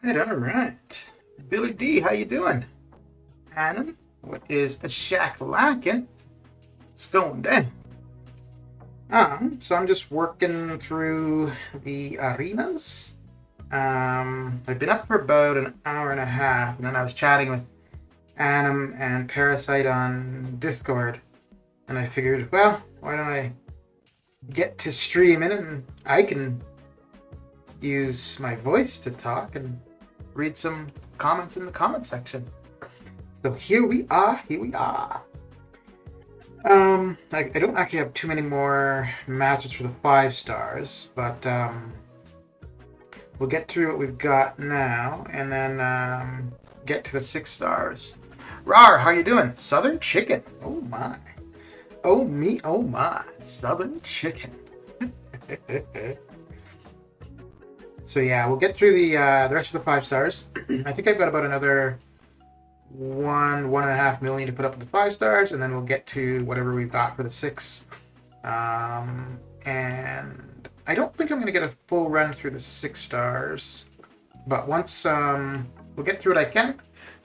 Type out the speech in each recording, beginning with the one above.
All right. Billy D, how you doing? Adam, what is a shack lacking? It's going down. So I'm just working through the arenas. I've been up for about an hour and a half, and then I was chatting with Adam and Parasite on Discord, and I figured, well, why don't I get to streaming and I can use my voice to talk and read some comments in the comment section. So here we are. I don't actually have too many more matches for the 5 stars, but we'll get through what we've got now, and then get to the 6 stars. Rar, how you doing? Southern Chicken. Oh my. Oh me, oh my. Southern Chicken. So yeah, we'll get through the rest of the 5 stars. I think I've got about another 1.5 million to put up with the 5 stars, and then we'll get to whatever we've got for the 6. And I don't think I'm going to get a full run through the 6 stars, but once we'll get through what I can,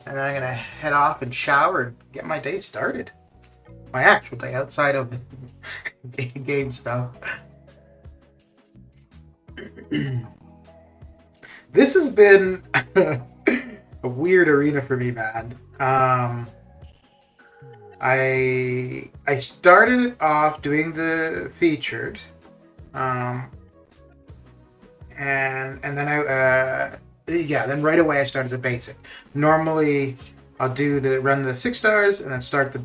and then I'm going to head off and shower and get my day started. My actual day outside of game stuff. This has been a weird arena for me, man. I started it off doing the featured, and then then right away I started the basic. Normally I'll run the 6 stars and then start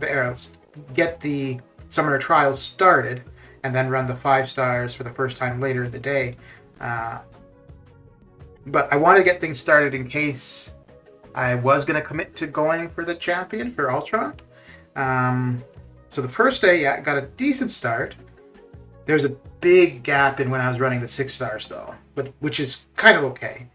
get the summer trials started, and then run the 5 stars for the first time later in the day. But I wanted to get things started in case I was going to commit to going for the champion for Ultron. So the first day, I got a decent start. There's a big gap in when I was running the 6 stars, though, which is kind of okay,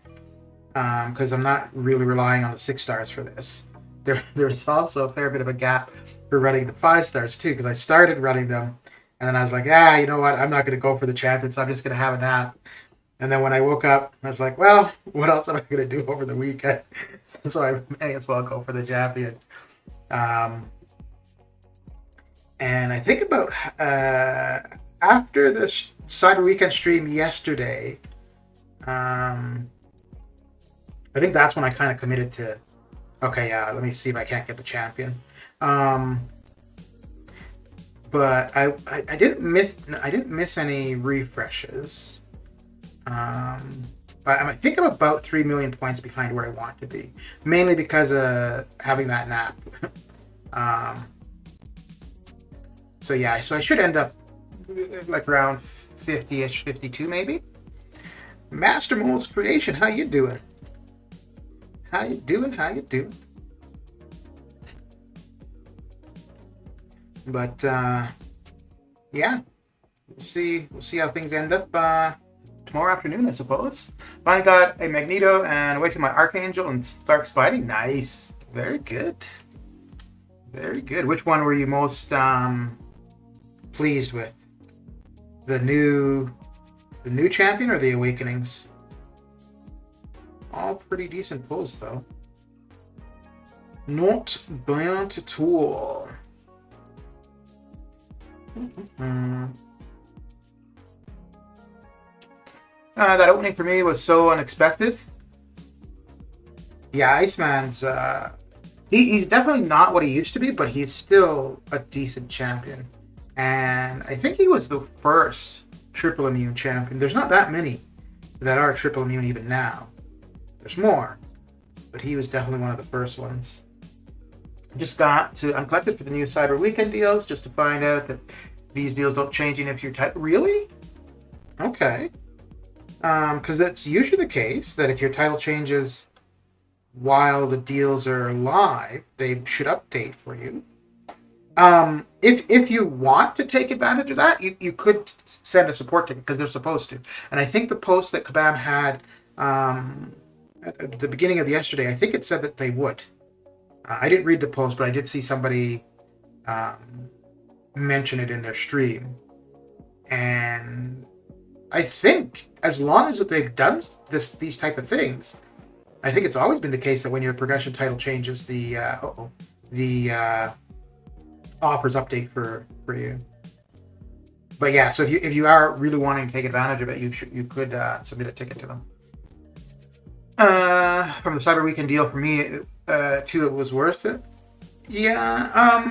because I'm not really relying on the 6 stars for this. There's also a fair bit of a gap for running the 5 stars, too, because I started running them, and then I was like, you know what, I'm not going to go for the champion, so I'm just going to have a nap. And then when I woke up, I was like, well, what else am I going to do over the weekend? So I may as well go for the champion. And I think about after the Cyber Weekend stream yesterday, I think that's when I kind of committed to, okay, let me see if I can't get the champion. But I didn't miss any refreshes. But I think I'm about 3 million points behind where I want to be, mainly because of having that nap. So I should end up like around 50-ish, 52 maybe. Master Mole's Creation, how you doing? How you doing? But we'll see how things end up tomorrow afternoon, I suppose. Finally got a Magneto and Awaken My Archangel and Stark Spidey. Nice. Very good. Which one were you most pleased with? The new champion or the Awakenings? All pretty decent pulls, though. Not bad at all. That opening for me was so unexpected. Yeah, Iceman's he's definitely not what he used to be, but he's still a decent champion. And I think he was the first triple immune champion. There's not that many that are triple immune even now. There's more, but he was definitely one of the first ones. I'm collected for the new Cyber Weekend deals just to find out that these deals don't change even if you're title. Really? Okay. Because that's usually the case, that if your title changes while the deals are live, they should update for you. If you want to take advantage of that, you could send a support ticket, because they're supposed to. And I think the post that Kabam had at the beginning of yesterday, I think it said that they would. I didn't read the post, but I did see somebody mention it in their stream. And I think as long as they've done these type of things, I think it's always been the case that when your progression title changes, the offers update for you. But yeah, so if you are really wanting to take advantage of it, you could submit a ticket to them. From the Cyber Weekend deal, for me, too, it was worth it. Yeah.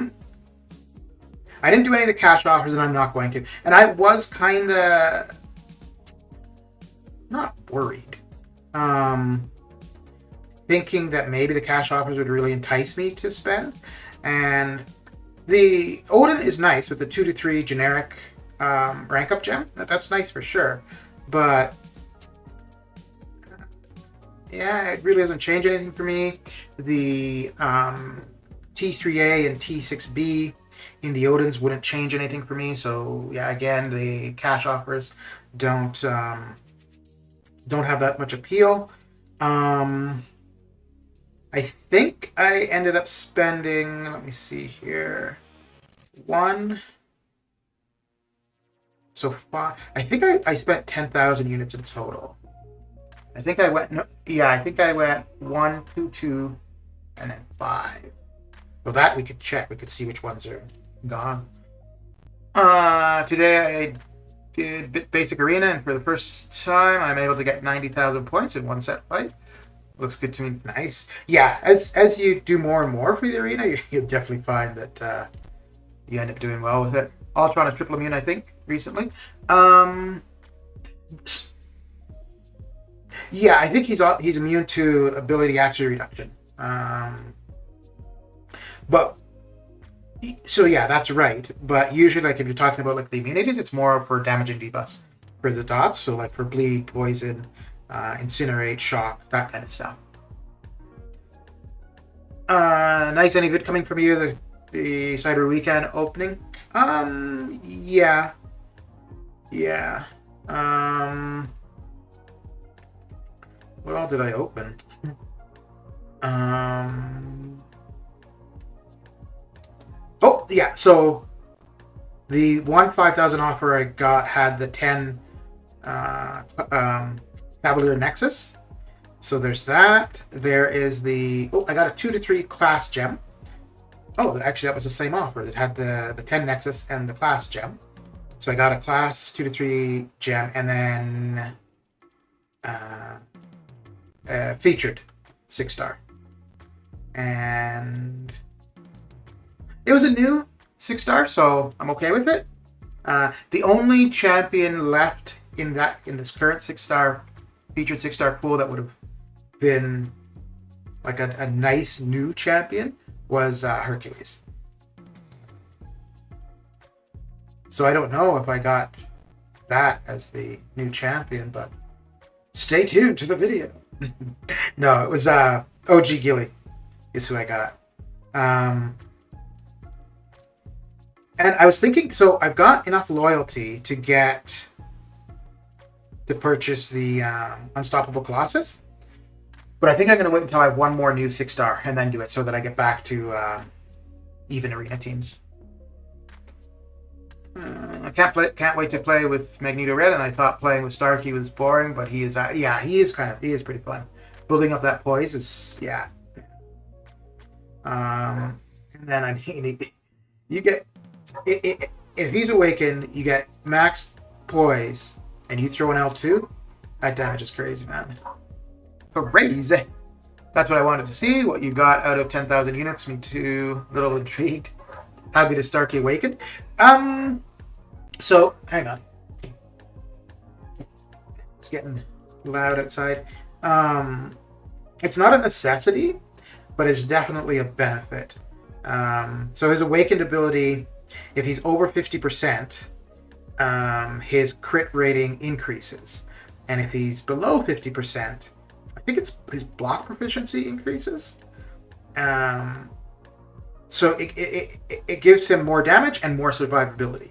I didn't do any of the cash offers, and I'm not going to. And I was kind of not worried. Thinking that maybe the cash offers would really entice me to spend. And the Odin is nice with the 2 to 3 generic rank up gem. That's nice for sure. But yeah, it really doesn't change anything for me. The T3A and T6B in the Odins wouldn't change anything for me. So yeah, again, the cash offers don't have that much appeal. I think I ended up spending, let me see here, I think I spent 10,000 units in total. I think I went 1, 2, 2, and then 5. Well, that we could check. We could see which ones are gone. Today I did Basic Arena, and for the first time, I'm able to get 90,000 points in one set fight. Looks good to me. Nice. Yeah, as you do more and more for the arena, you'll definitely find that you end up doing well with it. Ultron is triple immune, I think, recently. Yeah, I think he's immune to ability accuracy reduction. But so yeah, that's right. But usually, like if you're talking about like the immunities, it's more for damaging debuffs for the dots. So like for bleed, poison, incinerate, shock, that kind of stuff. Nice. Any good coming from you? The Cyber Weekend opening. Yeah. What all did I open? Oh, yeah. So the 5,000 offer I got had the 10 Cavalier Nexus. So there's that. There is the... Oh, I got a 2 to 3 class gem. Oh, actually, that was the same offer. That had the 10 Nexus and the class gem. So I got a class 2 to 3 gem, and then featured 6-star. And it was a new 6-star, so I'm okay with it. The only champion left in this current 6-star featured 6-star pool that would have been like a nice new champion was Hercules. So I don't know if I got that as the new champion, but stay tuned to the video. No, it was OG Gilly is who I got. And I was thinking, so I've got enough loyalty to purchase the Unstoppable Colossus, but I think I'm going to wait until I have one more new 6-star and then do it so that I get back to even arena teams. I can't wait to play with Magneto Red, and I thought playing with Starkey was boring, but he is pretty fun. Building up that poise is and then I mean, you get if he's awakened, you get max poise, and you throw an L2. That damage is crazy, man. Crazy. That's what I wanted to see. What you got out of 10,000 units. Me too. Little intrigued. Happy to Starkey awakened. So hang on. It's getting loud outside. It's not a necessity, but it's definitely a benefit. So his awakened ability, if he's over 50%, his crit rating increases. And if he's below 50%, I think it's his block proficiency increases. So it gives him more damage and more survivability.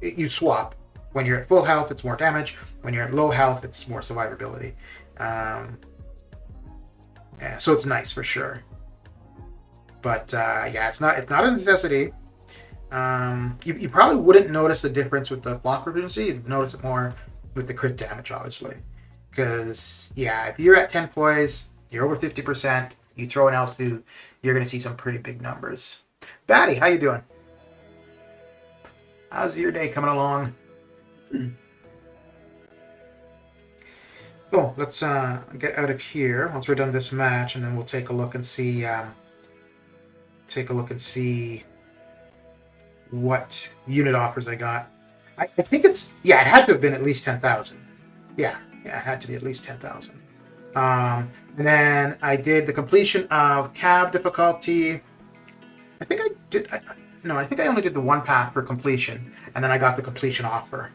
You swap. When you're at full health, it's more damage. When you're at low health, it's more survivability. So it's nice for sure. But it's not a necessity. You probably wouldn't notice the difference with the block proficiency. You'd notice it more with the crit damage, obviously. Because, yeah, if you're at 10 poise, you're over 50%, you throw an L2, you're going to see some pretty big numbers. Batty, how you doing? How's your day coming along? Oh, let's get out of here once we're done this match, and then we'll take a look and see what unit offers I got. I think it's, yeah, it had to have been at least 10,000. Yeah, it had to be at least 10,000. And then I did the completion of cab difficulty. I think I did. No, I think I only did the one path for completion, and then I got the completion offer.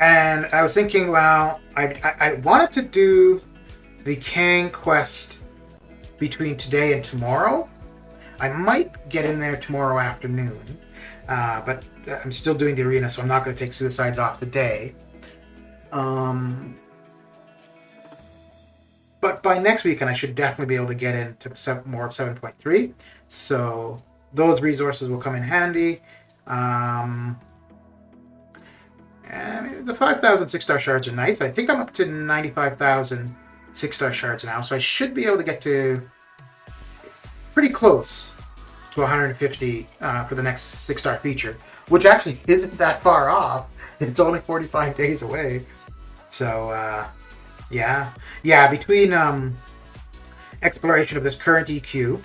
And I was thinking, well, I wanted to do the Kang quest between today and tomorrow. I might get in there tomorrow afternoon, but I'm still doing the arena, so I'm not going to take suicides off the day. But by next weekend, I should definitely be able to get into more of 7.3. So those resources will come in handy. And the 5,000 6-star shards are nice. I think I'm up to 95,000 6-star shards now, so I should be able to get to pretty close to 150 for the next 6-star feature, which actually isn't that far off. It's only 45 days away. So, yeah, between exploration of this current EQ,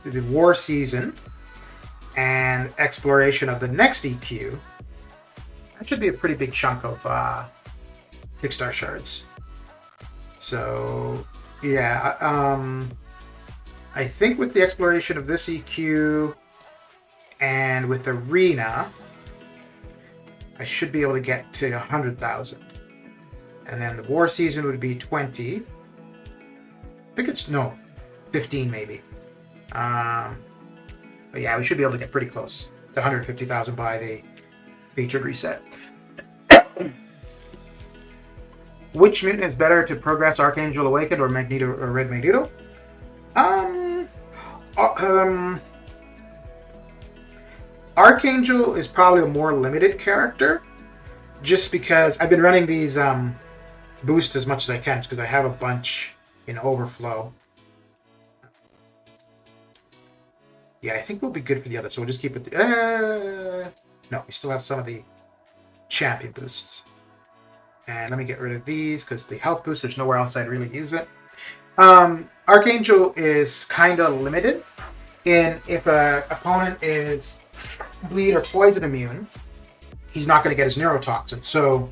the war season, and exploration of the next EQ, that should be a pretty big chunk of 6-star shards. So, yeah, I think with the exploration of this EQ and with arena, I should be able to get to 100,000. And then the war season would be 20. I think it's, no, 15 maybe. But yeah, we should be able to get pretty close to 150,000 by the featured reset. Which mutant is better to progress Archangel Awakened or Magneto or Red Magneto? Archangel is probably a more limited character, just because I've been running these boosts as much as I can, because I have a bunch in overflow. Yeah, I think we'll be good for the other, so we'll just keep it. No, we still have some of the champion boosts. And let me get rid of these, because the health boost, there's nowhere else I'd really use it. Archangel is kind of limited in if an opponent is bleed or poison immune, he's not going to get his neurotoxin. So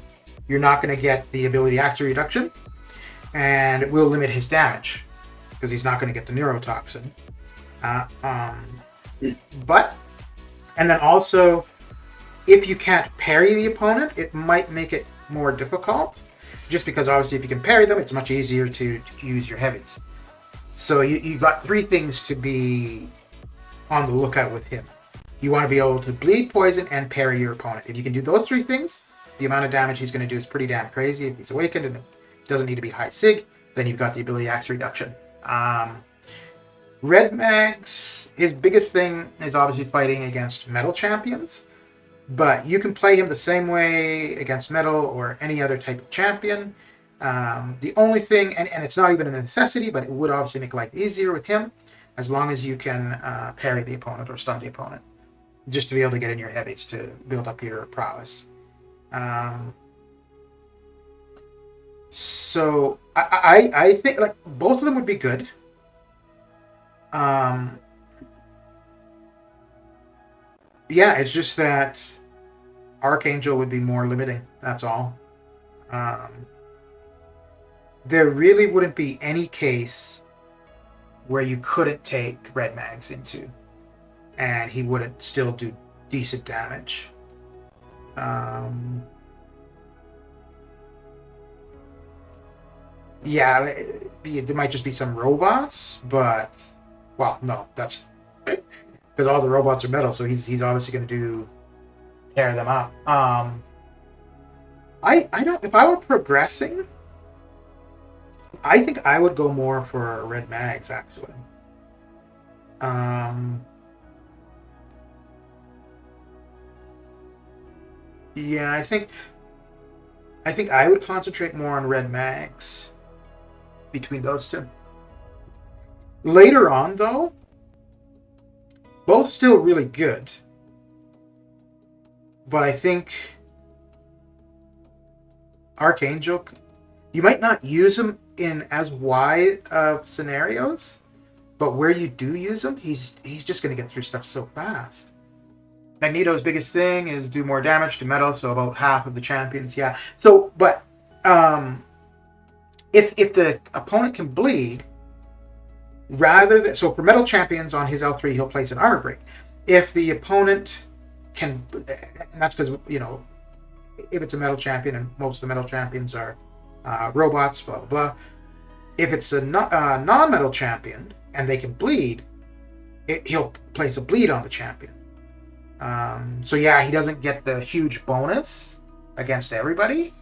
you're not going to get the ability accuracy reduction, and it will limit his damage because he's not going to get the neurotoxin. But, and then also, if you can't parry the opponent, it might make it more difficult, just because obviously if you can parry them, it's much easier to use your heavies. So you've got three things to be on the lookout with him. You want to be able to bleed, poison, and parry your opponent. If you can do those three things, the amount of damage he's going to do is pretty damn crazy. If he's awakened and it doesn't need to be high sig, then you've got the ability axe reduction. Red Mags, his biggest thing is obviously fighting against metal champions, but you can play him the same way against metal or any other type of champion. The only thing, and it's not even a necessity, but it would obviously make life easier with him, as long as you can parry the opponent or stun the opponent, just to be able to get in your heavies to build up your prowess. So I think like both of them would be good. Yeah, it's just that Archangel would be more limiting, that's all. There really wouldn't be any case where you couldn't take Red Mags into, and he wouldn't still do decent damage. Yeah, there might just be some robots, but, well, no, that's because all the robots are metal, so he's obviously going to tear them up. I don't, if I were progressing, I think I would go more for Red Mags, actually. Yeah, I think I would concentrate more on red mags between those two. Later on, though, both still really good, but I think Archangel, you might not use him in as wide of scenarios, but where you do use him, he's just going to get through stuff so fast. Magneto's biggest thing is do more damage to metal, so about half of the champions, yeah. So, but if the opponent can bleed, rather than, so for metal champions on his L3, he'll place an armor break. If the opponent can, and that's because, you know, if it's a metal champion, and most of the metal champions are robots, blah, blah, blah. If it's a non-metal champion and they can bleed, he'll place a bleed on the champion. So yeah, he doesn't get the huge bonus against everybody,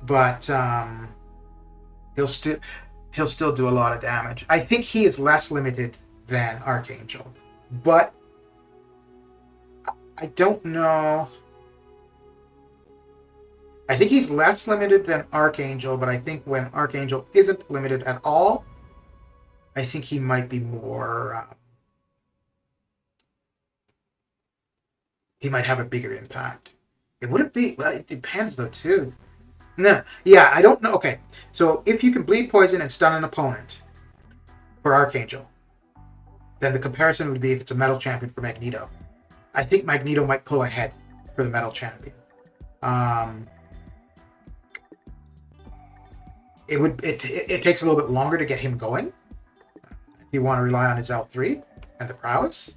but he'll still do a lot of damage. I think he is less limited than Archangel, but I don't know. I think he's less limited than Archangel, but I think when Archangel isn't limited at all, I think he might be more... he might have a bigger impact. It wouldn't be... Well, it depends, though, too. No. Yeah, I don't know. Okay, so if you can bleed poison and stun an opponent for Archangel, then the comparison would be if it's a metal champion for Magneto. I think Magneto might pull ahead for the metal champion. It takes a little bit longer to get him going if you want to rely on his L3 and the prowess.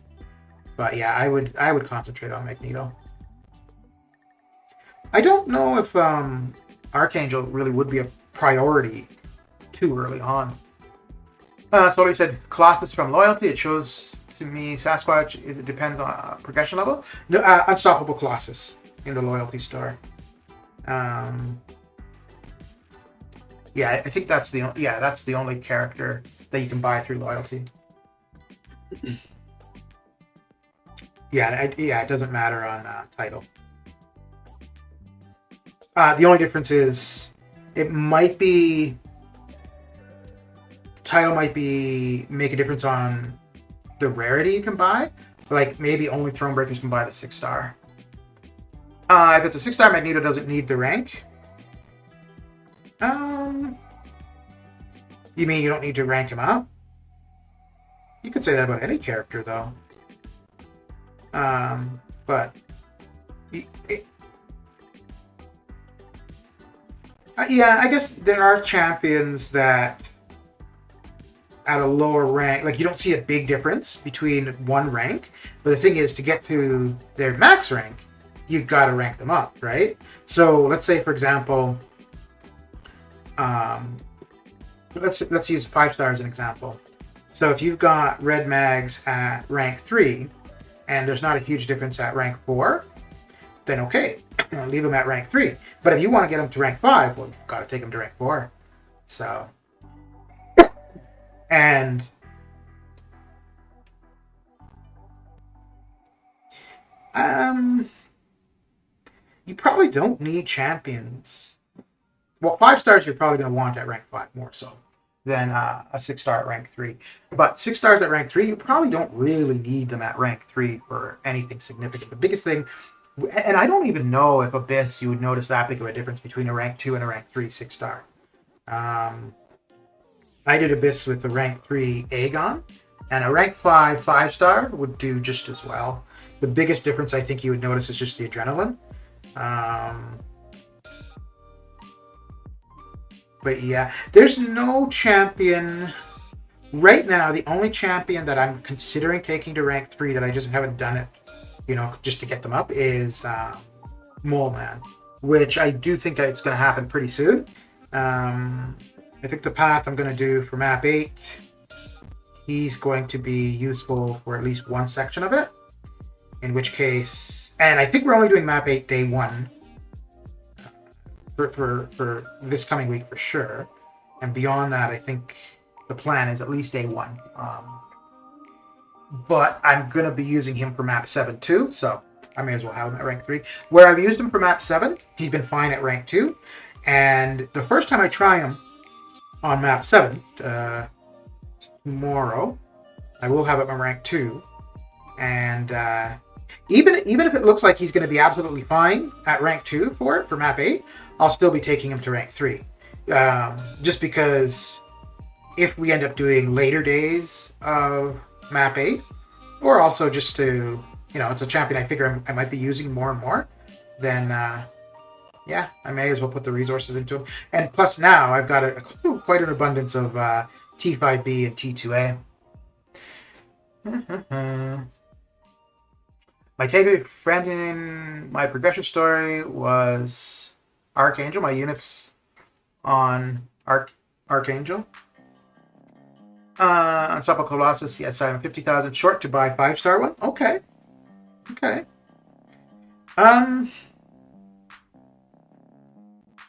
But yeah, I would concentrate on Magneto. I don't know if Archangel really would be a priority too early on. So we said Colossus from Loyalty. It shows to me Sasquatch. It depends on progression level. No, Unstoppable Colossus in the Loyalty Star. Yeah, I think that's the only character that you can buy through Loyalty. It doesn't matter on title. The only difference is it might be title might be make a difference on the rarity you can buy. Like maybe only Thronebreakers can buy the 6-star. If it's a 6-star, Magneto doesn't need the rank. You mean you don't need to rank him up? You could say that about any character, though. But yeah, I guess there are champions that at a lower rank, like you don't see a big difference between one rank. But the thing is, to get to their max rank, you've got to rank them up, right? So let's say, for example, let's use 5-star as an example. So if you've got red mags at rank 3 and there's not a huge difference at rank 4, then okay, leave them at rank 3. But if you want to get them to rank 5, well, you've got to take them to rank 4. So, and you probably don't need champions. Well, 5-stars you're probably going to want at rank 5 more so than a 6-star at rank 3. But 6-stars at rank 3, you probably don't really need them at rank 3 for anything significant. The biggest thing, and I don't even know if Abyss you would notice that big of a difference between a rank 2 and a rank 3 6-star. I did Abyss with a rank 3 Aegon, and a rank 5 5-star would do just as well. The biggest difference I think you would notice is just the adrenaline. But yeah, there's no champion right now. The only champion that I'm considering taking to rank 3 that I just haven't done it, just to get them up is Mole Man, which I do think it's going to happen pretty soon. I think the path I'm going to do for map 8, he's going to be useful for at least one section of it. In which case, and I think we're only doing map 8 day 1. For this coming week for sure, and beyond that I think the plan is at least day 1. But I'm gonna be using him for map 7 too, so I may as well have him at rank 3. Where I've used him for map 7, he's been fine at rank 2. And the first time I try him on map 7, tomorrow, I will have him on rank 2. And even if it looks like he's going to be absolutely fine at rank 2 for map 8, I'll still be taking him to rank 3. Just because if we end up doing later days of map 8, or also just to, it's a champion I figure I might be using more and more, then yeah, I may as well put the resources into him. And plus now I've got quite an abundance of T5B and T2A. My favorite friend in my progression story was Archangel. My units on Archangel. Unstoppable Colossus, yes, I'm 50,000 short to buy 5-star one. Okay.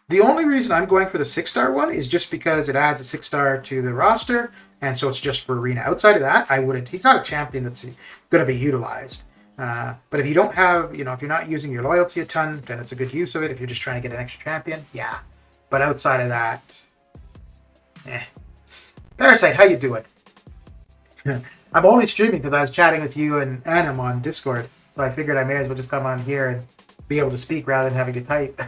The only reason I'm going for the 6-star one is just because it adds a 6-star to the roster, and so it's just for arena. Outside of that, I wouldn't. He's not a champion that's going to be utilized. But if you don't have, if you're not using your loyalty a ton, then it's a good use of it. If you're just trying to get an extra champion, yeah. But outside of that, Parasite, how you doing? I'm only streaming because I was chatting with you and Anam on Discord, so I figured I may as well just come on here and be able to speak rather than having to type.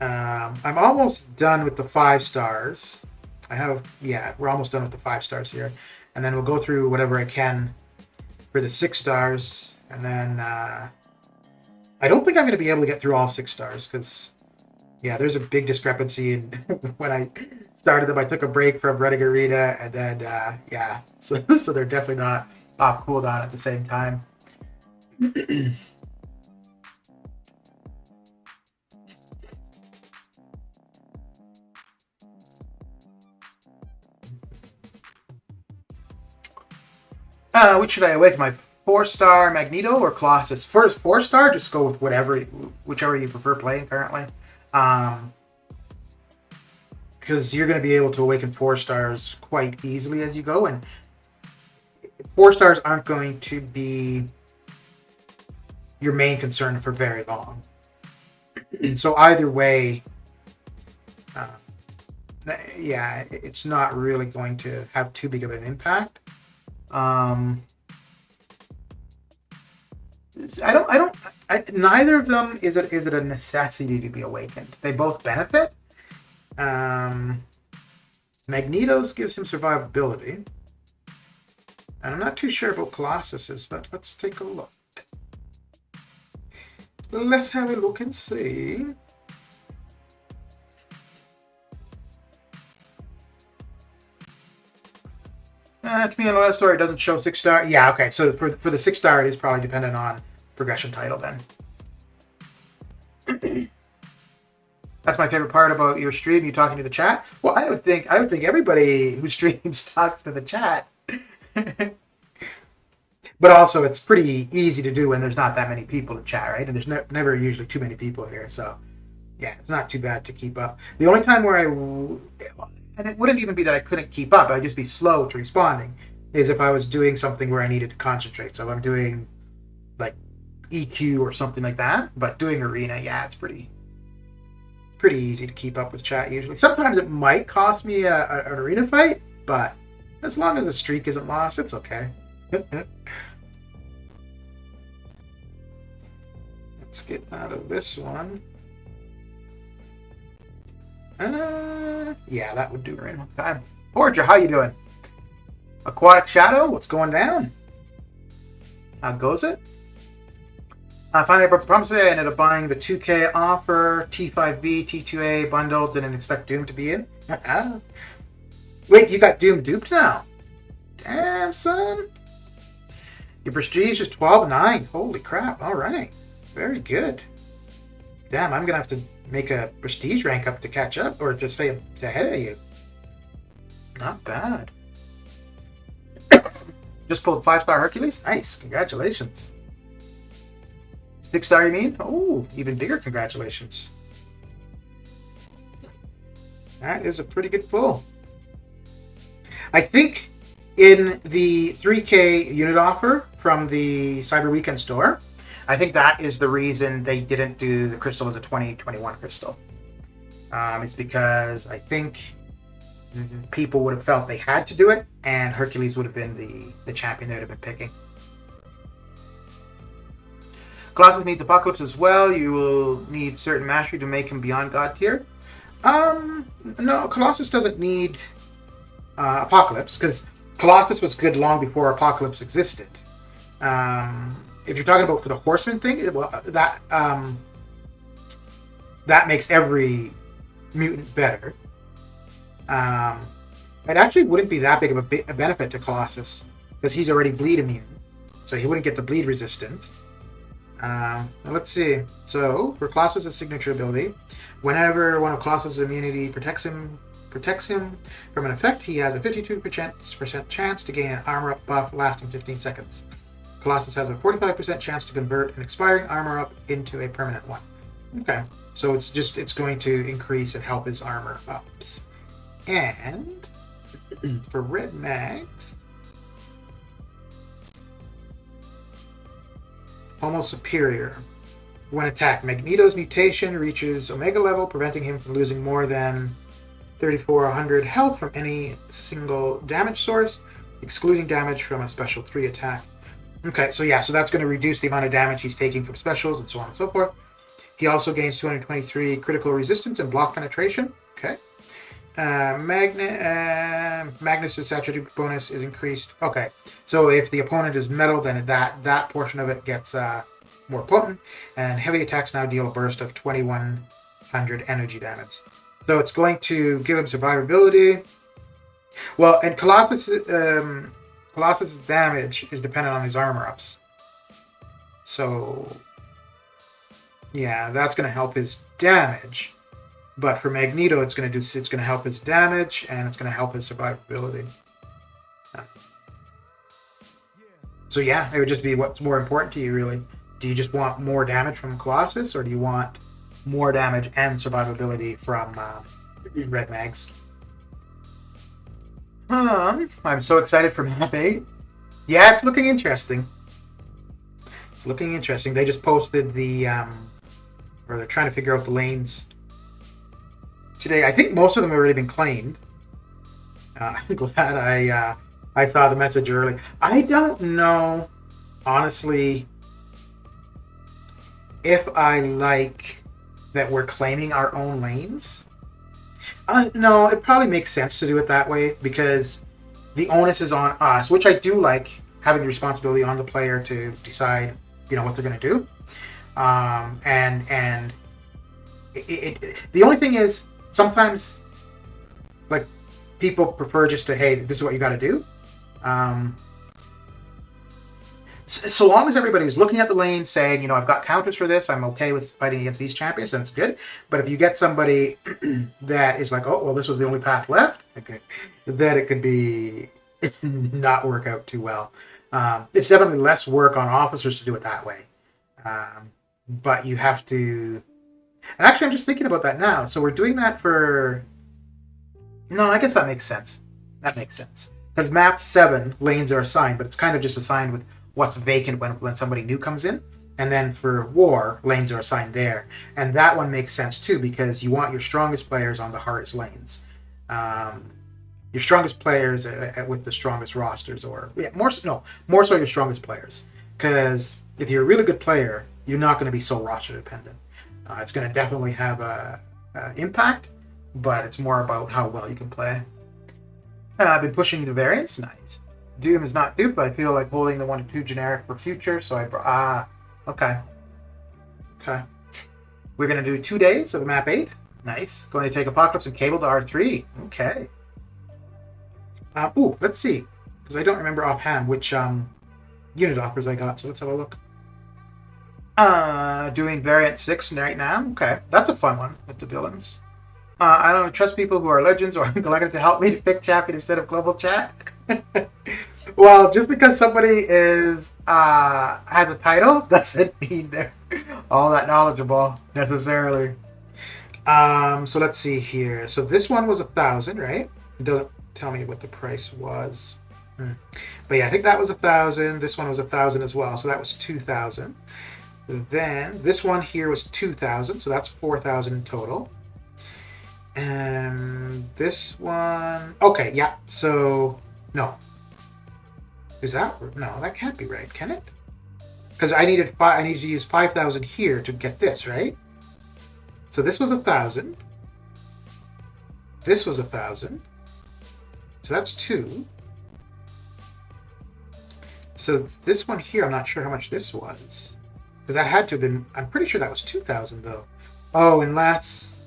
I'm almost done with the 5-stars. We're almost done with the 5-stars here. And then we'll go through whatever I can for the 6-stars. And then I don't think I'm going to be able to get through all 6-stars because, there's a big discrepancy in when I started them. I took a break from running arena, and then, so they're definitely not off cooldown at the same time. Which should I awaken? My 4-star Magneto or Colossus? First 4-star, just go with whichever you prefer playing currently. Because you're going to be able to awaken 4-stars quite easily as you go, and 4-stars aren't going to be your main concern for very long. And so either way, it's not really going to have too big of an impact. Neither of them is it a necessity to be awakened. They both benefit. Magneto's gives him survivability. And I'm not too sure about Colossus's, but let's take a look. Let's have a look and see. To me, in the last story, it doesn't show 6-star. Yeah, okay. So for the 6-star, it is probably dependent on progression title then. That's my favorite part about your stream. You talking to the chat. Well, I would think everybody who streams talks to the chat. But also, it's pretty easy to do when there's not that many people in chat, right? And there's never usually too many people here, so yeah, it's not too bad to keep up. The only time where and it wouldn't even be that I couldn't keep up, I'd just be slow to responding, is if I was doing something where I needed to concentrate. So if I'm doing like EQ or something like that, but doing arena, yeah, it's pretty easy to keep up with chat usually. Sometimes it might cost me an arena fight, but as long as the streak isn't lost, it's okay. Let's get out of this one. Yeah, that would do right on time. Porgia, how you doing? Aquatic Shadow, what's going down? How goes it? Finally, I broke the promise today. I ended up buying the 2K offer, T5B, T2A bundle. Didn't expect Doom to be in. Wait, you got Doom duped now? Damn, son. Your prestige is 12.9. Holy crap. All right. Very good. Damn, I'm going to have to make a prestige rank up to catch up, or to stay ahead of you. Not bad. Just pulled 5-star Hercules? Nice. Congratulations. 6-star, you mean? Oh, even bigger congratulations. That is a pretty good pull. I think in the 3K unit offer from the Cyber Weekend store. I think that is the reason they didn't do the crystal as a 2021 crystal. It's because I think people would have felt they had to do it, and Hercules would have been the champion they would have been picking. Colossus needs Apocalypse as well. You will need certain mastery to make him beyond God tier. No, Colossus doesn't need Apocalypse, because Colossus was good long before Apocalypse existed. If you're talking about for the Horseman thing, well, that makes every mutant better. It actually wouldn't be that big of a benefit to Colossus, because he's already bleed immune, so he wouldn't get the bleed resistance. Now let's see. So for Colossus' signature ability, whenever one of Colossus' immunity protects him from an effect, he has a 52% chance to gain an armor up buff lasting 15 seconds. Colossus has a 45% chance to convert an expiring armor up into a permanent one. Okay, so it's going to increase and help his armor ups. And for Red Mags, Homo Superior. When attacked, Magneto's mutation reaches Omega level, preventing him from losing more than 3,400 health from any single damage source, excluding damage from a special 3 attack. Okay, so yeah, so that's going to reduce the amount of damage he's taking from specials and so on and so forth. He also gains 223 critical resistance and block penetration. Okay. Magnus' attribute bonus is increased. Okay, so if the opponent is metal, then that portion of it gets more potent. And heavy attacks now deal a burst of 2,100 energy damage. So it's going to give him survivability. Well, and Colossus' damage is dependent on his armor ups. So yeah, that's going to help his damage. But for Magneto, it's going to help his damage, and it's going to help his survivability. So yeah, it would just be what's more important to you, really. Do you just want more damage from Colossus, or do you want more damage and survivability from Red Mags? I'm so excited for Map 8. Yeah, it's looking interesting. It's looking interesting. They just posted the, or they're trying to figure out the lanes today. I think most of them have already been claimed. I'm glad I saw the message early. I don't know, honestly, if I like that we're claiming our own lanes. No, it probably makes sense to do it that way, because the onus is on us, which I do like, having the responsibility on the player to decide, what they're going to do. And the only thing is, sometimes, like, people prefer just to, hey, this is what you got to do. So long as everybody's looking at the lane saying, I've got counters for this, I'm okay with fighting against these champions, that's good. But if you get somebody that is like, oh, well, this was the only path left, okay, then it could be not work out too well. It's definitely less work on officers to do it that way. But you have to... And actually, I'm just thinking about that now. So we're doing that for... No, I guess that makes sense. That makes sense. Because map 7, lanes are assigned, but it's kind of just assigned with what's vacant when somebody new comes in. And then for war, lanes are assigned there. And that one makes sense too, because you want your strongest players on the hardest lanes. Your strongest players with the strongest rosters, or more so your strongest players. Because if you're a really good player, you're not going to be so roster dependent. It's going to definitely have a impact, but it's more about how well you can play. I've been pushing the variants. Nice. Doom is not duped, but I feel like holding the 1 to 2 generic for future, so okay. We're going to do 2 days of map 8. Nice. Going to take Apocalypse and Cable to R3. Okay. Let's see, because I don't remember offhand which unit offers I got, so let's have a look. Doing variant 6 right now. Okay, that's a fun one with the villains. I don't trust people who are legends or collected to help me to pick champion instead of global chat. Well, just because somebody has a title doesn't mean they're all that knowledgeable necessarily. So let's see here. So this one was 1,000, right? It doesn't tell me what the price was. But But yeah, I think that was 1,000. This one was 1,000 as well, so that was 2,000. Then this one here was 2,000, so that's 4,000 in total. And this one, okay, yeah. So no, is that no? That can't be right, can it? Because I need to use 5,000 here to get this, right? So this was 1,000. This was 1,000. So that's 2. So this one here, I'm not sure how much this was. But that had to have been, I'm pretty sure that was 2,000 though. Oh, unless,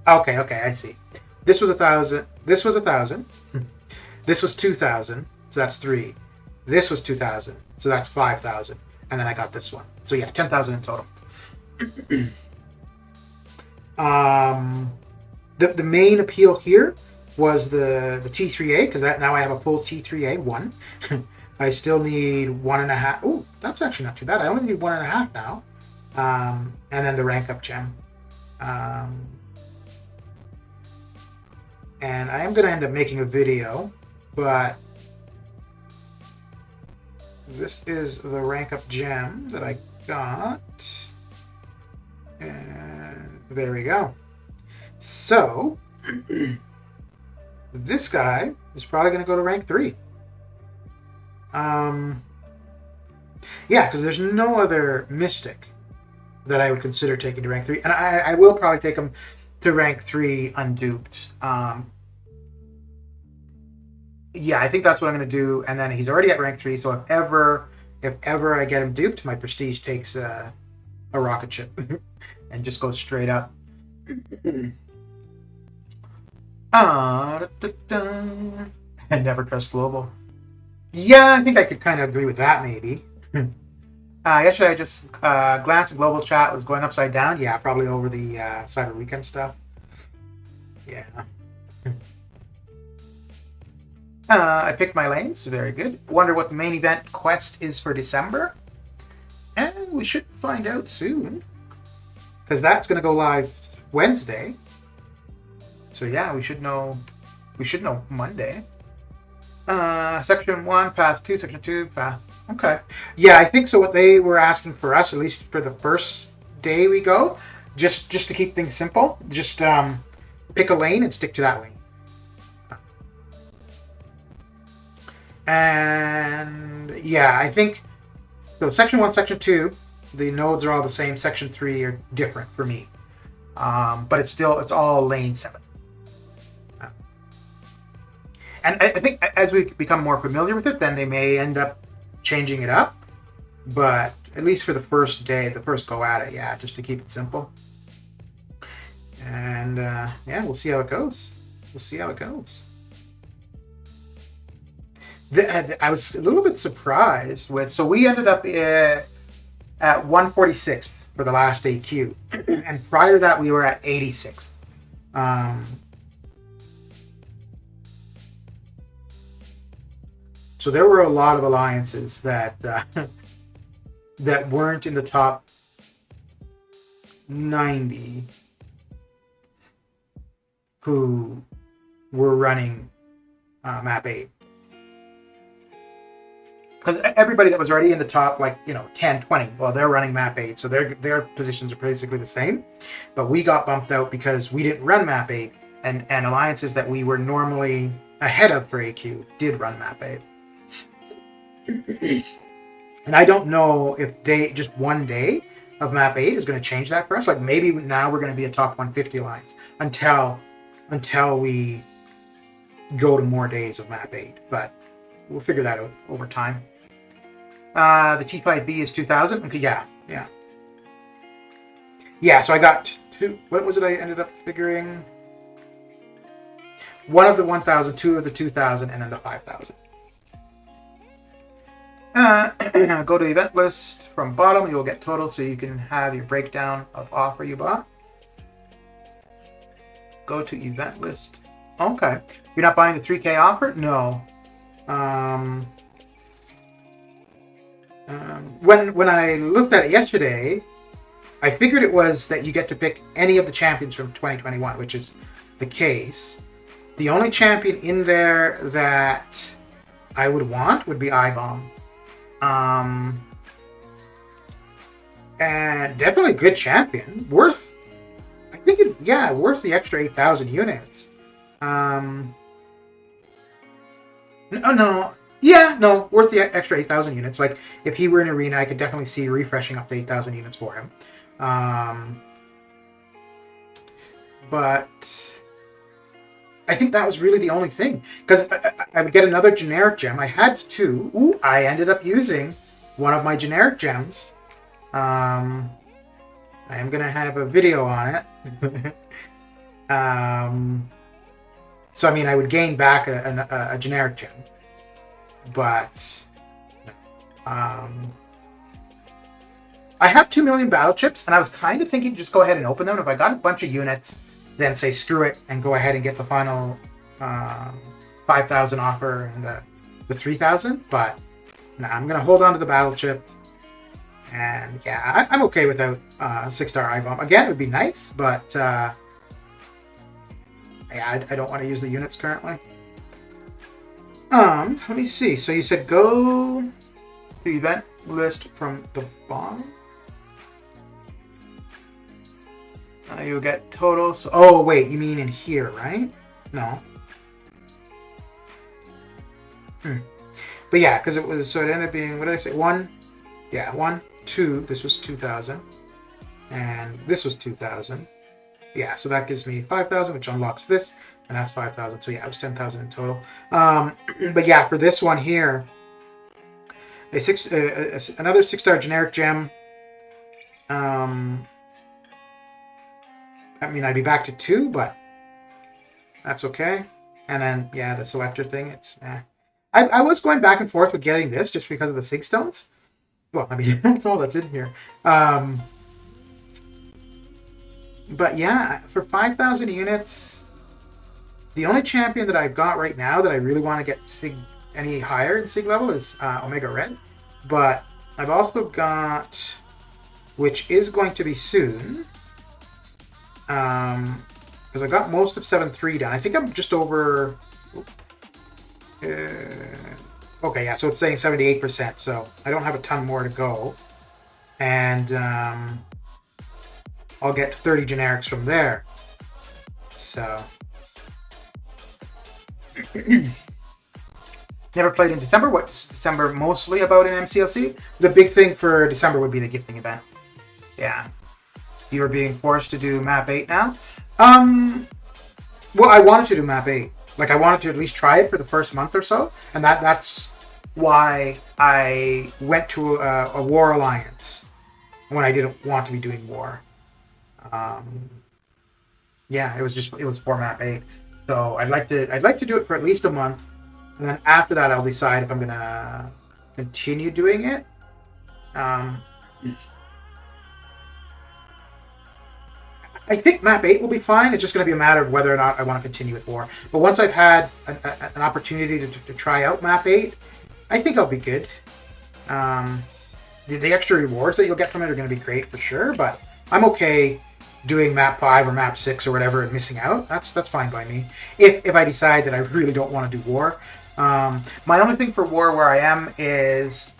okay, I see. This was 1,000. This was 1,000. This was 2,000. So that's 3. This was 2,000. So that's 5,000. And then I got this one. So yeah, 10,000 in total. The main appeal here was the T3A, because now I have a full T3A 1. I still need 1.5. Oh, that's actually not too bad. I only need 1.5 now. And then the rank up gem. And I am going to end up making a video, but this is the rank up gem that I got. And there we go. So, this guy is probably going to go to rank 3. Yeah, because there's no other Mystic that I would consider taking to rank 3. And I will probably take him to rank 3 unduped. Yeah, I think that's what I'm going to do. And then he's already at rank 3, so if ever I get him duped, my prestige takes a rocket ship and just goes straight up. And never trust global. Yeah, I think I could kind of agree with that, maybe. Yesterday I just glanced at global chat, was going upside down. Yeah, probably over the Cyber Weekend stuff. Yeah. I picked my lanes, very good. Wonder what the main event quest is for December. And we should find out soon. Because that's going to go live Wednesday. So yeah, we should know Monday. Section 1, path 2, section 2, path. Okay. Yeah, I think so. What they were asking for us, at least for the first day we go, just to keep things simple, just pick a lane and stick to that lane. And yeah, I think so. Section 1, section 2, the nodes are all the same. Section 3 are different for me, but it's all lane 7. And I think as we become more familiar with it, then they may end up changing it up. But at least for the first day, the first go at it, yeah, just to keep it simple. And yeah, we'll see how it goes. I was a little bit surprised with, so we ended up at 146th for the last AQ. And prior to that, we were at 86th. So there were a lot of alliances that that weren't in the top 90 who were running map 8. Because everybody that was already in the top, 10, 20, well, they're running map 8, so their positions are basically the same. But we got bumped out because we didn't run map 8, and alliances that we were normally ahead of for AQ did run map 8. And I don't know if just one day of map 8 is going to change that for us. Like maybe now we're going to be a top 150 alliance until we go to more days of map 8. But we'll figure that out over time. The T5B is 2,000. Okay, yeah. So I got two. What was it? I ended up figuring one of the 1,000, 2 of the 2,000, and then the 5,000. Go to event list from bottom. You will get total, so you can have your breakdown of offer you bought. Go to event list. Okay, you're not buying the 3K offer? No. When I looked at it yesterday, I figured it was that you get to pick any of the champions from 2021, which is the case. The only champion in there that I would want would be I-Bomb. And definitely a good champion. Worth the extra 8,000 units. Worth the extra 8,000 units. Like, if he were in Arena, I could definitely see refreshing up to 8,000 units for him. But I think that was really the only thing. Because I would get another generic gem. I had two. Ooh, I ended up using one of my generic gems. I am going to have a video on it. So, I mean, I would gain back a generic gem. But I have 2 million battle chips, and I was kind of thinking just go ahead and open them. If I got a bunch of units, then say screw it and go ahead and get the final 5,000 offer and the 3,000. But no, I'm going to hold on to the battle chips. And yeah, I'm okay without 6-star I-Bomb. Again, it would be nice, but yeah, I don't want to use the units currently. Let me see. So you said go to event list from the bottom. You'll get totals. Oh wait, you mean in here, right? No. But yeah, because it was, so it ended up being, what did I say? 1, 2. This was 2,000, and this was 2,000. Yeah, so that gives me 5,000, which unlocks this. And that's 5,000. So yeah, it was 10,000 in total. But yeah, for this one here, another 6-star generic gem. I mean, I'd be back to 2, but that's okay. And then yeah, the selector thing. It's I was going back and forth with getting this just because of the Sig Stones. Well, I mean, that's all that's in here. But yeah, for 5,000 units. The only champion that I've got right now that I really want to get Sig any higher in Sig level is Omega Red. But I've also got, which is going to be soon, because I got most of 7-3 done. I think I'm just over... okay, yeah, so it's saying 78%, so I don't have a ton more to go. And I'll get 30 generics from there. So... Never played in December. What's December mostly about in MCOC? The big thing for December would be the gifting event. Yeah. You are being forced to do map 8 now. Well, I wanted to do map 8. Like, I wanted to at least try it for the first month or so. And that's why I went to a war alliance when I didn't want to be doing war. Yeah, it was for map 8. So I'd like to do it for at least a month, and then after that I'll decide if I'm gonna continue doing it. I think map 8 will be fine. It's just going to be a matter of whether or not I want to continue with war. But once I've had an opportunity to try out map 8, I think I'll be good. The extra rewards that you'll get from it are going to be great for sure, but I'm okay doing map 5 or map 6 or whatever and missing out. That's fine by me. If I decide that I really don't want to do war. My only thing for war where I am is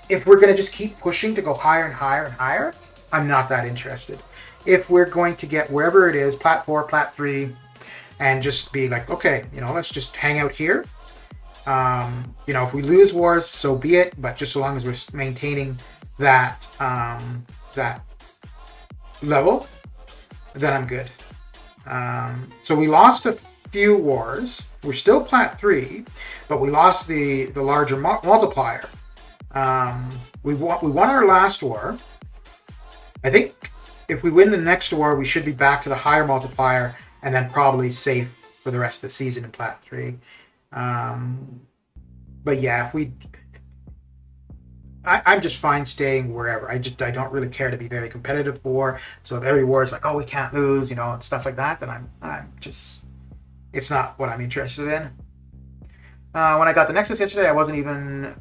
if we're going to just keep pushing to go higher and higher and higher, I'm not that interested. If we're going to get wherever it is, plat 4, plat 3, and just be like, okay, let's just hang out here. If we lose wars, so be it, but just so long as we're maintaining that that level, then I'm good. So we lost a few wars. We're still plat 3, but we lost the larger multiplier. We won our last war. I think if we win the next war, we should be back to the higher multiplier and then probably safe for the rest of the season in plat 3. But yeah, I'm just fine staying wherever. I don't really care to be very competitive for. So if every war is like, oh, we can't lose, and stuff like that, then I'm just, it's not what I'm interested in. When I got the Nexus yesterday, I wasn't even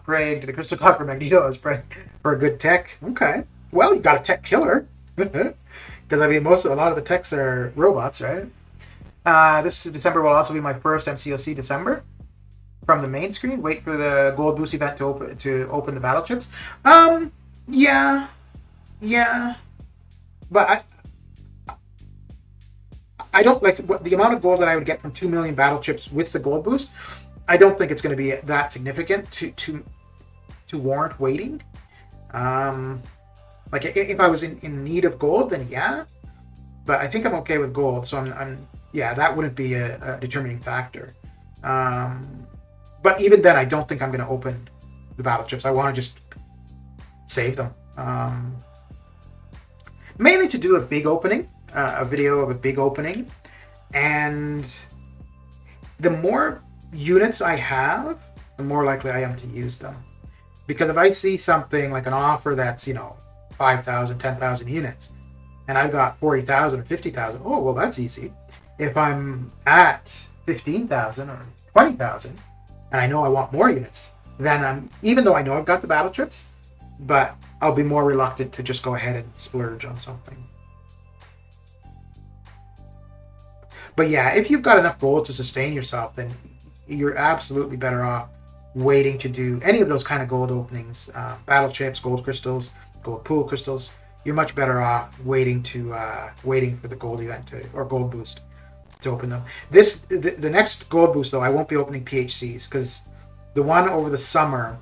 praying to the Crystal God for Magneto. I was praying for a good tech. Okay, well, you got a tech killer, because I mean, a lot of the techs are robots, right? This December will also be my first MCOC December. from the main screen. Wait for the gold boost event to open the battle chips. Yeah, yeah, but I don't like the amount of gold that I would get from 2 million battle chips with the gold boost. I don't think it's going to be that significant to warrant waiting. Like if I was in need of gold, then yeah. But I think I'm okay with gold, so I'm yeah, that wouldn't be a determining factor. But even then, I don't think I'm going to open the battle chips. I want to just save them. Mainly to do a big opening, a video of a big opening, and the more units I have, the more likely I am to use them. Because if I see something like an offer that's 5,000, 10,000 units, and I've got 40,000 or 50,000, oh well, that's easy. If I'm at 15,000 or 20,000, and I know I want more units, then even though I know I've got the battle trips, but I'll be more reluctant to just go ahead and splurge on something. But yeah, if you've got enough gold to sustain yourself, then you're absolutely better off waiting to do any of those kind of gold openings, battle chips, gold crystals, gold pool crystals. You're much better off waiting for the gold event or gold boost to open them. The next gold boost though, I won't be opening PHCs because the one over the summer,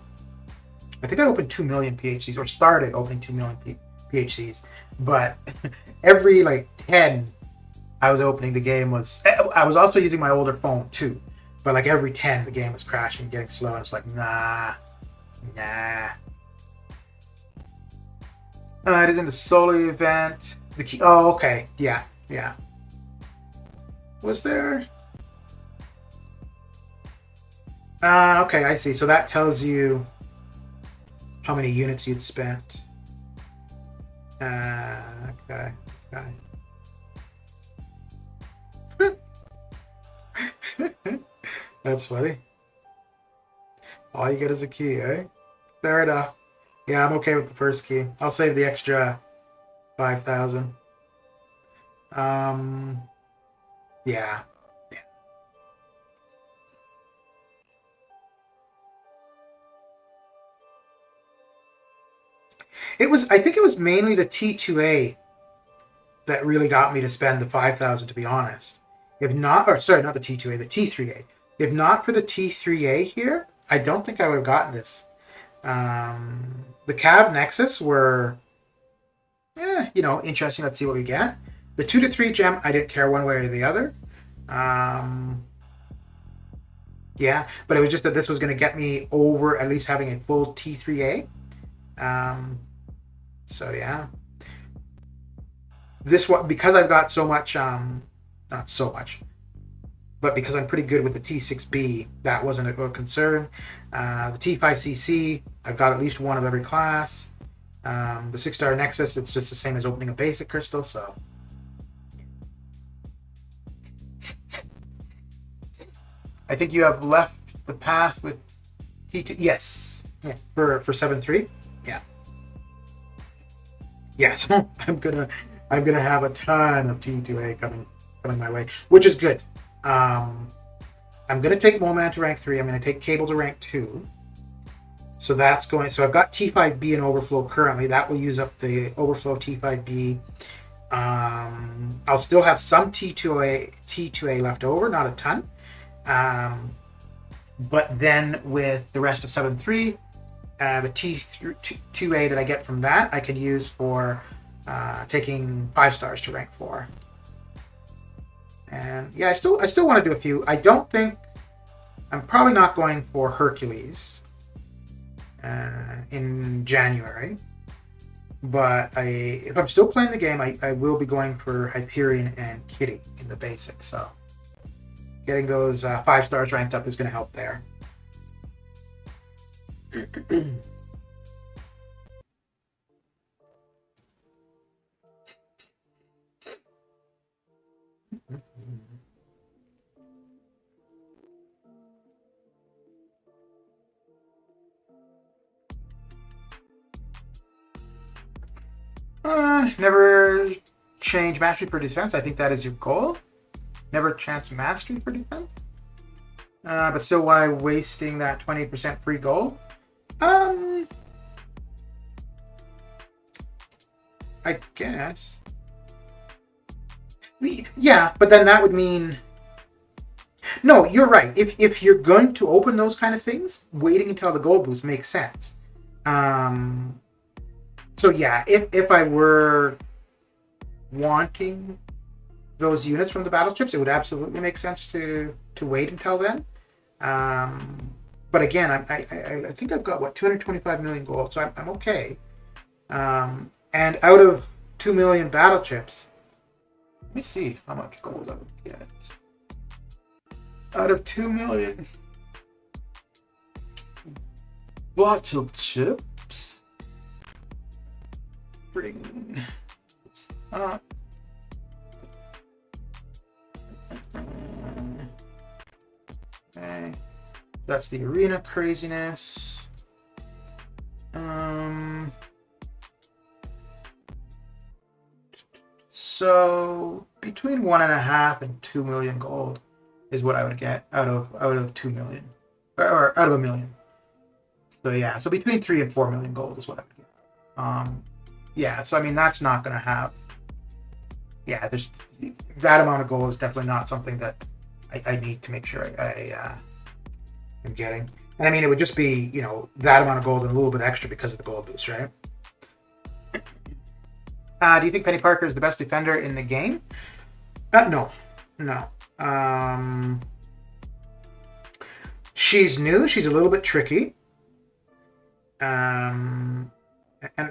I think I opened 2 million PHCs or started opening 2 million PHCs, but every 10 I was opening, the game was. I was also using my older phone too, but every 10 the game was crashing, getting slow, and it's like nah. It is in the solo event. Oh, okay, yeah. Was there? Okay, I see. So that tells you how many units you'd spent. Okay. That's funny. All you get is a key, eh? Fair enough. Yeah, I'm okay with the first key. I'll save the extra 5,000. Yeah. I think it was mainly the T2A that really got me to spend the 5,000, to be honest. If not, or sorry, not the T2A, the T3A. If not for the T3A here, I don't think I would have gotten this. The Cav Nexus were, interesting. Let's see what we get. The 2 to 3 gem, I didn't care one way or the other. Yeah, but it was just that this was going to get me over at least having a full T3A. So yeah. This one, because I've got so much, not so much, but because I'm pretty good with the T6B, that wasn't a concern. The T5CC, I've got at least one of every class. The 6-star Nexus, it's just the same as opening a basic crystal, so. I think you have left the path with T2. Yes. Yeah. For 7-3. Yeah. Yeah, so I'm gonna have a ton of T2A coming my way, which is good. I'm gonna take Moman to rank 3. I'm gonna take Cable to rank 2. So that's going. So I've got T5B in overflow currently. That will use up the overflow T5B. I'll still have some T2A left over, not a ton. But then with the rest of 7-3, the T2A that I get from that, I can use for taking 5 stars to rank 4. And yeah, I still want to do a few. I'm probably not going for Hercules in January. But if I'm still playing the game, I will be going for Hyperion and Kitty in the basics. So getting those 5 stars ranked up is going to help there. Never change mastery for defense. I think that is your goal. Never chance mastery for defense. But still, why wasting that 20% free gold? I guess. Yeah, but then that would mean... No, you're right. If you're going to open those kind of things, waiting until the gold boost makes sense. So yeah, if I were wanting those units from the battle chips, it would absolutely make sense to wait until then. But again, I think I've got 225 million gold, so I'm okay. And out of 2 million battle chips, let me see how much gold I would get. Out of 2 million battle chips, bring up. Okay, that's the arena craziness. So between 1.5 and 2 million gold is what I would get out of 2 million, or out of 1 million. So yeah, so between 3 and 4 million gold is what I would get. Yeah, so I mean that's not going to have. Yeah, there's that amount of gold is definitely not something that I need to make sure I am getting. And I mean it would just be that amount of gold and a little bit extra because of the gold boost, right? Do you think Penny Parker is the best defender in the game? No. She's new. She's a little bit tricky. And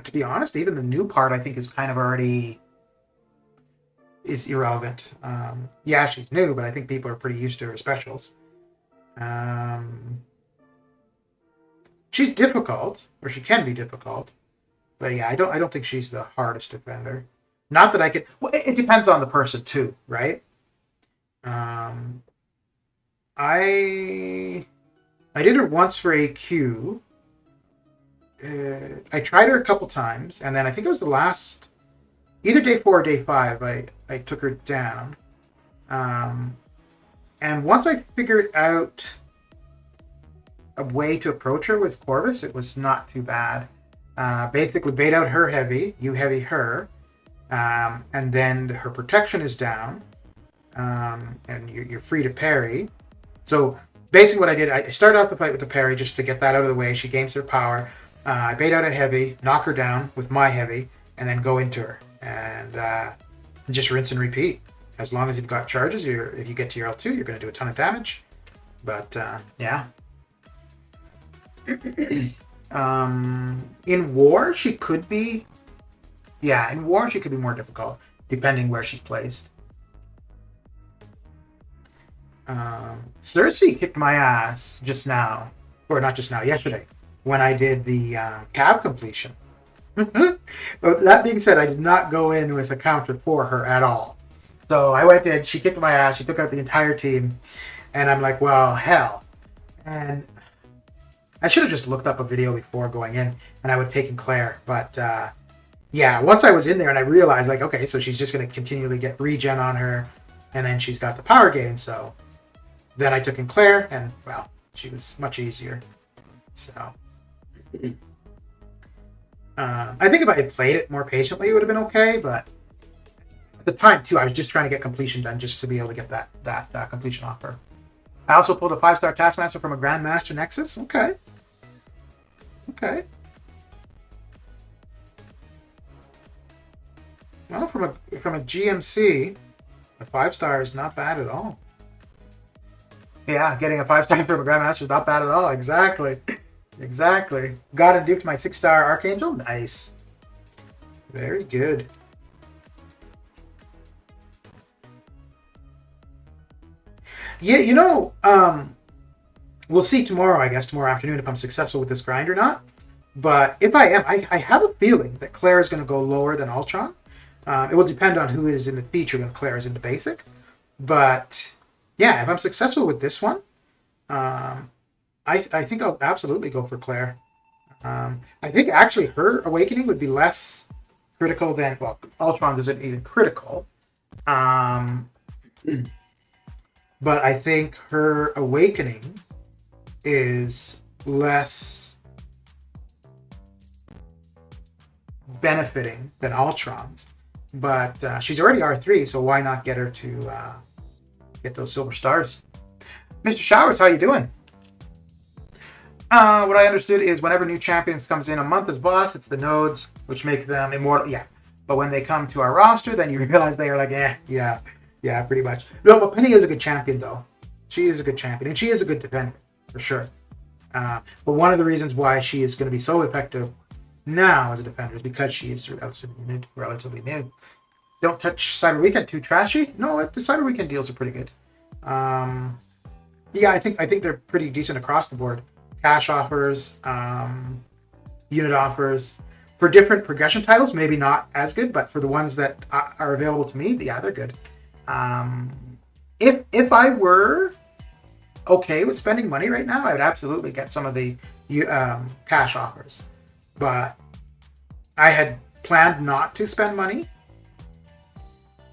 to be honest, even the new part I think is kind of already is irrelevant. Yeah, she's new, but I think people are pretty used to her specials. She's difficult, or she can be difficult. But yeah, I don't think she's the hardest defender. Not that I could. Well, it depends on the person too, right? I did her once for AQ. I tried her a couple times, and then I think it was the last, either day 4 or day 5. I took her down, and once I figured out a way to approach her with Corvus, it was not too bad. Basically bait out her heavy, you heavy her, and then her protection is down, and you're free to parry. So basically what I did, I started off the fight with the parry just to get that out of the way. She gains her power. I bait out a heavy, knock her down with my heavy, and then go into her. And just rinse and repeat. As long as you've got charges, if you get to your L2, you're going to do a ton of damage. But yeah. In war, she could be... Yeah, in war, she could be more difficult, depending where she's placed. Cersei kicked my ass just now. Or not just now, yesterday, when I did the cav completion. But that being said, I did not go in with a counter for her at all. So I went in, she kicked my ass, she took out the entire team, and I'm like, well, hell. And I should have just looked up a video before going in, and I would have taken Claire. But yeah, once I was in there and I realized, like, okay, so she's just going to continually get regen on her, and then she's got the power gain. So then I took in Claire, and, well, she was much easier. So I think if I had played it more patiently, it would have been okay. But at the time, too, I was just trying to get completion done just to be able to get that completion offer. I also pulled a 5-star Taskmaster from a Grandmaster Nexus. Okay. Well, from a GMC, a 5-star is not bad at all. Yeah, getting a 5-star from a Grandmaster is not bad at all. Exactly. Got and duped my 6-star Archangel. Nice. Very good. Yeah, we'll see tomorrow, I guess, tomorrow afternoon, if I'm successful with this grind or not. But if I am, I have a feeling that Claire is going to go lower than Ultron. It will depend on who is in the feature when Claire is in the basic. But yeah, if I'm successful with this one, I think I'll absolutely go for Claire. I think actually her awakening would be less critical than, well, Ultron's isn't even critical. but I think her awakening is less benefiting than Ultron's. But she's already R3, so why not get her to get those silver stars? Mr. Showers, how you doing? What I understood is whenever new champions comes in a month as boss, it's the nodes which make them immortal. Yeah, but when they come to our roster, then you realize they are like, yeah, pretty much. No, but Penny is a good champion, though. She is a good champion, and she is a good defender, for sure. But one of the reasons why she is going to be so effective now as a defender is because she is relatively new. Don't touch Cyber Weekend, too trashy? No, the Cyber Weekend deals are pretty good. Yeah, I think they're pretty decent across the board. Cash offers, unit offers. For different progression titles, maybe not as good, but for the ones that are available to me, yeah, they're good. If I were okay with spending money right now, I would absolutely get some of the cash offers. But I had planned not to spend money.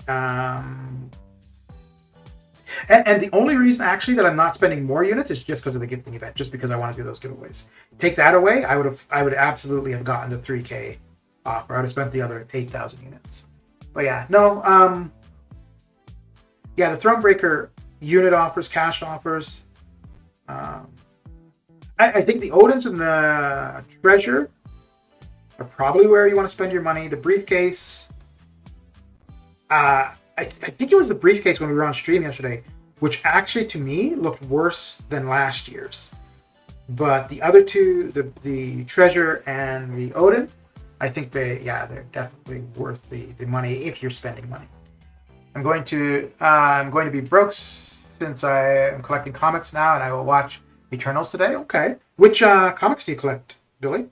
And the only reason actually that I'm not spending more units is just because of the gifting event, just because I want to do those giveaways. Take that away, I would absolutely have gotten the 3K offer. I would have spent the other 8,000 units. But yeah, no, yeah, the Thronebreaker unit offers, cash offers. I think the Odins and the Treasure are probably where you want to spend your money. The briefcase, I think it was the briefcase when we were on stream yesterday, which actually to me looked worse than last year's. But the other two, the Treasure and the Odin, I think they're definitely worth the money if you're spending money. I'm going to be broke since I am collecting comics now, and I will watch Eternals today. Okay. Which comics do you collect, Billy?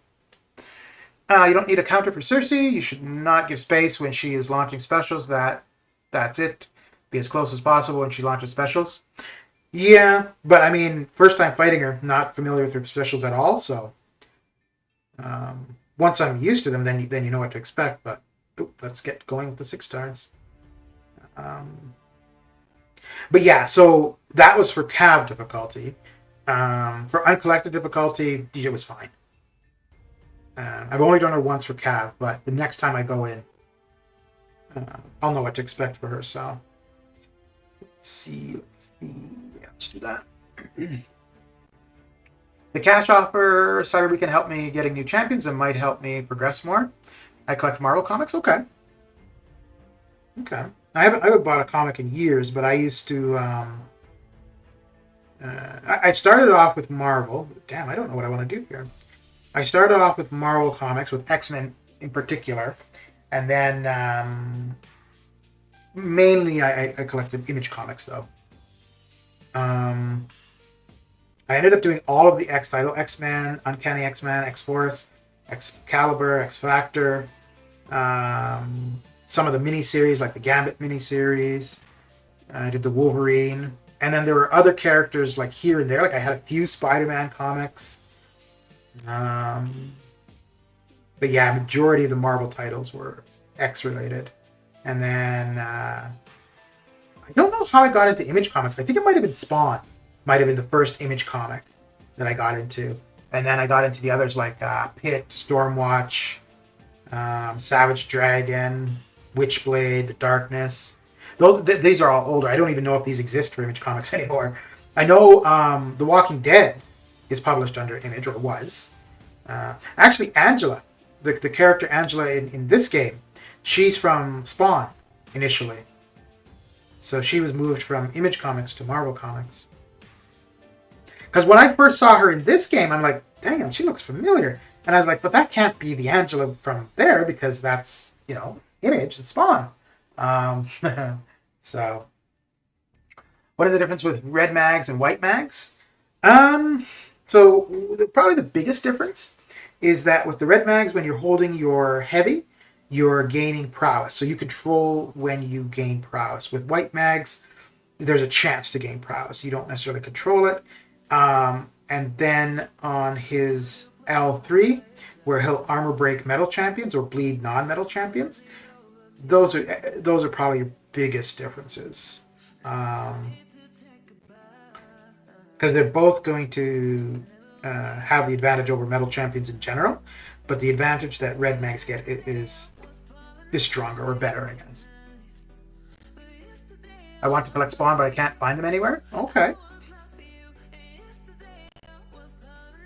You don't need a counter for Cersei. You should not give space when she is launching specials. That's it. Be as close as possible when she launches specials. Yeah, but I mean, first time fighting her, not familiar with her specials at all. So once I'm used to them, then you know what to expect. But let's get going with the 6 stars. But yeah, so that was for Cav difficulty. For uncollected difficulty, DJ was fine. I've only done her once for Cav, but the next time I go in, I'll know what to expect for her. So let's see. Yeah, let's do that. The cash offer Cyber Weekend helped me getting new champions and might help me progress more. I collect Marvel comics. Okay. I haven't bought a comic in years, but I used to. I started off with Marvel. Damn, I don't know what I want to do here. I started off with Marvel comics, with X-Men in particular, and then mainly I collected Image comics though. I ended up doing all of the X title: X-Men, Uncanny X-Men, X-Force, Excalibur, X-Factor. Some of the miniseries, like the Gambit miniseries. I did the Wolverine. And then there were other characters like here and there. Like I had a few Spider-Man comics. But yeah, majority of the Marvel titles were X-related. And then I don't know how I got into Image comics. I think it might have been Spawn. Might have been the first Image comic that I got into. And then I got into the others like Pit, Stormwatch, Savage Dragon, Witchblade, The Darkness. These are all older. I don't even know if these exist for Image comics anymore. I know The Walking Dead is published under Image, or was. Actually, Angela, the character Angela in this game, she's from Spawn initially. So she was moved from Image Comics to Marvel Comics. Because when I first saw her in this game, I'm like, damn, she looks familiar. And I was like, but that can't be the Angela from there because that's, Image and Spawn. So, what are the difference with red mags and white mags? So probably the biggest difference is that with the red mags, when you're holding your heavy, you're gaining prowess. So you control when you gain prowess. With white mags, there's a chance to gain prowess. You don't necessarily control it. And then on his L3, where he'll armor break metal champions or bleed non-metal champions, those are probably your biggest differences. because they're both going to have the advantage over metal champions in general, but the advantage that red mags get is stronger or better, I guess. I want to collect spawn, but I can't find them anywhere. Okay.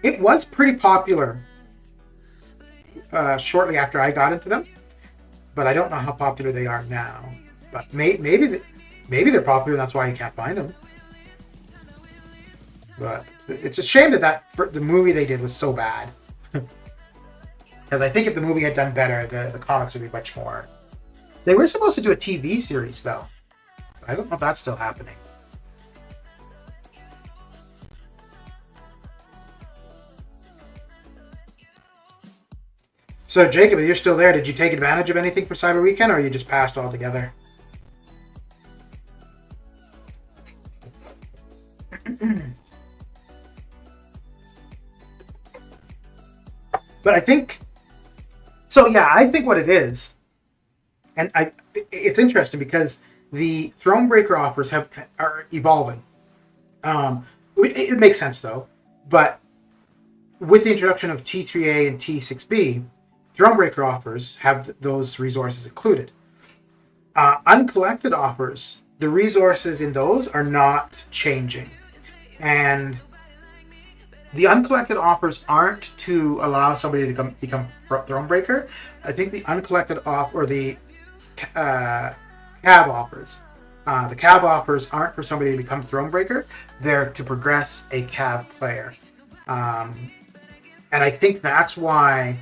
It was pretty popular shortly after I got into them, but I don't know how popular they are now. But maybe they're popular, and that's why you can't find them. But it's a shame that the movie they did was so bad. Because I think if the movie had done better, the comics would be much more. They were supposed to do a TV series, though. I don't know if that's still happening. So, Jacob, if you're still there, did you take advantage of anything for Cyber Weekend, or you just passed altogether? But I think... So, yeah, I think what it is... And it's interesting because the Thronebreaker offers are evolving. It makes sense, though. But with the introduction of T3A and T6B, Thronebreaker offers have those resources included. Uncollected offers, the resources in those are not changing. And the uncollected offers aren't to allow somebody to become Thronebreaker. I think the uncollected or the CAV offers. The CAV offers aren't for somebody to become Thronebreaker. They're to progress a CAV player. And I think that's why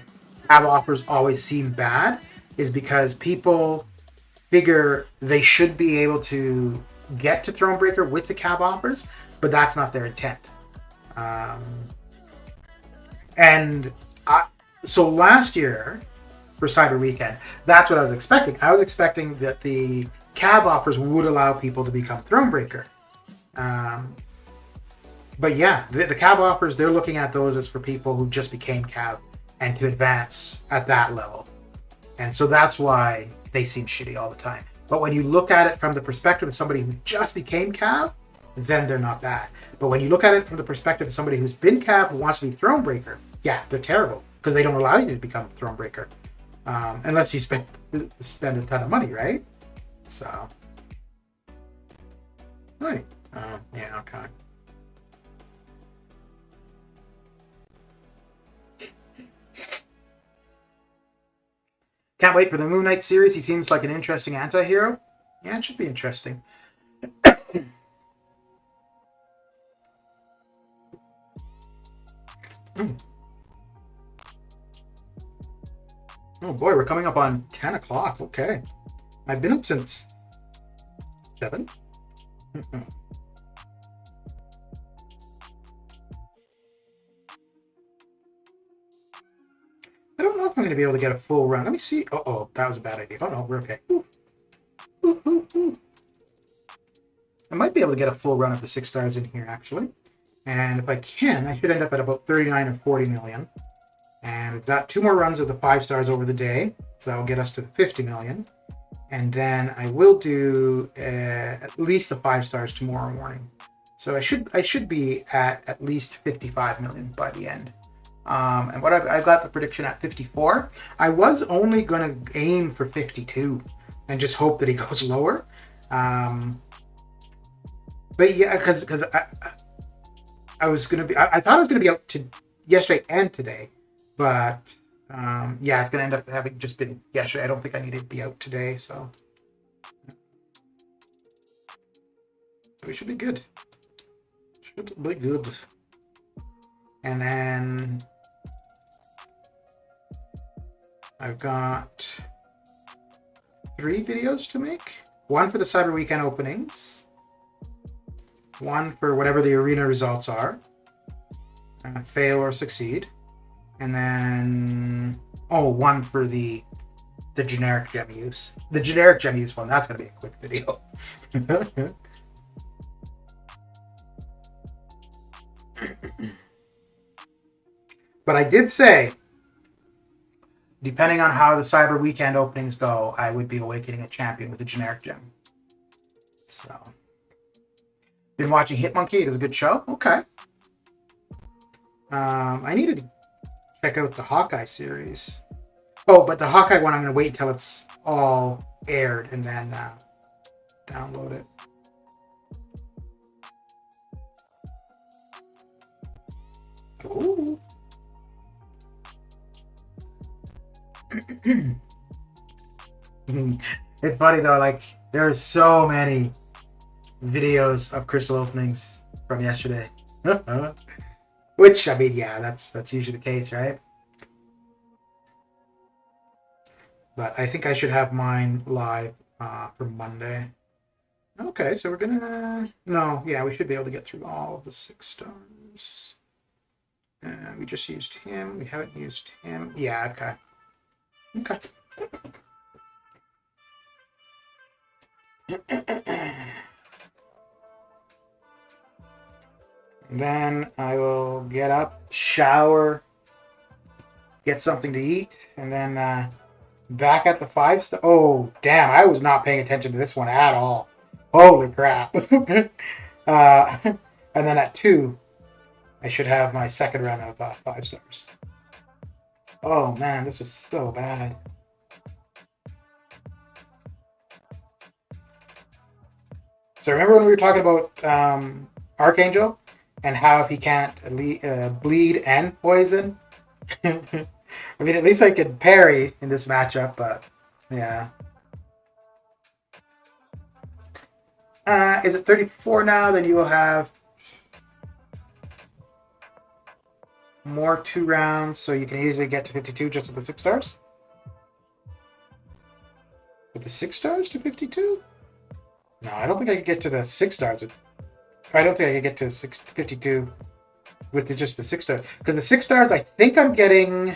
CAV offers always seem bad, is because people figure they should be able to get to Thronebreaker with the CAV offers, but that's not their intent. So last year for Cyber Weekend, that's what I was expecting. I was expecting that the CAV offers would allow people to become Thronebreaker. But yeah, the CAV offers, they're looking at those as for people who just became CAV and to advance at that level. And so that's why they seem shitty all the time. But when you look at it from the perspective of somebody who just became CAV, then they're not bad. But when you look at it from the perspective of somebody who's been CAV who wants to be Thronebreaker, yeah, they're terrible because they don't allow you to become Thronebreaker. Unless you spend a ton of money, right? So, right. Yeah, okay. Can't wait for the Moon Knight series. He seems like an interesting anti-hero. Yeah, it should be interesting. Oh boy, we're coming up on 10 o'clock. Okay. I've been up since 7. I don't know if I'm going to be able to get a full run. Let me see. Oh, that was a bad idea. Oh no, we're okay. Ooh. I might be able to get a full run of the 6 stars in here, actually. And if I can, I should end up at about 39 or 40 million. And we've got 2 more runs of the 5 stars over the day. So that will get us to 50 million. And then I will do at least the 5 stars tomorrow morning. So I should be at least 55 million by the end. And what I've got the prediction at 54. I was only going to aim for 52 and just hope that he goes lower. But yeah, because I was going to be, I thought I was going to be out to yesterday and today, but yeah, it's going to end up having just been yesterday. I don't think I need to be out today, so we should be good. Should be good. And then I've got 3 videos to make. 1 for the Cyber Weekend openings. 1 for whatever the arena results are. Fail or succeed. And then 1 for the generic gem use. The generic gem use one, that's going to be a quick video. But I did say, depending on how the Cyber Weekend openings go, I would be awakening a champion with a generic gem. So, Been watching Hitmonkey. It is a good show. Okay. I needed to check out the Hawkeye series. Oh, but the Hawkeye one, I'm going to wait until it's all aired and then download it. Ooh. It's funny though, like there are so many videos of crystal openings from yesterday. Which, I mean, yeah, that's usually the case, right? But I think I should have mine live for Monday. Okay, so we're gonna... No, yeah, we should be able to get through all of the 6 stars. We just used him. We haven't used him. Yeah, okay. Okay. Then I will get up, shower, get something to eat, and then back at the 5-star. Oh, damn, I was not paying attention to this one at all. Holy crap. And then at 2, I should have my second run of 5 stars. Oh, man, this is so bad. So remember when we were talking about Archangel and how if he can't bleed and poison? I mean, at least I could parry in this matchup, but yeah. Is it 34 now? Then you will have more 2 rounds, so you can easily get to 52 just with the 6 stars. With the 6 stars to 52? No, I don't think I could get to the 6 stars. I don't think I could get to 52 with just the 6 stars. Because the 6 stars, I think I'm getting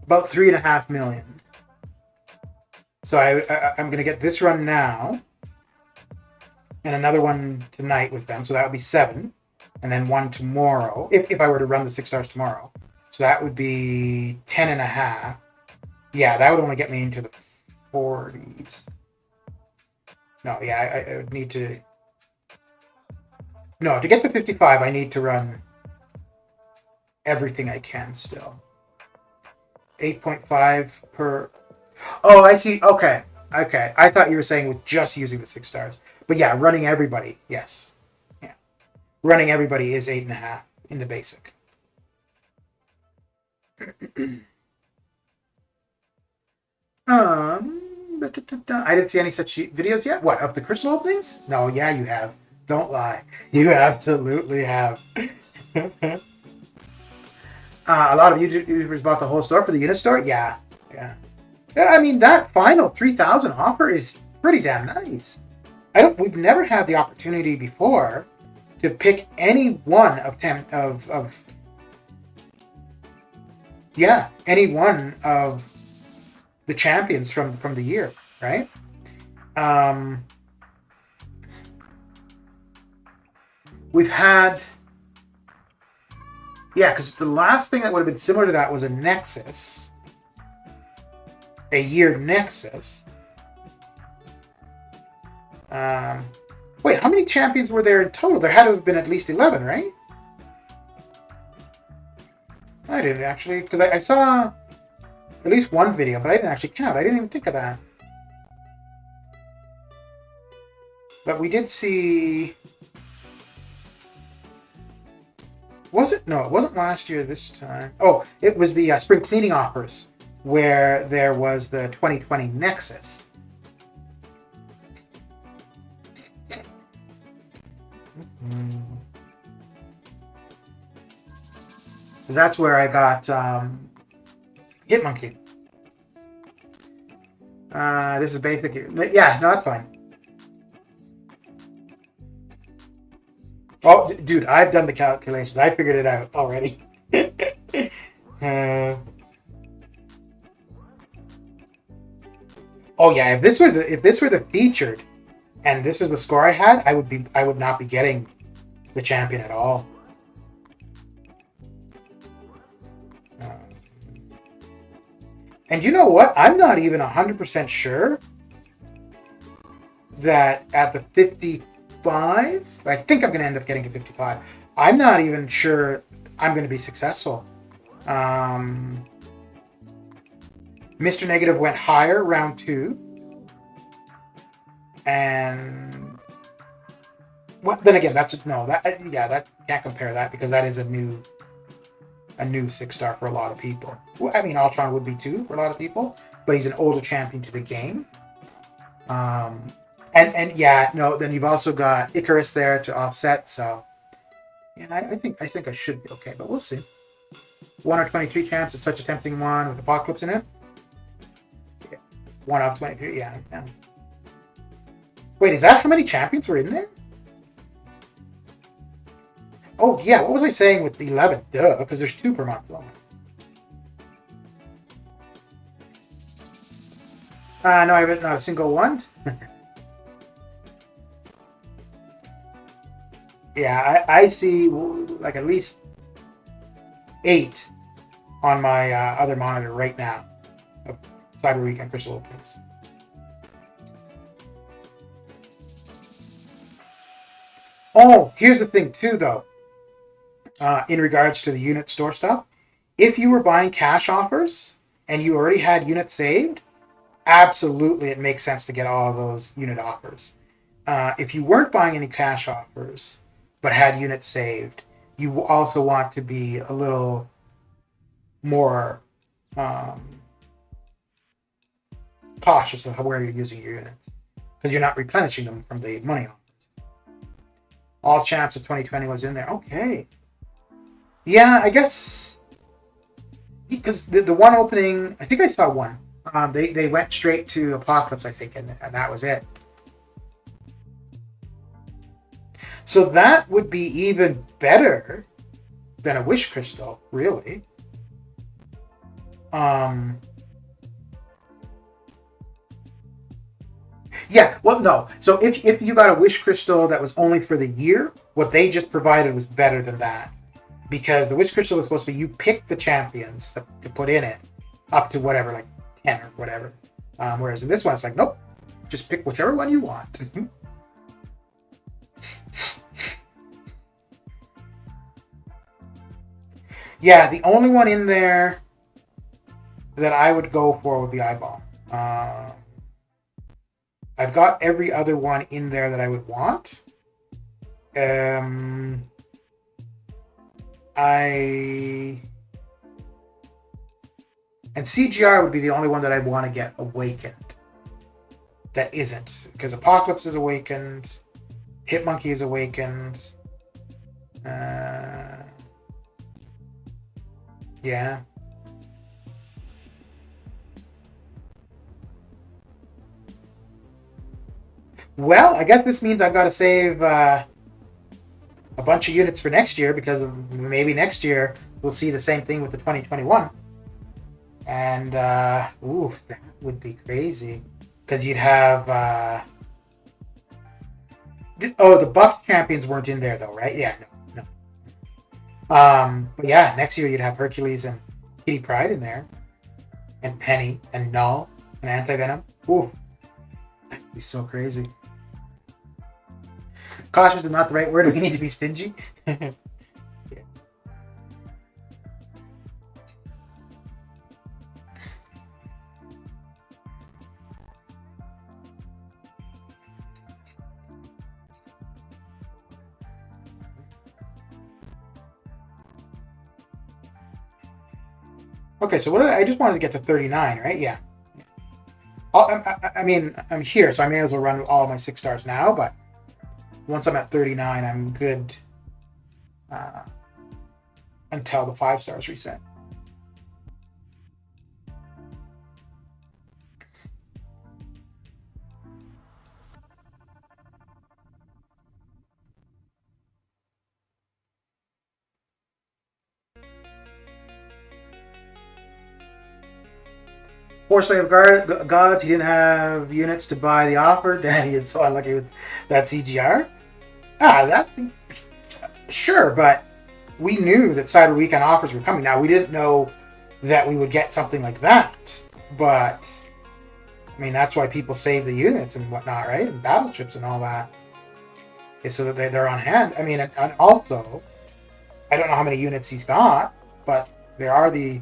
about 3.5 million. So I'm going to get this run now. And another one tonight with them. So that would be 7. And then 1 tomorrow. If I were to run the 6 stars tomorrow. So that would be 10.5. Yeah, that would only get me into the 40s. No, yeah, I would need to... No, to get to 55, I need to run everything I can still. 8.5 per... Oh, I see. Okay. Okay. I thought you were saying with just using the 6 stars. But yeah, running everybody, yes. Yeah. Running everybody is 8.5 in the basic. I didn't see any such videos yet. What, of the crystal openings? No, yeah, you have. Don't lie. You absolutely have. A lot of YouTubers bought the whole store for the unit store? Yeah. Yeah. I mean, that final 3,000 offer is pretty damn nice. We've never had the opportunity before to pick any one of any one of the champions from the year, right? We've had, because the last thing that would have been similar to that was a Nexus, a year Nexus. Wait, how many champions were there in total? There had to have been at least 11, right? I didn't actually, because I saw at least one video, but I didn't actually count. I didn't even think of that. But we did see... Was it? No, it wasn't last year this time. Oh, it was the spring cleaning offers where there was the 2020 Nexus. Because that's where I got Hitmonkey. This is basic. Yeah, no, that's fine. Oh, dude, I've done the calculations. I figured it out already. Oh yeah, if this were the featured, and this is the score I had, I would not be getting the champion at all. And you know what? I'm not even 100% sure that at the 50 55. I think I'm going to end up getting to 55. I'm not even sure I'm going to be successful. Mr. Negative went higher round 2. And well, then again, that can't compare that because that is a new 6-star for a lot of people. Well, I mean, Ultron would be too for a lot of people, but he's an older champion to the game. Then you've also got Ikaris there to offset. So yeah, I think I should be okay, but we'll see. 1 out of 23 champs is such a tempting one with Apocalypse in it. Yeah. 1 out of 23, yeah. Wait, is that how many champions were in there? Oh yeah, what was I saying with the 11? Duh, because there's 2 per month. Oh. No, I haven't, not a single one. Yeah, I see like at least 8 on my other monitor right now of Cyber Week and Crystal Openings. Oh, here's the thing too, though. In regards to the unit store stuff, if you were buying cash offers and you already had units saved, absolutely it makes sense to get all of those unit offers. If you weren't buying any cash offers but had units saved, you also want to be a little more cautious of where you're using your units because you're not replenishing them from the money offers. All champs of 2020 was in there. Okay. Yeah, I guess because the one opening, I think I saw one. They went straight to Apocalypse, I think, and that was it. So that would be even better than a Wish Crystal, really. Yeah, well, no. So if you got a Wish Crystal that was only for the year, what they just provided was better than that. Because the Wish Crystal was supposed to be, you pick the champions to put in it, up to whatever, like 10 or whatever. Whereas in this one, it's like, nope, just pick whichever one you want. Yeah, the only one in there that I would go for would be Eyeball. I've got every other one in there that I would want. And CGR would be the only one that I'd want to get awakened. That isn't. Because Apocalypse is awakened. Hitmonkey is awakened. Yeah. Well, I guess this means I've got to save a bunch of units for next year because maybe next year we'll see the same thing with the 2021. And, that would be crazy. Because you'd have... the buff champions weren't in there though, right? Yeah, no. But yeah, next year you'd have Hercules and Kitty Pryde in there. And Penny and Null and Anti-Venom. Ooh. That'd be so crazy. Cautious is not the right word. We need to be stingy. Yeah. Okay, so I just wanted to get to 39, right? Yeah. I mean, I'm here, so I may as well run all my 6 stars now, but once I'm at 39, I'm good until the 5 stars reset. Poor Slave of Gods, he didn't have units to buy the offer. Damn, he is so unlucky with that CGR. Sure, but we knew that Cyber Weekend offers were coming. Now, we didn't know that we would get something like that, but I mean, that's why people save the units and whatnot, right? And battleships and all that. is so that they're on hand. I mean, and also, I don't know how many units he's got, but there are the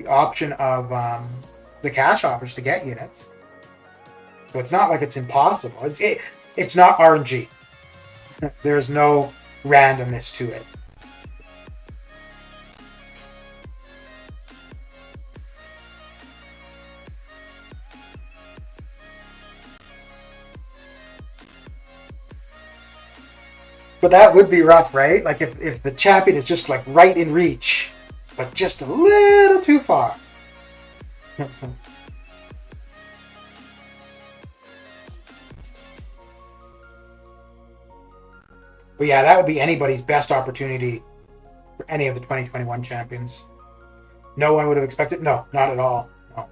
option of the cash offers to get units. So it's not like it's impossible. It's not RNG. There's no randomness to it. But that would be rough, right? Like if the champion is just like right in reach, but just a little too far. But yeah, that would be anybody's best opportunity for any of the 2021 champions. No one would have expected. No, not at all. No.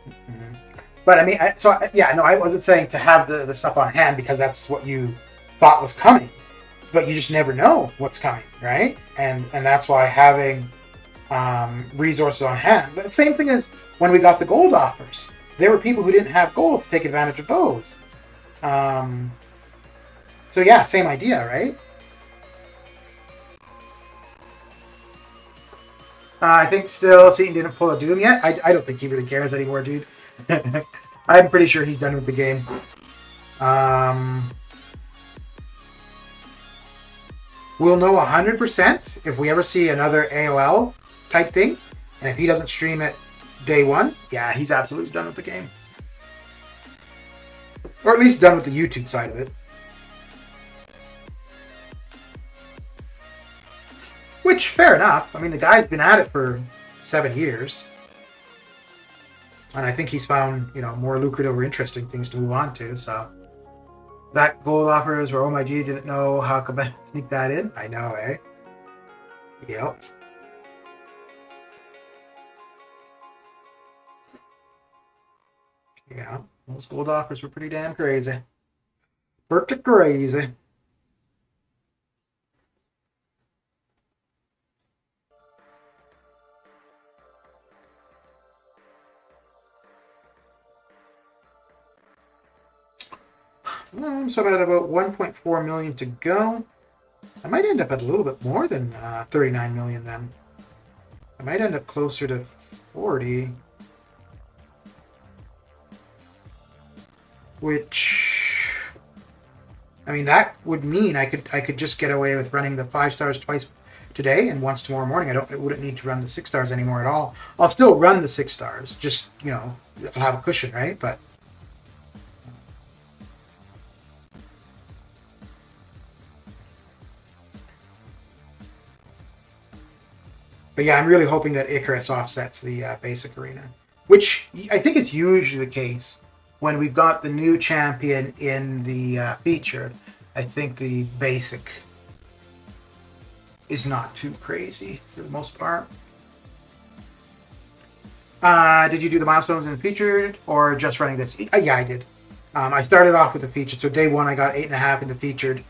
Mm-hmm. But I mean, I wasn't saying to have the stuff on hand because that's what you thought was coming. But you just never know what's coming, right? And that's why having resources on hand. But the same thing as when we got the gold offers. There were people who didn't have gold to take advantage of those. So yeah, same idea, right? I think still Seaton didn't pull a Doom yet. I don't think he really cares anymore, dude. I'm pretty sure he's done with the game. We'll know 100% if we ever see another AOL type thing. And if he doesn't stream it day one, yeah, he's absolutely done with the game. Or at least done with the YouTube side of it. Which, fair enough. I mean, the guy's been at it for 7 years. And I think he's found, more lucrative or interesting things to move on to, so... That gold offers where, oh my G, didn't know how come I sneak that in. I know, eh? Yep. Yeah, those gold offers were pretty damn crazy. Pretty crazy. So I got about 1.4 million to go. I might end up at a little bit more than 39 million then. I might end up closer to 40. Which, I mean, that would mean I could just get away with running the 5 stars twice today and once tomorrow morning. I wouldn't need to run the 6 stars anymore at all. I'll still run the 6 stars, just I'll have a cushion, right? But yeah, I'm really hoping that Ikaris offsets the basic arena, which I think is usually the case when we've got the new champion in the featured. I think the basic is not too crazy for the most part. Did you do the milestones in the featured or just running this? Yeah, I did. I started off with the featured. So day 1, I got 8.5 in the featured.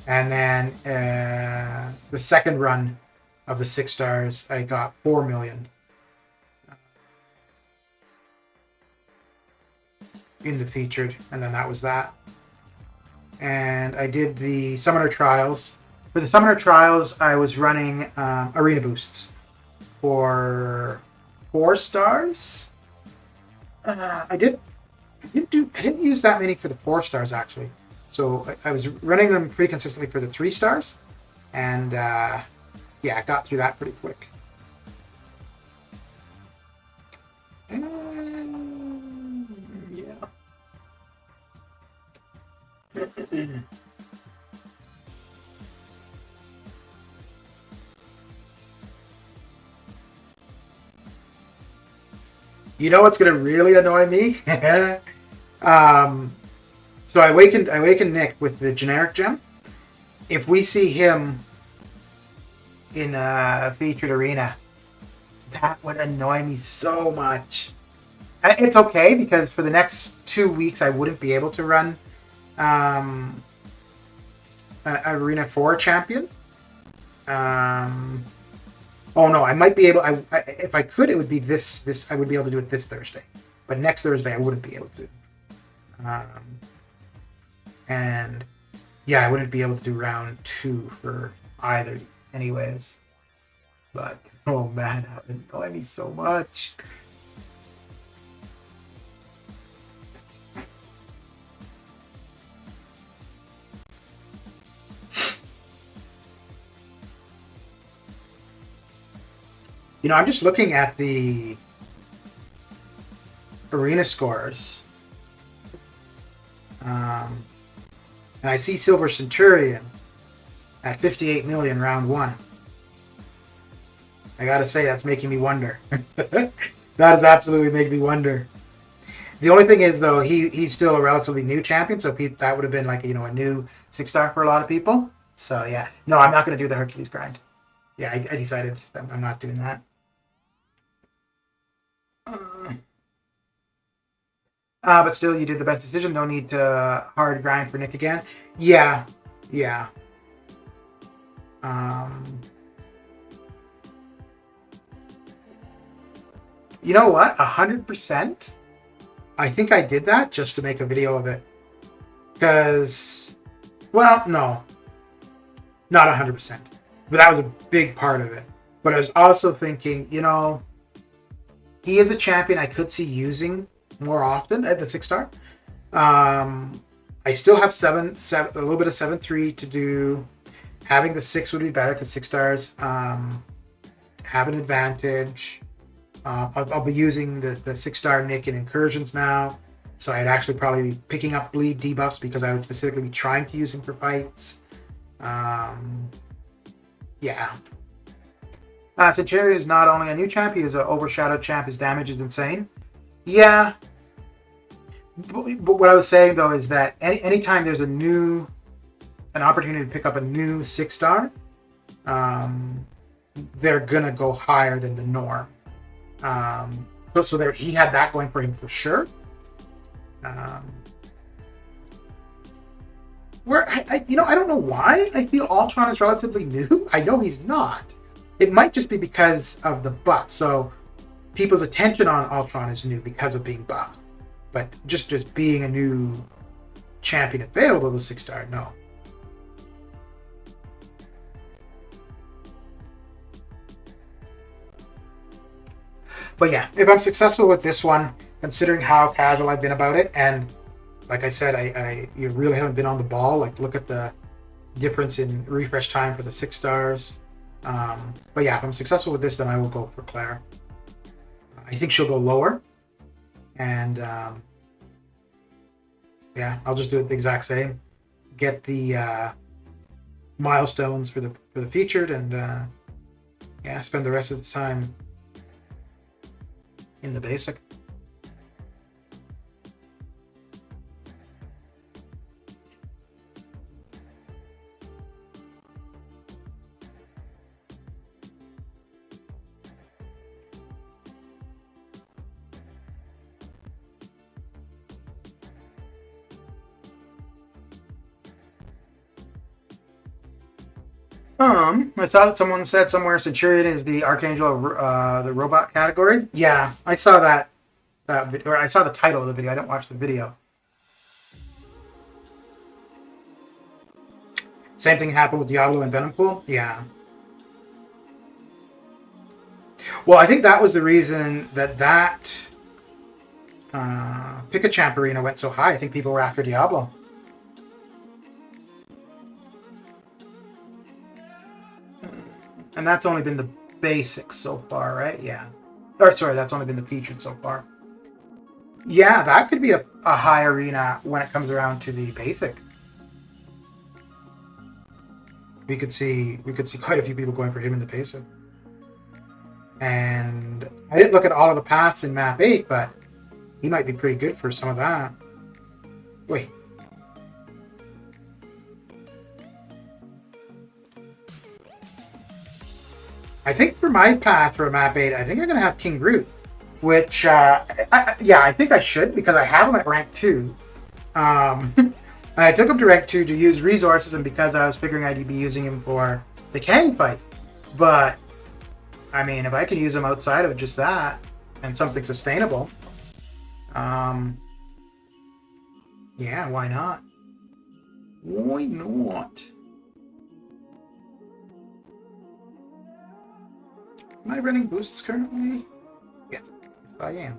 And then the second run of the 6 stars, I got 4 million in the featured, and then that was that. And I did the summoner trials. For the summoner trials, I was running arena boosts for 4 stars. I didn't use that many for the 4 stars actually. So I was running them pretty consistently for the 3 stars, and yeah, I got through that pretty quick. And yeah. You know what's gonna really annoy me? So I awakened Nick with the generic gem. If we see him in a featured arena, that would annoy me so much. It's okay because for the next 2 weeks I wouldn't be able to run a Arena 4 champion. Oh no, I might be able. If I could, it would be this. I would be able to do it this Thursday, but next Thursday I wouldn't be able to. And yeah, I wouldn't be able to do round 2 for either, anyways. But oh man, that would annoy me so much. You know, I'm just looking at the arena scores. And I see Silver Centurion at 58 million round 1. I gotta say, that's making me wonder. That is absolutely making me wonder. The only thing is, though, he's still a relatively new champion, so that would have been like, a new 6-star for a lot of people. So yeah, no, I'm not going to do the Hercules grind. Yeah, I decided I'm not doing that. But still, you did the best decision. No need to hard grind for Nick again. Yeah. You know what? 100%. I think I did that just to make a video of it. Because, well, no. Not 100%. But that was a big part of it. But I was also thinking, he is a champion I could see using more often at the 6-star. I still have a little bit of 7-3 to do. Having the 6 would be better because 6-stars have an advantage. I'll be using the 6-star Nick in incursions now. So I'd actually probably be picking up bleed debuffs because I would specifically be trying to use him for fights. Yeah. Centurion is not only a new champ, he is an overshadowed champ. His damage is insane. Yeah. But what I was saying, though, is that anytime there's an opportunity to pick up a new 6-star, they're going to go higher than the norm. So there, he had that going for him for sure. Where I don't know why I feel Ultron is relatively new. I know he's not. It might just be because of the buff. So people's attention on Ultron is new because of being buffed. But just being a new champion available to 6-star, no. But yeah, if I'm successful with this one, considering how casual I've been about it, and like I said, you really haven't been on the ball. Like, look at the difference in refresh time for the 6-stars. But yeah, if I'm successful with this, then I will go for Claire. I think she'll go lower. And yeah, I'll just do it the exact same. Get the milestones for the featured, and yeah, spend the rest of the time in the basic. I saw that someone said somewhere Centurion is the Archangel of the robot category. Yeah, I saw that or I saw the title of the video. I didn't watch the video. Same thing happened with Diablo and Venompool. Yeah. Well, I think that was the reason that Pick-a-Champ arena went so high. I think people were after Diablo. And that's only been the basics so far, right? Yeah. Or sorry, that's only been the featured so far. Yeah, that could be a high arena when it comes around to the basic. We could see quite a few people going for him in the basic. And I didn't look at all of the paths in map 8, but he might be pretty good for some of that. Wait. I think for my path for map 8, I think I'm going to have King Groot, which, I think I should because I have him at rank 2. I I took him to rank 2 to use resources, and because I was figuring I'd be using him for the Kang fight. But, I mean, if I could use him outside of just that, and something sustainable, yeah, why not? Why not? Am I running boosts currently? Yes, I am.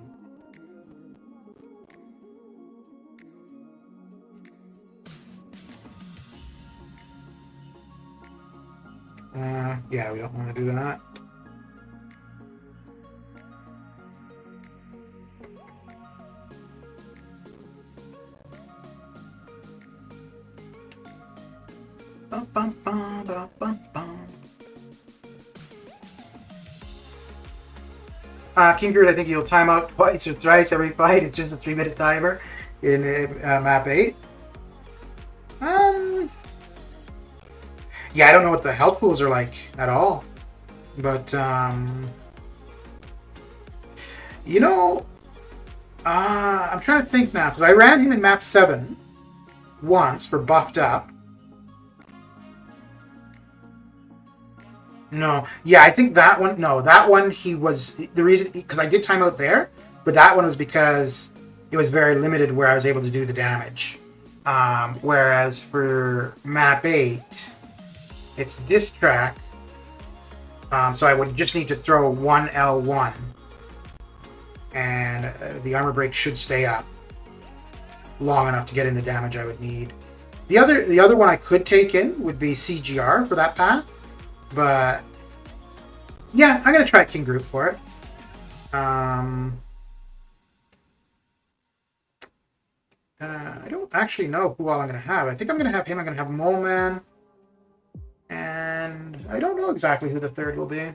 Yeah, we don't want to do that. Bum, bum, bum, bum, bum, bum. King Groot, I think you'll time out twice or thrice every fight. It's just a 3-minute timer in map 8. Yeah, I don't know what the health pools are like at all. But, you know, I'm trying to think now, because I ran him in map 7 once for buffed up. No, yeah, I think that one, no, that one he was, the reason, because I did time out there, but that one was because it was very limited where I was able to do the damage. Whereas for map 8, it's this track, so I would just need to throw one L1, and the armor break should stay up long enough to get in the damage I would need. The other one I could take in would be CGR for that path, but yeah, I'm gonna try King Groot for it. I don't actually know who all I'm gonna have. I think I'm gonna have him. I'm gonna have Mole Man. And I don't know exactly who the third will be.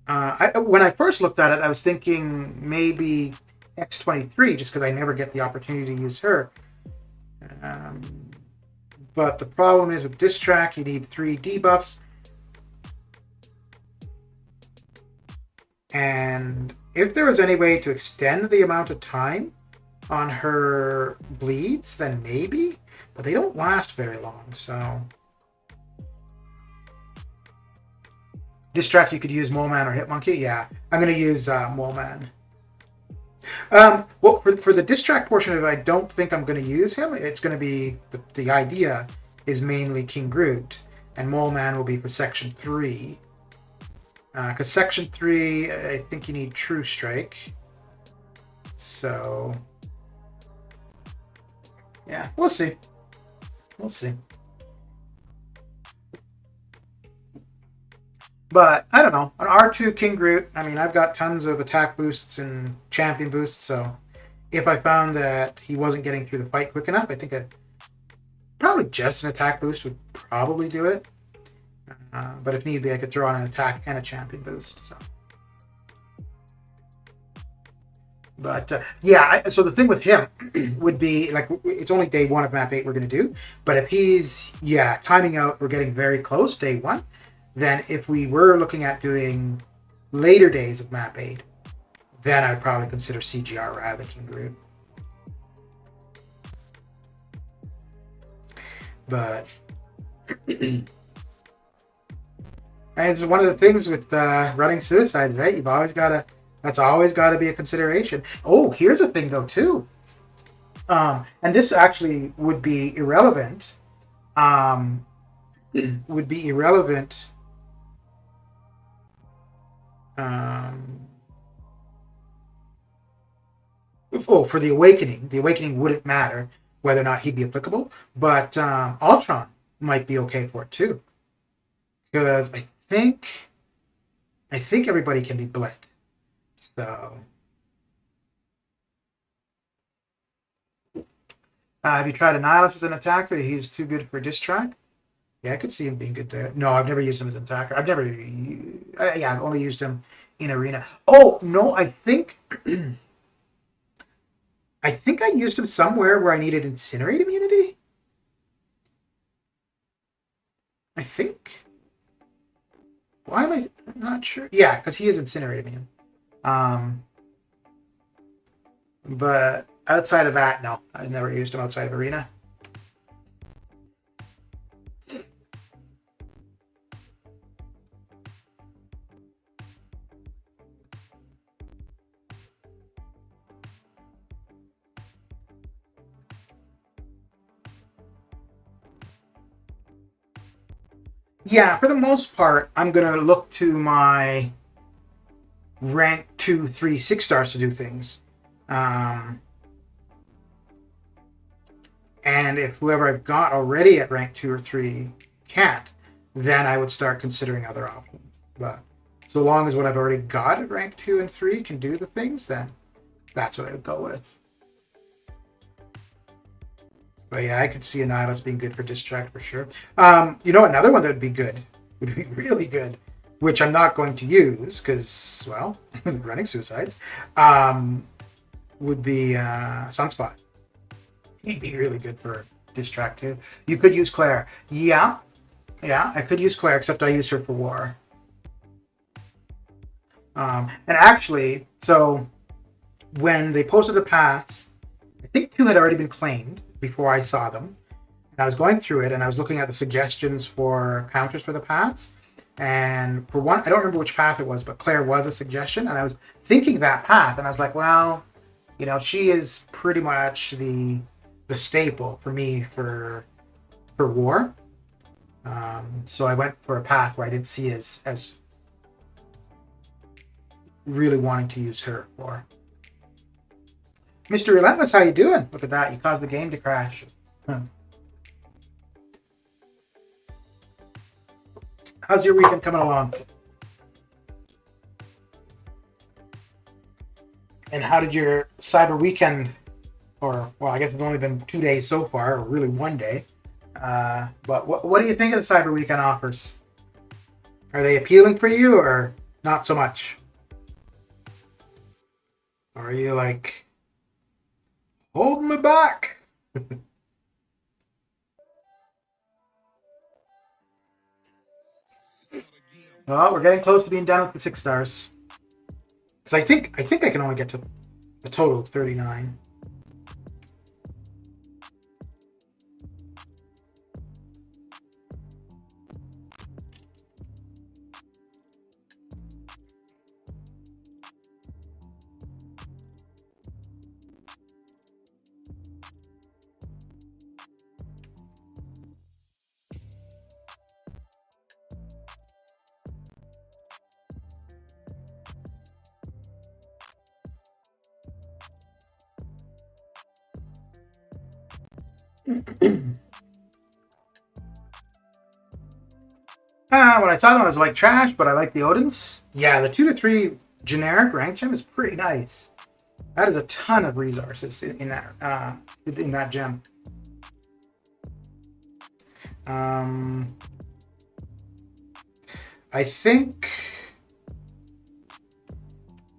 When I first looked at it, I was thinking maybe X-23, just because I never get the opportunity to use her. But the problem is with this track, you need 3 debuffs. And if there was any way to extend the amount of time on her bleeds, then maybe, but they don't last very long, so. This track you could use Mole Man or Hitmonkey. Yeah, I'm going to use Mole Man. Well, for the diss track portion of it, I don't think I'm going to use him. It's going to be, the idea is mainly King Groot, and Mole Man will be for Section 3. Because Section 3, I think you need True Strike. So, yeah, we'll see. We'll see. But, I don't know. On R2 King Groot, I mean, I've got tons of attack boosts and champion boosts, so if I found that he wasn't getting through the fight quick enough, I think probably just an attack boost would probably do it. But if need be, I could throw on an attack and a champion boost. So, but yeah, so the thing with him would be, like, it's only day 1 of map 8 we're going to do. But if he's, timing out, we're getting very close, day 1. Then if we were looking at doing later days of map 8, then I would probably consider CGR rather than King Groot. But and it's one of the things with running suicides, right? You've always got to, that's always got to be a consideration. Oh, here's a thing though too. And this actually would be irrelevant. Would be irrelevant. For the Awakening. The Awakening wouldn't matter whether or not he'd be applicable, but Ultron might be okay for it too. Because I think everybody can be bled. So have you tried Annihilus as an attacker? He's too good for diss track. Yeah, I could see him being good there. No, I've never used him as an attacker. I've only used him in arena. Oh no, I think I used him somewhere where I needed incinerate immunity. I think. Why am I not sure? Yeah, because he is incinerate immune. But outside of that, no. I never used him outside of Arena. Yeah, for the most part, I'm going to look to my rank 2, 3, 6 stars to do things. And if whoever I've got already at rank 2 or 3 can't, then I would start considering other options. But so long as what I've already got at rank 2 and 3 can do the things, then that's what I would go with. But yeah, I could see Annihilus being good for Distract for sure. You know, another one that would be good, would be really good, which I'm not going to use because, well, running suicides, would be Sunspot. He'd be really good for Distract too. You could use Claire. Yeah, I could use Claire, except I use her for War. And actually, so when they posted the paths, I think 2 had already been claimed before I saw them. And I was going through it and I was looking at the suggestions for counters for the paths. And for one, I don't remember which path it was, but Claire was a suggestion. And I was thinking that path and I was like, well, you know, she is pretty much the staple for me for War. So I went for a path where I didn't see as really wanting to use her for. Mr. Relentless, how you doing? Look at that, you caused the game to crash. How's your weekend coming along? And how did your Cyber weekend, or, well, I guess it's only been 2 days so far, or really 1 day. But what do you think of the Cyber weekend offers? Are they appealing for you, or not so much? Or are you like, hold me back? Well, we're getting close to being done with the 6 stars. Because I think I can only get to a total of 39. When I saw them, I was like, trash, but I like the Odins. Yeah, the 2 to 3 generic rank gem is pretty nice. That is a ton of resources in that gem. I think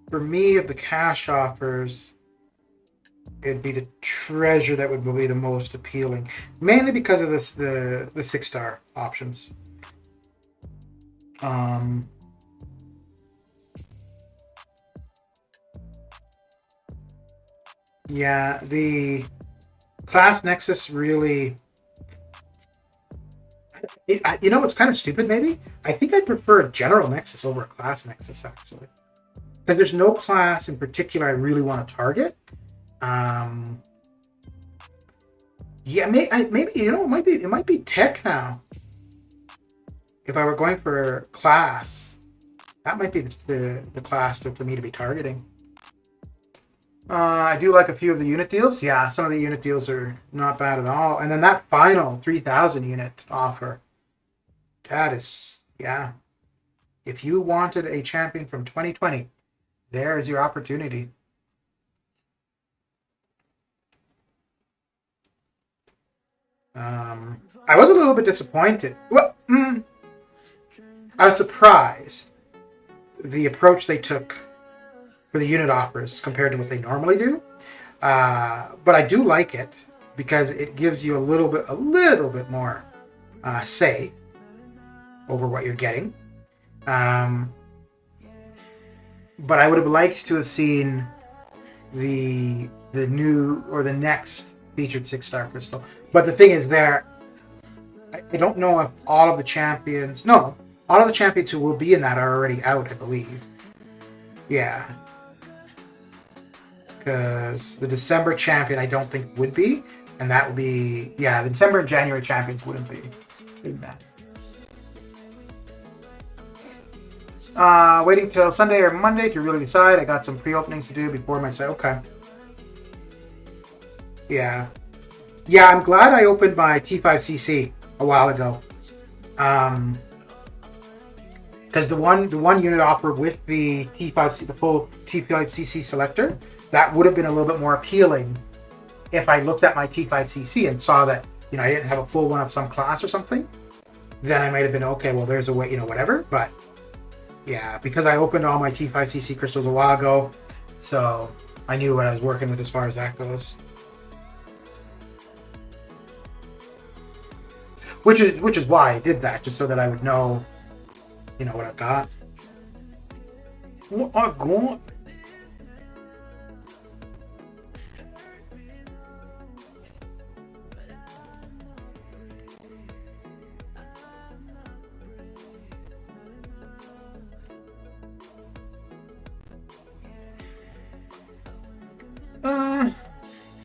for me, of the cash offers, it'd be the treasure that would be the most appealing, mainly because of the 6-star options. Yeah, the class Nexus really, you know, it's kind of stupid maybe. I think I prefer a general Nexus over a class Nexus, actually. Because there's no class in particular I really want to target. Yeah, maybe, you know, it might be tech now. If I were going for class, that might be the class for me to be targeting. I do like a few of the unit deals. Yeah, some of the unit deals are not bad at all. And then that final 3,000 unit offer, that is, yeah. If you wanted a champion from 2020, there is your opportunity. I was a little bit disappointed. Well, I was surprised the approach they took for the unit offers compared to what they normally do. But I do like it because it gives you a little bit more say over what you're getting. But I would have liked to have seen the the new or the next featured 6-star crystal. But the thing is, I don't know if all of the champions. No, all of the champions who will be in that are already out, I believe. Yeah. Because the December champion I don't think would be, and that would be, yeah, the December and January champions wouldn't be in that. Waiting till Sunday or Monday to really decide. I got some pre-openings to do before my sale. Okay. Yeah. Yeah, I'm glad I opened my T5CC a while ago. Because the one unit offer with the T5, the full T5CC selector, that would have been a little bit more appealing if I looked at my T5CC and saw that, I didn't have a full one of some class or something. Then I might have been, okay, well, there's a way, whatever. But yeah, because I opened all my T5CC crystals a while ago, so I knew what I was working with as far as that goes. Which is why I did that, just so that I would know, what I've got.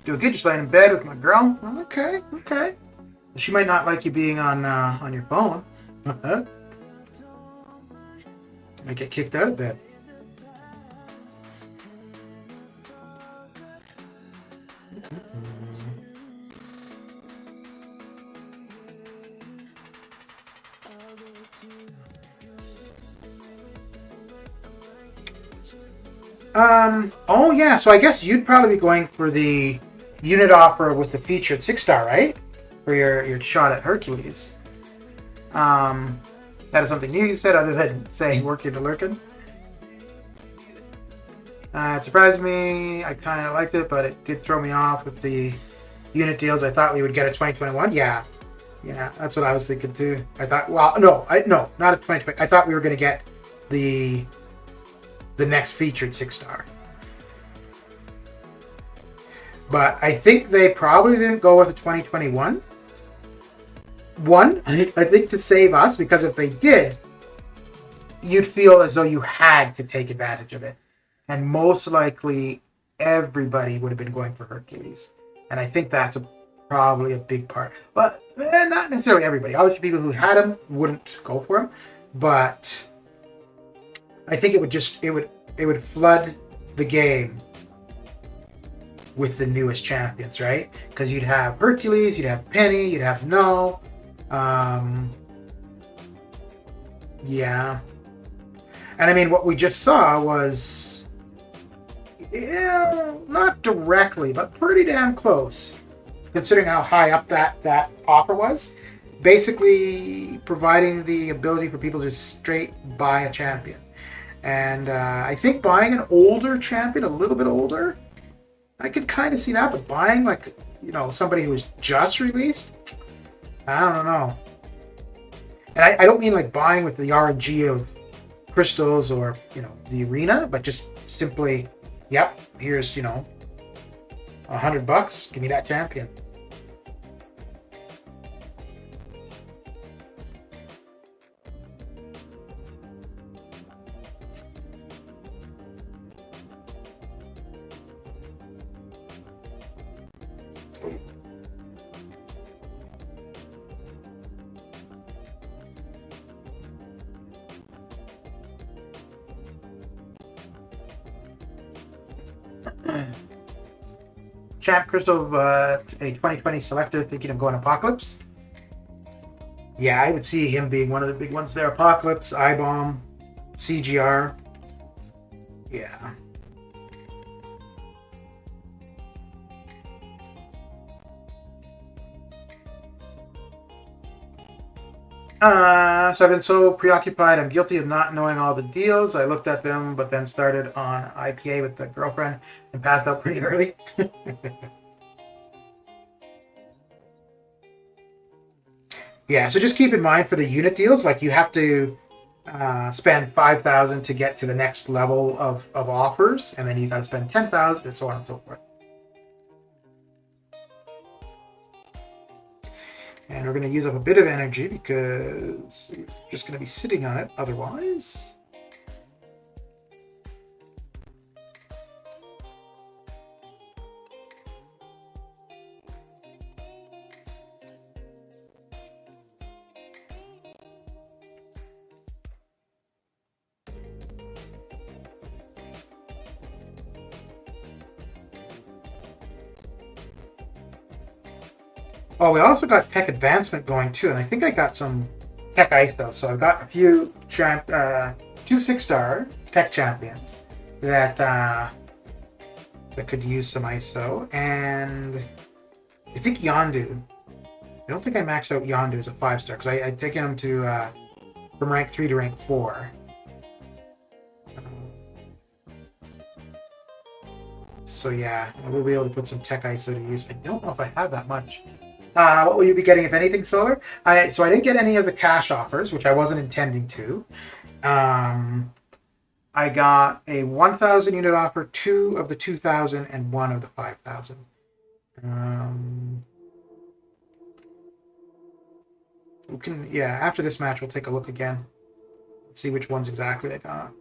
Doing good, just laying in bed with my girl. Okay. She might not like you being on your phone. Might get kicked out of bed. Oh yeah, so I guess you'd probably be going for the unit offer with the featured 6-star, right? For your shot at Hercules. That is something new you said, other than saying working to lurking. It surprised me. I kind of liked it, but it did throw me off with the unit deals. I thought we would get a 2021. Yeah, that's what I was thinking too. I thought, well, no, not a 2020. I thought we were going to get the next featured 6-star. But I think they probably didn't go with a 2021. I think to save us, because if they did, you'd feel as though you had to take advantage of it. And most likely, everybody would have been going for Hercules. And I think that's probably a big part. But not necessarily everybody. Obviously, people who had him wouldn't go for him. But I think it would flood the game with the newest champions, right? Because you'd have Hercules, you'd have Penny, you'd have Null. Yeah. And I mean, what we just saw was, not directly, but pretty damn close, considering how high up that offer was. Basically providing the ability for people to straight buy a champion. And I think buying an older champion, a little bit older, I could kind of see that, but buying somebody who was just released, I don't know. And I don't mean like buying with the RNG of crystals or, the arena, but just simply, yep, here's, $100, give me that champion. Champ Crystal, a 2020 selector thinking of going Apocalypse. Yeah, I would see him being one of the big ones there. Apocalypse, iBomb, CGR. Yeah. So I've been so preoccupied. I'm guilty of not knowing all the deals. I looked at them, but then started on IPA with the girlfriend and passed out pretty early. Yeah, so just keep in mind for the unit deals, like you have to spend 5,000 to get to the next level of offers, and then you got to spend 10,000 and so on and so forth. And we're going to use up a bit of energy because we're just going to be sitting on it otherwise. Oh, we also got tech advancement going too, and I think I got some tech ISO. So I've got a few 2 6-star tech champions that could use some ISO, and I think Yondu. I don't think I maxed out Yondu as a 5-star because I taken him to from rank 3 to rank 4. So yeah, we'll be able to put some tech ISO to use. I don't know if I have that much. What will you be getting, if anything, Solar? So I didn't get any of the cash offers, which I wasn't intending to. I got a 1,000 unit offer, 2 of the 2,000, and 1 of the 5,000. After this match, we'll take a look again. See which ones exactly I got.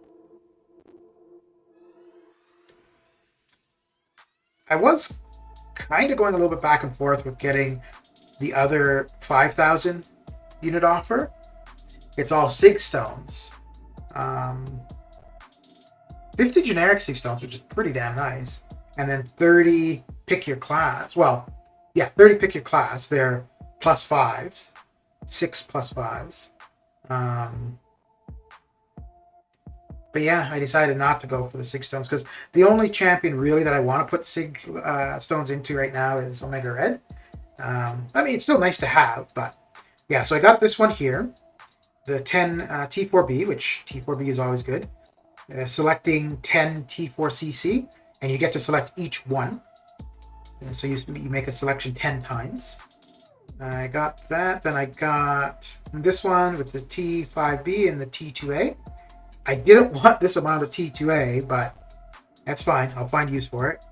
I was kind of going a little bit back and forth with getting the other 5,000 unit offer. It's all Sig stones. 50 generic Sig stones, which is pretty damn nice. And then 30 pick your class. Well, yeah, 30 pick your class. They're +5s. 6 +5s. But yeah, I decided not to go for the Sig stones because the only champion really that I want to put Sig stones into right now is Omega Red. I mean, it's still nice to have, but yeah, so I got this one here, the 10 T4B, which T4B is always good. Selecting 10 T4CC, and you get to select each one. And so you make a selection 10 times. I got that. Then I got this one with the T5B and the T2A. I didn't want this amount of T2A, but that's fine. I'll find use for it.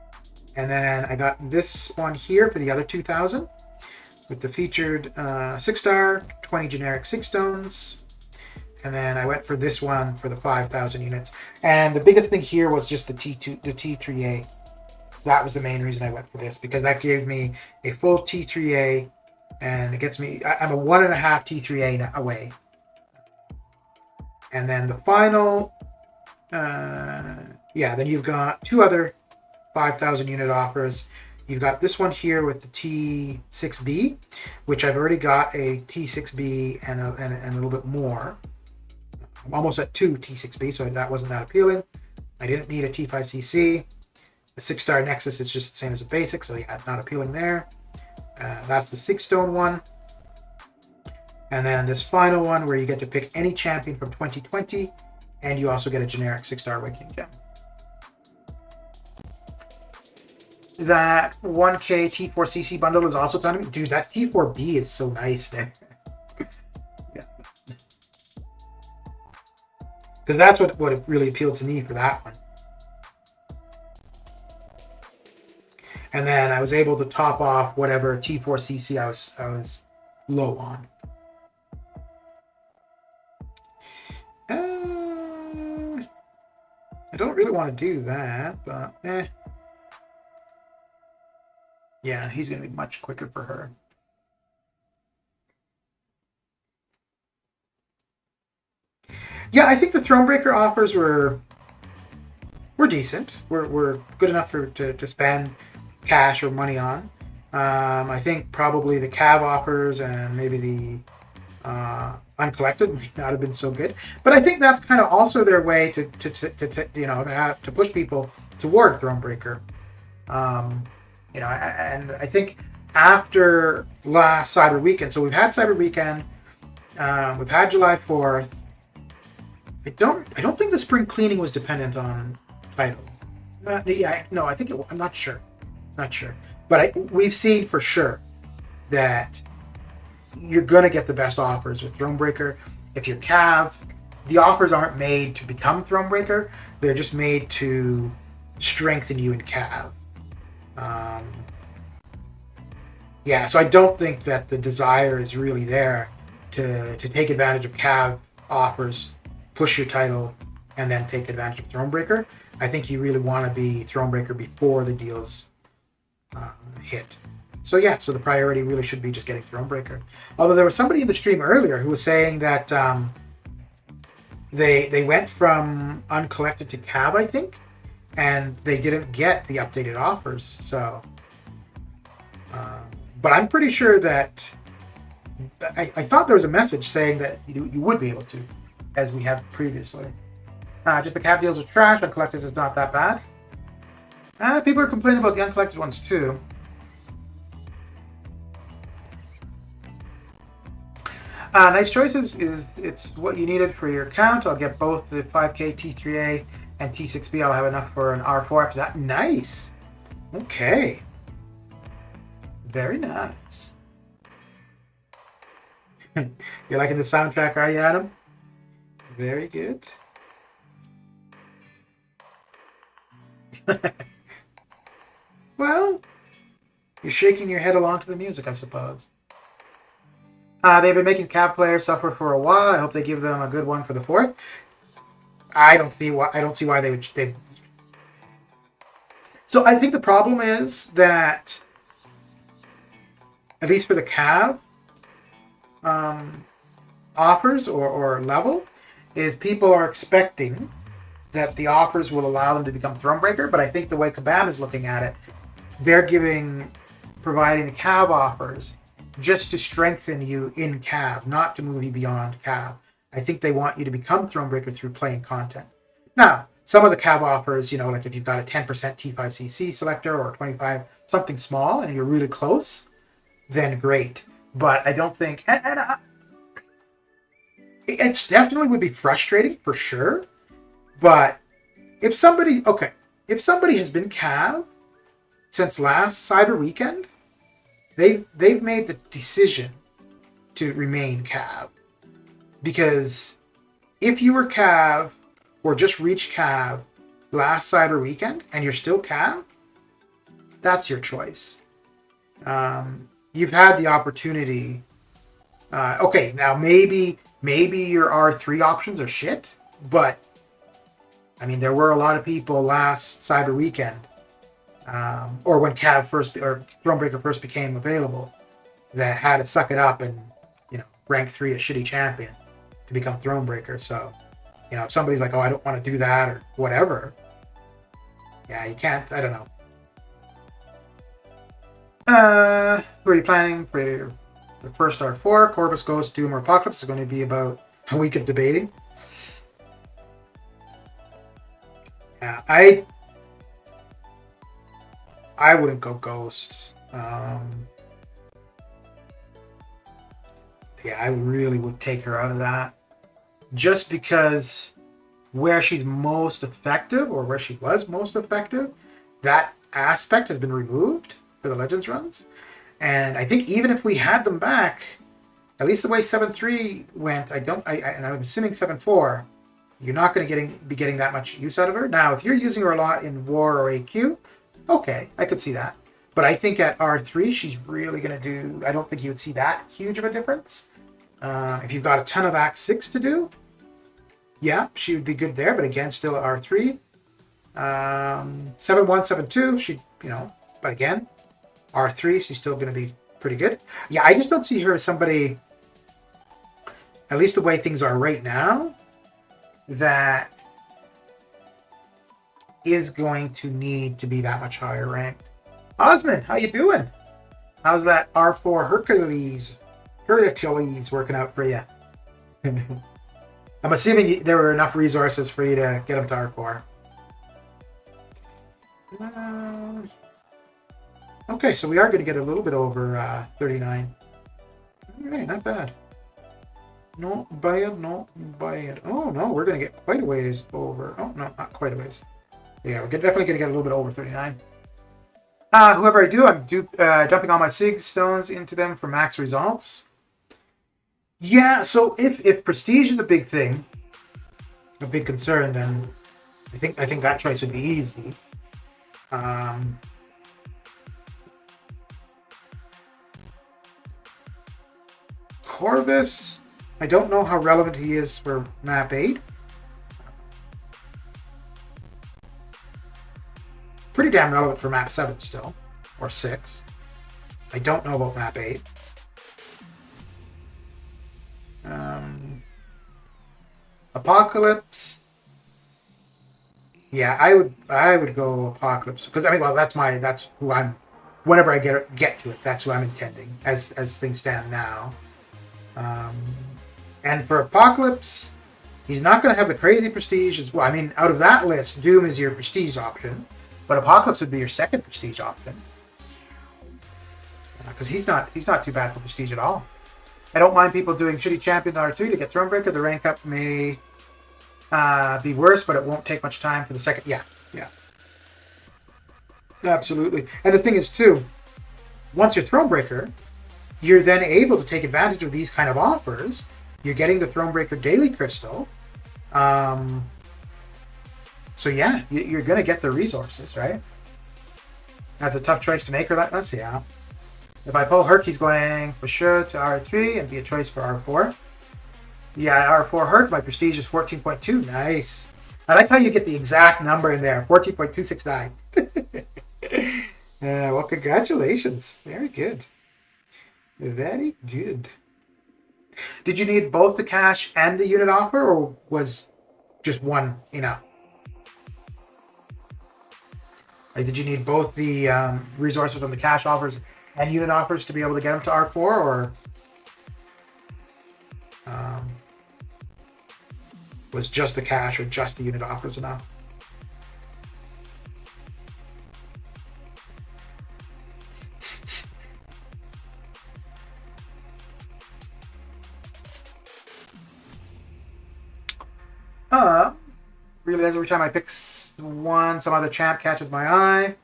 And then I got this one here for the other 2,000 with the featured 6-star, 20 generic Sig stones. And then I went for this one for the 5,000 units. And the biggest thing here was just the T3A. That was the main reason I went for this, because that gave me a full T3A, and it gets me, I'm a 1.5 T3A away. And then the final, then you've got 2 other 5,000 unit offers. You've got this one here with the T6B, which I've already got a T6B and a little bit more. I'm almost at 2 T6B, so that wasn't that appealing. I didn't need a T5CC. The 6-star Nexus is just the same as a basic, so yeah, not appealing there. That's the 6-stone one. And then this final one where you get to pick any champion from 2020, and you also get a generic 6-star Awakening Gem. That 1K T4CC bundle is also done. Dude, that T4B is so nice there. Yeah. Because that's what really appealed to me for that one. And then I was able to top off whatever T4CC I was low on. I don't really want to do that, but yeah, he's going to be much quicker for her. Yeah, I think the Thronebreaker offers were decent. Were good enough to spend cash or money on. I think probably the Cav offers and maybe the Uncollected might not have been so good, but I think that's kind of also their way to push people toward Thronebreaker. And I think after last Cyber Weekend, so we've had Cyber Weekend, we've had July 4th. I don't think the spring cleaning was dependent on title. I think I'm not sure, but we've seen for sure that you're going to get the best offers with Thronebreaker. If you're Cav, the offers aren't made to become Thronebreaker. They're just made to strengthen you in Cav. Yeah, so I don't think that the desire is really there to take advantage of Cav offers, push your title, and then take advantage of Thronebreaker. I think you really want to be Thronebreaker before the deals hit. So yeah, so the priority really should be just getting Thronebreaker. Although there was somebody in the stream earlier who was saying that they went from uncollected to Cav, I think, and they didn't get the updated offers. So, but I'm pretty sure that I thought there was a message saying that you would be able to, as we have previously. Just the Cav deals are trash. Uncollected is not that bad. People are complaining about the uncollected ones too. Nice choices it's what you needed for your account. I'll get both the 5K T3A and T6B. I'll have enough for an R4 after that. Nice. Okay. Very nice. You're liking the soundtrack, are you, Adam? Very good. Well, you're shaking your head along to the music, I suppose. They've been making Cav players suffer for a while. I hope they give them a good one for the 4th. I don't see why they would. So I think the problem is that, at least for the Cav offers or level, is people are expecting that the offers will allow them to become Thronebreaker. But I think the way Kabam is looking at it, they're providing the Cav offers just to strengthen you in Cav, not to move you beyond Cav. I think they want you to become Thronebreaker through playing content. Now, some of the Cav offers, like if you've got a 10% T5CC selector or 25, something small, and you're really close, then great. But I don't think, it's definitely would be frustrating for sure. But if somebody has been Cav since last Cyber Weekend, they've made the decision to remain Cav. Because if you were Cav or just reached Cav last Cyber Weekend and you're still Cav, that's your choice. You've had the opportunity. Okay, now maybe your R3 options are shit, but I mean, there were a lot of people last Cyber Weekend, or when Cav first or Thronebreaker first became available, that had to suck it up and rank 3 a shitty champion to become Thronebreaker. So, if somebody's like, "Oh, I don't want to do that" or whatever, yeah, you can't. I don't know. Who are you planning for the first R4? Corvus, Ghost, Doom, or Apocalypse is going to be about a week of debating. Yeah, I wouldn't go Ghost. Yeah, I really would take her out of that. Just because where she's most effective, or where she was most effective, that aspect has been removed for the Legends runs. And I think even if we had them back, at least the way 7.3 went, and I'm assuming 7.4, you're not going to be getting that much use out of her. Now, if you're using her a lot in War or AQ, okay, I could see that. But I think at R3, she's really going to do... I don't think you would see that huge of a difference. If you've got a ton of Act 6 to do, yeah, she would be good there. But again, still at R3. 7.1, 7.2, she, but again, R3, she's still going to be pretty good. Yeah, I just don't see her as somebody, at least the way things are right now, that is going to need to be that much higher ranked. Osman, how you doing? How's that R4 Hercules working out for you? I'm assuming there were enough resources for you to get him to R4. Okay, so we are going to get a little bit over 39. All right, not bad. Not bad, not bad. Oh, no, we're going to get quite a ways over. Oh, no, not quite a ways. Yeah, we're definitely going to get a little bit over 39. Whoever I do, I'm dumping all my SIG stones into them for max results. Yeah, so if prestige is a big thing, a big concern, then I think that choice would be easy. Corvus, I don't know how relevant he is for map 8. Pretty damn relevant for map 7 still, or 6. I don't know about map 8. Apocalypse. Yeah, I would go Apocalypse because I mean, well, that's who I'm. Whenever I get to it, that's who I'm intending as things stand now. And for Apocalypse, he's not going to have the crazy prestige as well. I mean, out of that list, Doom is your prestige option, but Apocalypse would be your second prestige option because he's not too bad for prestige at all. I don't mind people doing shitty champion R3 to get Thronebreaker. The rank up may be worse, but it won't take much time for the second. Yeah. Absolutely. And the thing is, too, once you're Thronebreaker, you're then able to take advantage of these kind of offers. You're getting the Thronebreaker Daily Crystal. So, yeah, you're going to get the resources, right? That's a tough choice to make. Let's see, yeah. If I pull Herc, he's going for sure to R3 and be a choice for R4. Yeah, R4 Herc, my prestige is 14.2. Nice. I like how you get the exact number in there, 14.269. Well, congratulations. Very good. Very good. Did you need both the cash and the unit offer, or was just one enough? Like, did you need both the resources from the cash offers and unit offers to be able to get them to R4, or was just the cash or just the unit offers enough? Realize every time I pick one, some other champ catches my eye.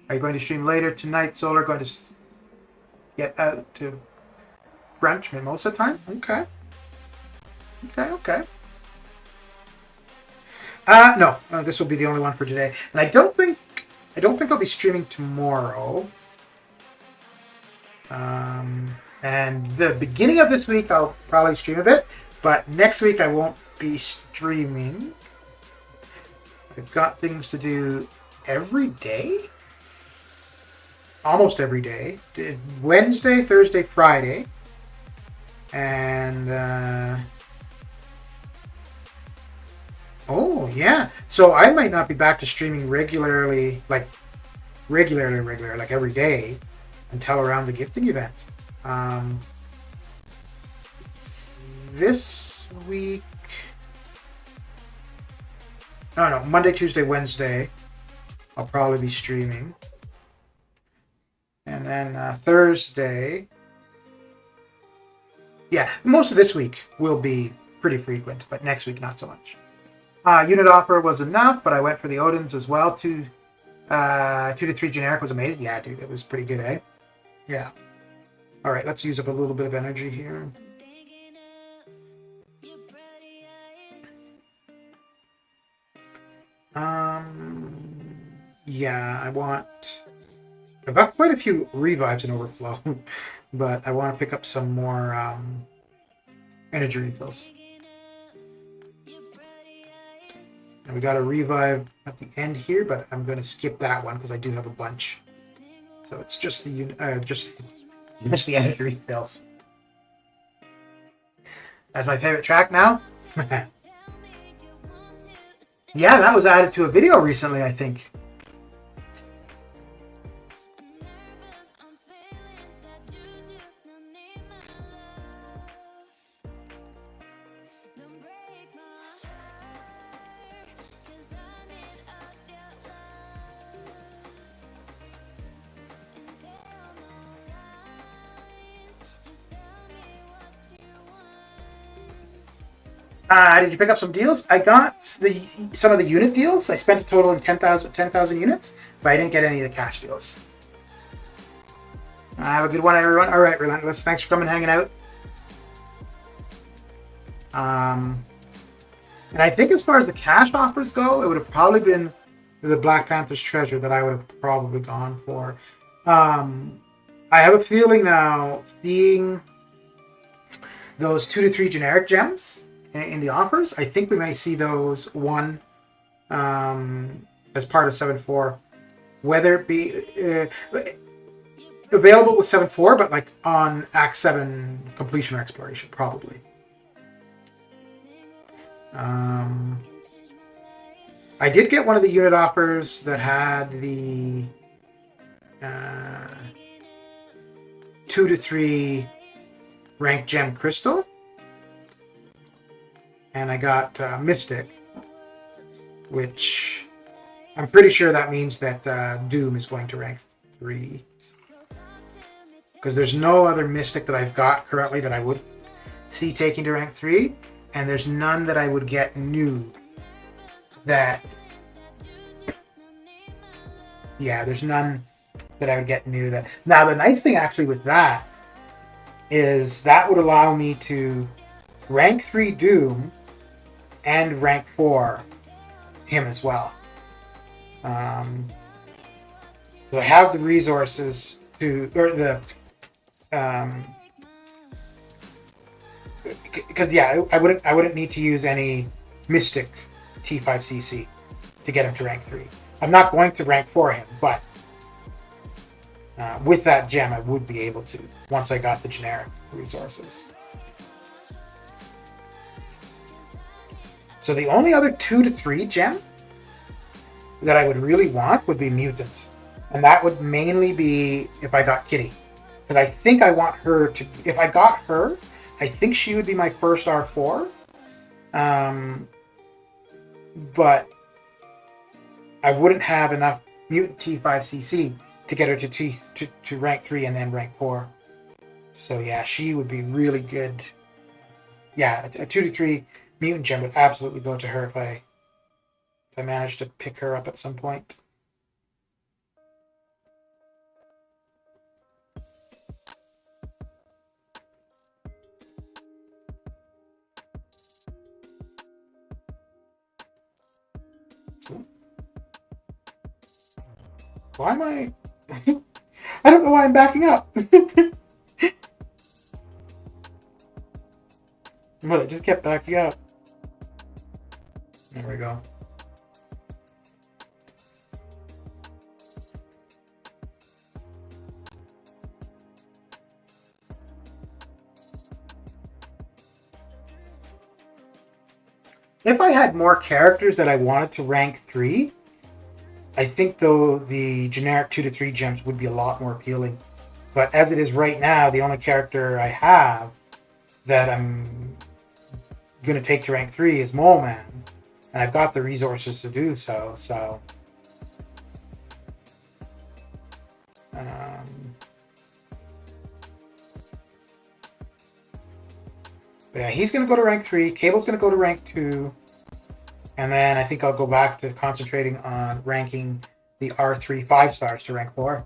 Are you going to stream later tonight, Solar? Going to get out to brunch mimosa time? Okay. No, this will be the only one for today, and I don't think I'll be streaming tomorrow. And the beginning of this week I'll probably stream a bit, but next week I won't be streaming. I've got things to do every day, almost every day. Wednesday, Thursday, Friday, and oh yeah. So I might not be back to streaming regularly, like every day, until around the gifting event. This week. No, Monday, Tuesday, Wednesday, I'll probably be streaming. And then Thursday, yeah, most of this week will be pretty frequent, but next week, not so much. Unit offer was enough, but I went for the Odins as well. 2 to 3 generic was amazing. Yeah, dude, it was pretty good, eh? Yeah. All right, let's use up a little bit of energy here. Yeah, I've got quite a few revives in overflow, but I want to pick up some more energy refills. And we got a revive at the end here, but I'm going to skip that one because I do have a bunch. So it's just the energy refills. That's my favorite track now. Yeah, that was added to a video recently, I think. Did you pick up some deals? I got some of the unit deals. I spent a total of 10,000 units, but I didn't get any of the cash deals. Have a good one, everyone. All right, Relentless. Thanks for coming and hanging out. And I think as far as the cash offers go, it would have probably been the Black Panther's Treasure that I would have probably gone for. I have a feeling now, seeing those 2 to 3 generic gems in the offers, I think we may see those one as part of 7.4, whether it be available with 7.4, but like on Act 7 completion or exploration, probably. I did get one of the unit offers that had the 2 to 3 rank gem crystal, and I got Mystic, which I'm pretty sure that means that Doom is going to rank 3, because there's no other Mystic that I've got currently that I would see taking to rank 3, and there's none that I would get new that, yeah, there's none that I would get new that. Now the nice thing actually with that is that would allow me to rank 3 Doom and rank 4 him as well. I have the resources to, or the, because yeah, I wouldn't need to use any Mystic T5CC to get him to rank 3. I'm not going to rank 4 him, but with that gem I would be able to once I got the generic resources. So the only other 2 to 3 gem that I would really want would be Mutant, and that would mainly be if I got Kitty, because I think I want her to, if I got her, I think she would be my first R4, but I wouldn't have enough Mutant T5CC to get her to rank 3 and then rank 4. So yeah, she would be really good. Yeah, a 2 to 3 Mutant gem would absolutely go to her if I managed to pick her up at some point. Why am I... I don't know why I'm backing up. But I just kept backing up. There we go. If I had more characters that I wanted to rank 3, I think though the generic 2 to 3 gems would be a lot more appealing. But as it is right now, the only character I have that I'm going to take to rank 3 is Mole Man. And I've got the resources to do so. So yeah, he's going to go to rank 3. Cable's going to go to rank 2. And then I think I'll go back to concentrating on ranking the R3 5 stars to rank 4.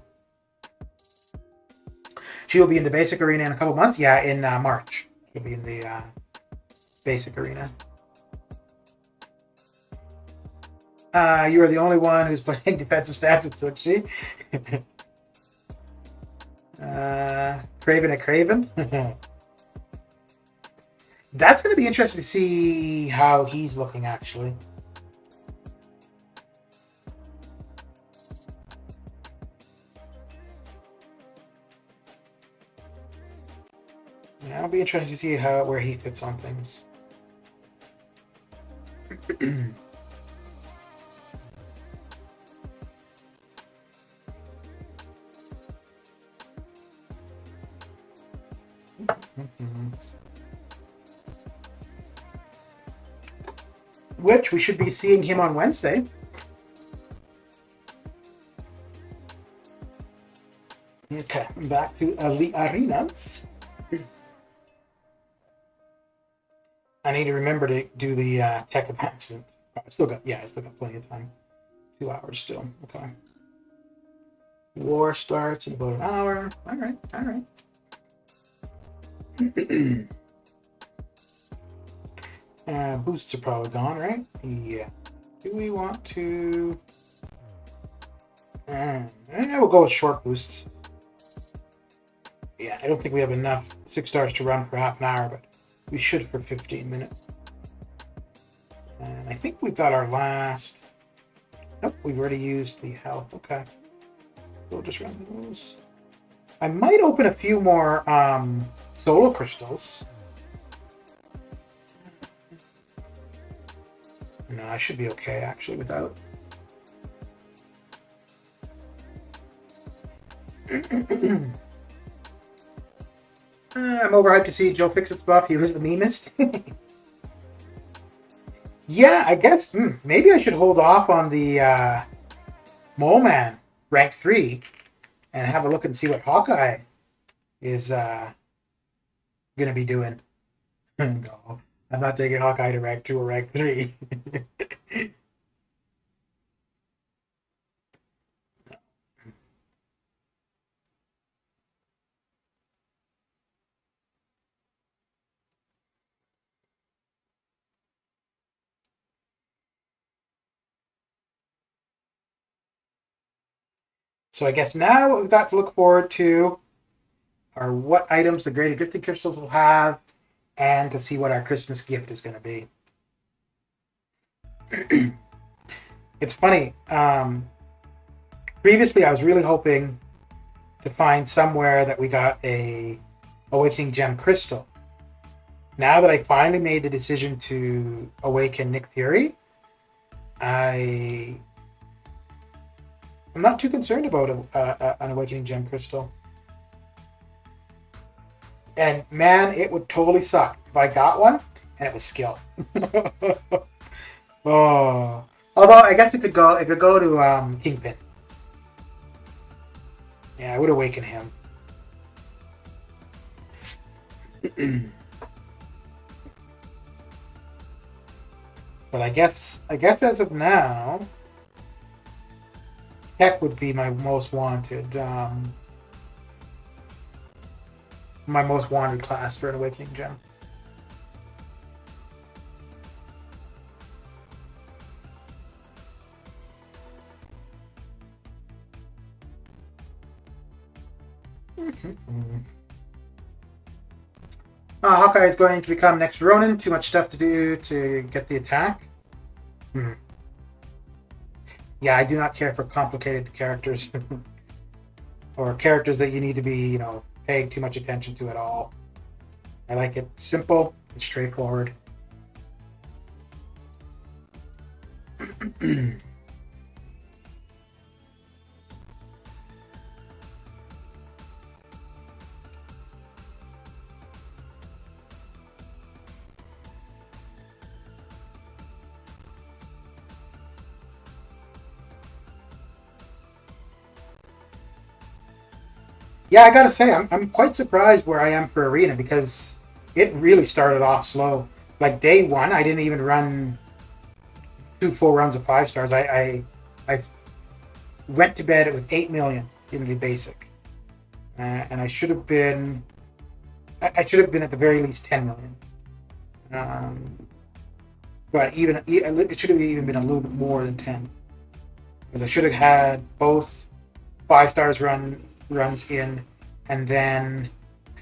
She will be in the basic arena in a couple months. Yeah, in March. She'll be in the basic arena. You are the only one who's playing defensive stats at Suchi. Craven at Craven. That's going to be interesting to see how he's looking, actually. Yeah, it'll be interesting to see where he fits on things. Which we should be seeing him on Wednesday. Okay, back to Elite Arenas. I need to remember to do the tech advancement. I still got plenty of time. 2 hours still. Okay. War starts in about an hour. All right. Boosts are probably gone, right? Yeah. Do we want to... I will go with short boosts. Yeah, I don't think we have enough 6 stars to run for half an hour, but We should for 15 minutes. And I think we've got our last... Nope, we've already used the health. Okay. We'll just run those. I might open a few more solo crystals. No, I should be okay, actually, without. I'm overhyped to see Joe fix its buff. He was the meanest. Yeah, I guess maybe I should hold off on the Mole Man rank 3 and have a look and see what Hawkeye is going to be doing. No, I'm not taking Hawkeye to rank 2 or rank 3. So I guess now what we've got to look forward to are what items the graded gifted crystals will have, and to see what our Christmas gift is going to be. It's funny. Previously, I was really hoping to find somewhere that we got a Awakening Gem crystal. Now that I finally made the decision to awaken Nick Fury, I'm not too concerned about an Awakening Gem crystal. And man, it would totally suck if I got one and it was skill. Oh, although I guess it could go to Kingpin. Yeah, I would awaken him. But I guess as of now, Tech would be my most wanted. My most wanted class for an Awakening Gem. Hawkeye is going to become next Ronin. Too much stuff to do to get the attack. Yeah, I do not care for complicated characters. Or characters that you need to be, paying too much attention to at all. I like it simple and straightforward. Yeah, I gotta say, I'm quite surprised where I am for Arena, because it really started off slow. Like day one, I didn't even run 2 full runs of 5 stars. I went to bed with 8 million in the basic, and I should have been at the very least 10 million. But it should have even been a little bit more than 10, because I should have had both 5 stars runs in, and then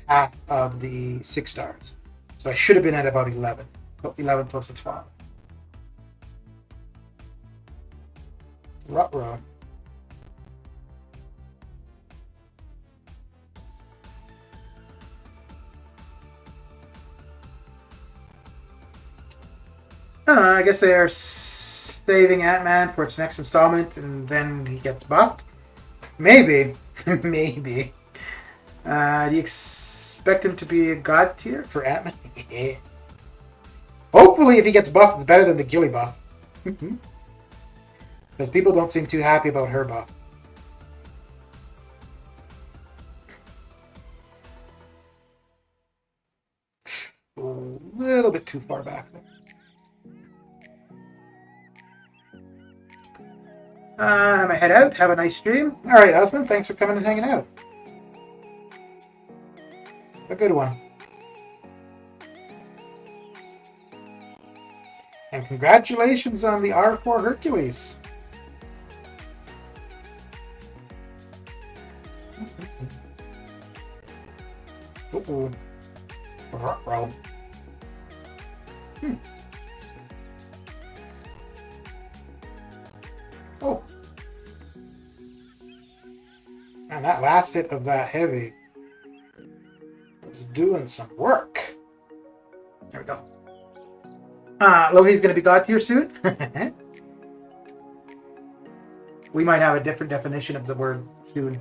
half of the 6 stars. So I should have been at about 11 close to 12. Ruh-roh. I guess they are saving Ant-Man for its next installment, and then he gets buffed. Maybe. Maybe. Do you expect him to be a god tier for Ant-Man? Hopefully, if he gets buffed, it's better than the Gilly buff. Because people don't seem too happy about her buff. A little bit too far back there. I'm gonna head out. Have a nice stream. All right, Osman. Thanks for coming and hanging out. A good one. And congratulations on the R4 Hercules. Uh-oh. Ruh-roh. Oh. And that last hit of that heavy was doing some work. There we go. Lohi's going to be God tier soon. We might have a different definition of the word soon.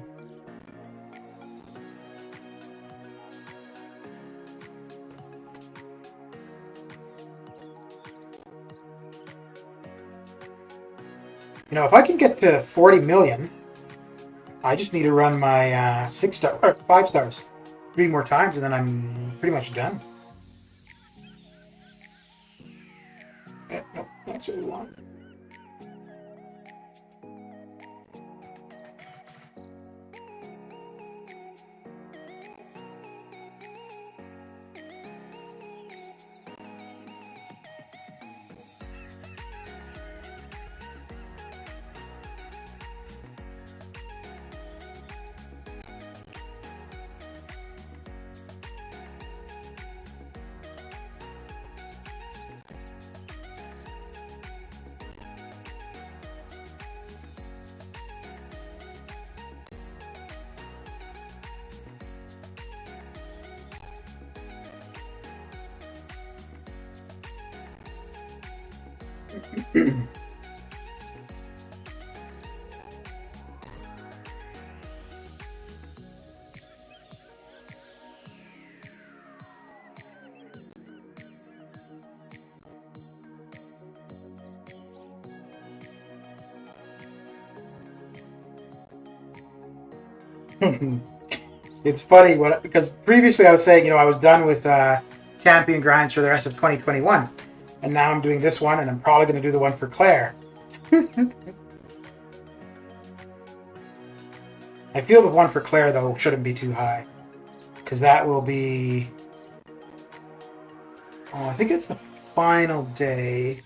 You know, if I can get to 40 million, I just need to run my 6-star or 5 stars 3 more times, and then I'm pretty much done. Nope, that's what we want. It's funny because previously I was saying, you know, I was done with champion grinds for the rest of 2021, and now I'm doing this one, and I'm probably going to do the one for Claire. I feel the one for Claire though shouldn't be too high, because that will be. Oh, I think it's the final day.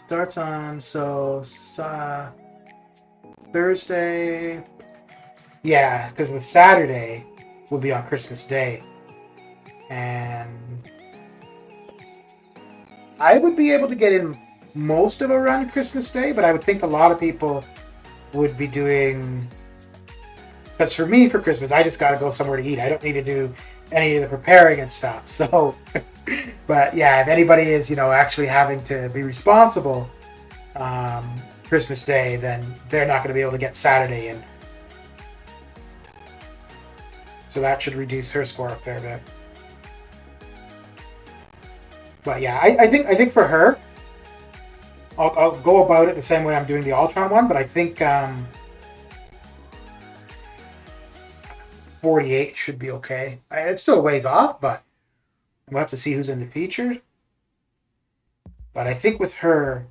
Starts on Thursday. Yeah, because the Saturday will be on Christmas Day. And I would be able to get in most of a run Christmas Day, but I would think a lot of people would be doing... Because for me, for Christmas, I just got to go somewhere to eat. I don't need to do any of the preparing and stuff. So, but yeah, if anybody is, you know, actually having to be responsible Christmas Day, then they're not going to be able to get Saturday in. So that should reduce her score a fair bit. But yeah, I think for her, I'll go about it the same way I'm doing the Ultron one, but I think 48 should be okay. It's still a ways off, but we'll have to see who's in the featured. But I think with her,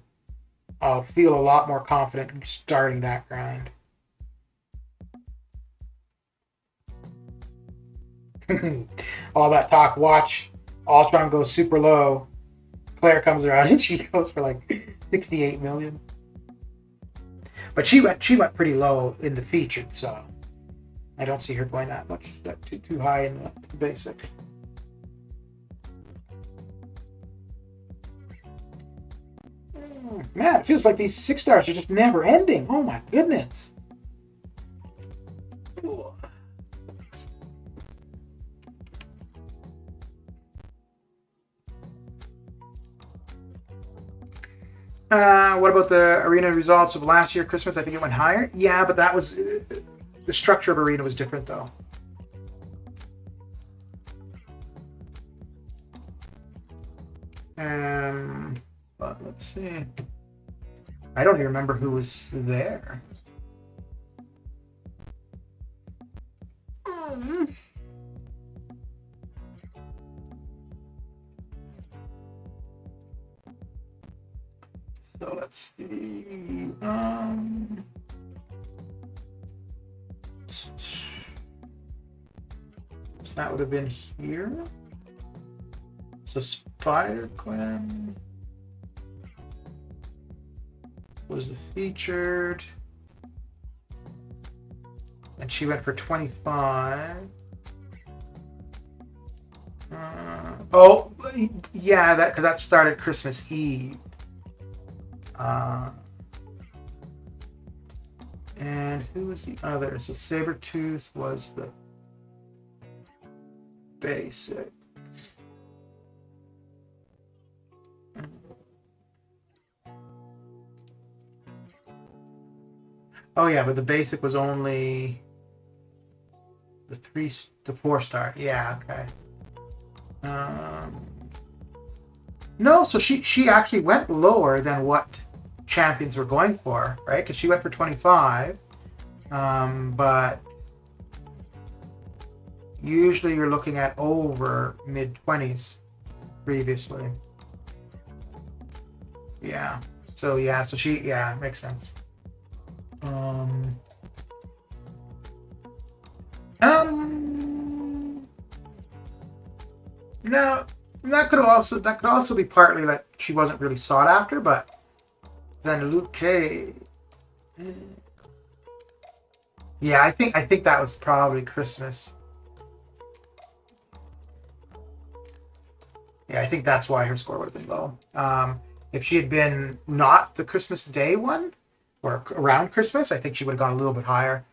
I'll feel a lot more confident starting that grind. All that talk, watch Ultron goes super low. Claire comes around and she goes for like 68 million. But she went pretty low in the featured, so I don't see her going that much too high in the basic. Man, it feels like these 6 stars are just never ending. Oh my goodness. What about the arena results of last year Christmas? I think it went higher. Yeah, but that was the structure of arena was different though. But let's see. I don't even remember who was there. So let's see. So that would have been here. So Spider-Gwen was the featured. And she went for 25. Oh, yeah, because that started Christmas Eve. And who was the other? So Sabretooth was the basic. Oh yeah, but the basic was only the 4-star. Yeah, okay. Um, no, so she actually went lower than what champions were going for, right? Because she went for 25, but usually you're looking at over mid-20s previously. Yeah. So yeah, so she makes sense. No, that could also be partly that she wasn't really sought after, but then Luke Cage. Yeah, I think that was probably Christmas. Yeah, I think that's why her score would have been low. If she had been not the Christmas Day one or around Christmas, I think she would have gone a little bit higher.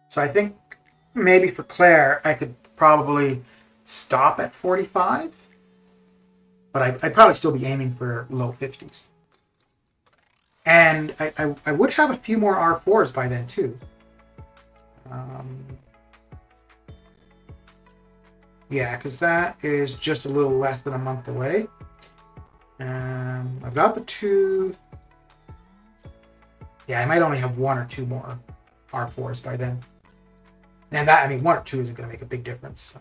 So I think maybe for Claire, I could probably stop at 45, but I'd probably still be aiming for low 50s. And I would have a few more R4s by then, too. Yeah, because that is just a little less than a month away. I've got the 2. Yeah, I might only have 1 or 2 more R4s by then. And that, I mean, 1 or 2 isn't going to make a big difference.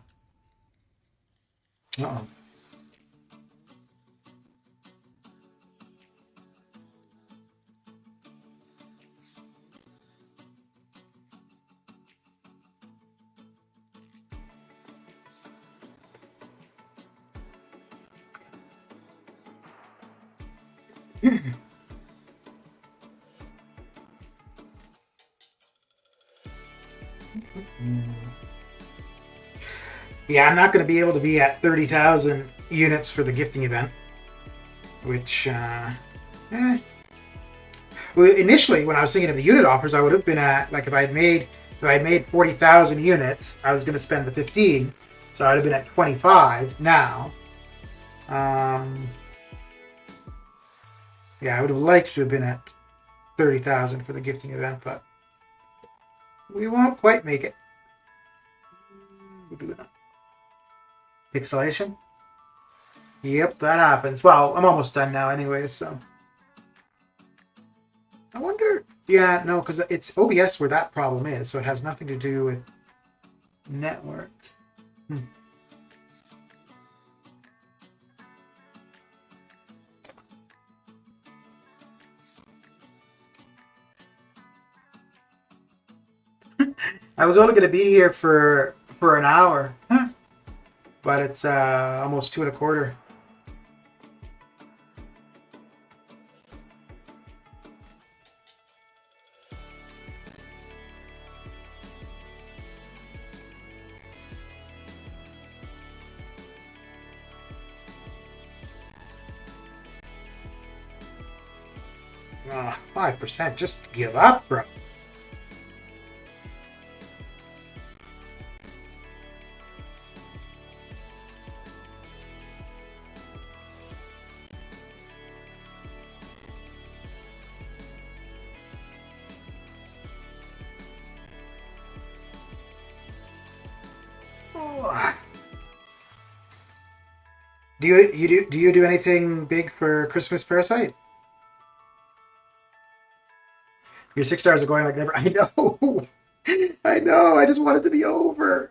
So. Uh-oh. Yeah, I'm not going to be able to be at 30,000 units for the gifting event, which, well, initially when I was thinking of the unit offers, I would have been at, like, if I had made 40,000 units, I was going to spend the 15, so I'd have been at 25 now. Yeah, I would have liked to have been at 30,000 for the gifting event, but we won't quite make it. We'll do it now. Pixelation? Yep, that happens. Well, I'm almost done now anyways, so. I wonder... Yeah, no, because it's OBS where that problem is, so it has nothing to do with network. I was only going to be here for an hour, but it's almost 2:15. Oh, 5%. Just give up, bro. Do you do anything big for Christmas, Parasite? Your 6 stars are going like never. I know. I know. I just want it to be over.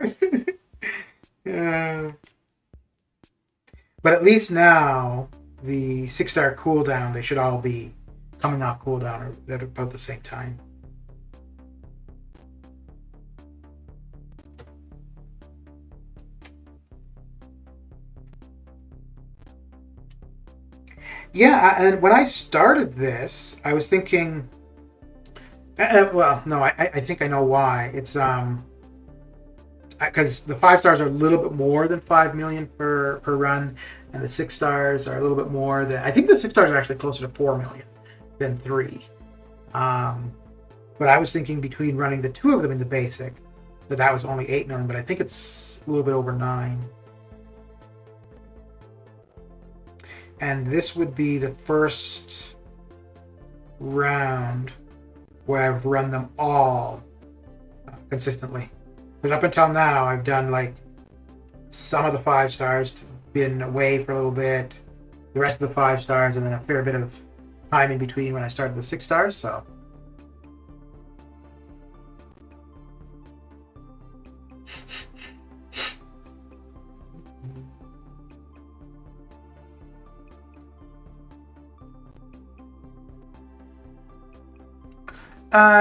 Yeah. But at least now the 6-star cooldown, they should all be coming off cooldown at about the same time. Yeah, and when I started this, I was thinking. Well, no, I think I know why. It's because the 5 stars are a little bit more than 5 million per run, and the 6 stars are a little bit more than. I think the 6 stars are actually closer to 4 million than 3. Um, but I was thinking between running the two of them in the basic, that was only 8 million. But I think it's a little bit over 9. And this would be the first round where I've run them all consistently. Because up until now, I've done like some of the 5 stars, been away for a little bit, the rest of the 5 stars, and then a fair bit of time in between when I started the 6 stars. So.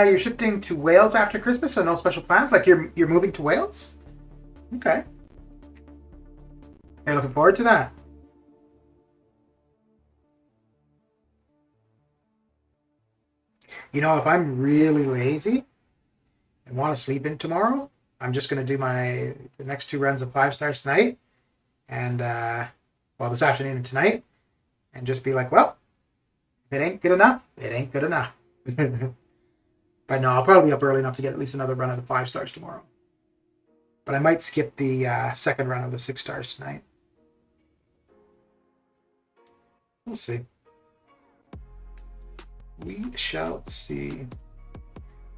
You're shifting to Wales after Christmas, so no special plans? Like you're moving to Wales? Okay. Hey, looking forward to that. If I'm really lazy and want to sleep in tomorrow, I'm just going to do the next 2 runs of 5 stars tonight, and this afternoon and tonight, and just be like, well, if it ain't good enough, it ain't good enough. But no, I'll probably be up early enough to get at least another run of the 5 stars tomorrow. But I might skip the second run of the 6 stars tonight. We'll see. We shall see.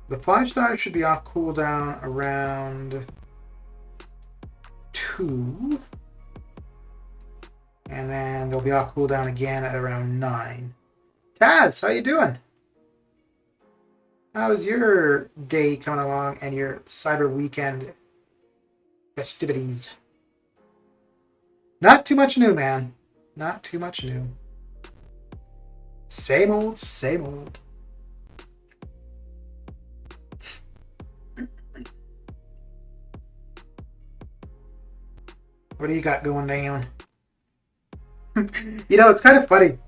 The 5 stars should be off cooldown around 2. And then they'll be off cooldown again at around 9. Taz, how you doing? How's your day coming along and your Cyber Weekend festivities? Not too much new, man. Not too much new. Same old, same old. What do you got going down? It's kind of funny.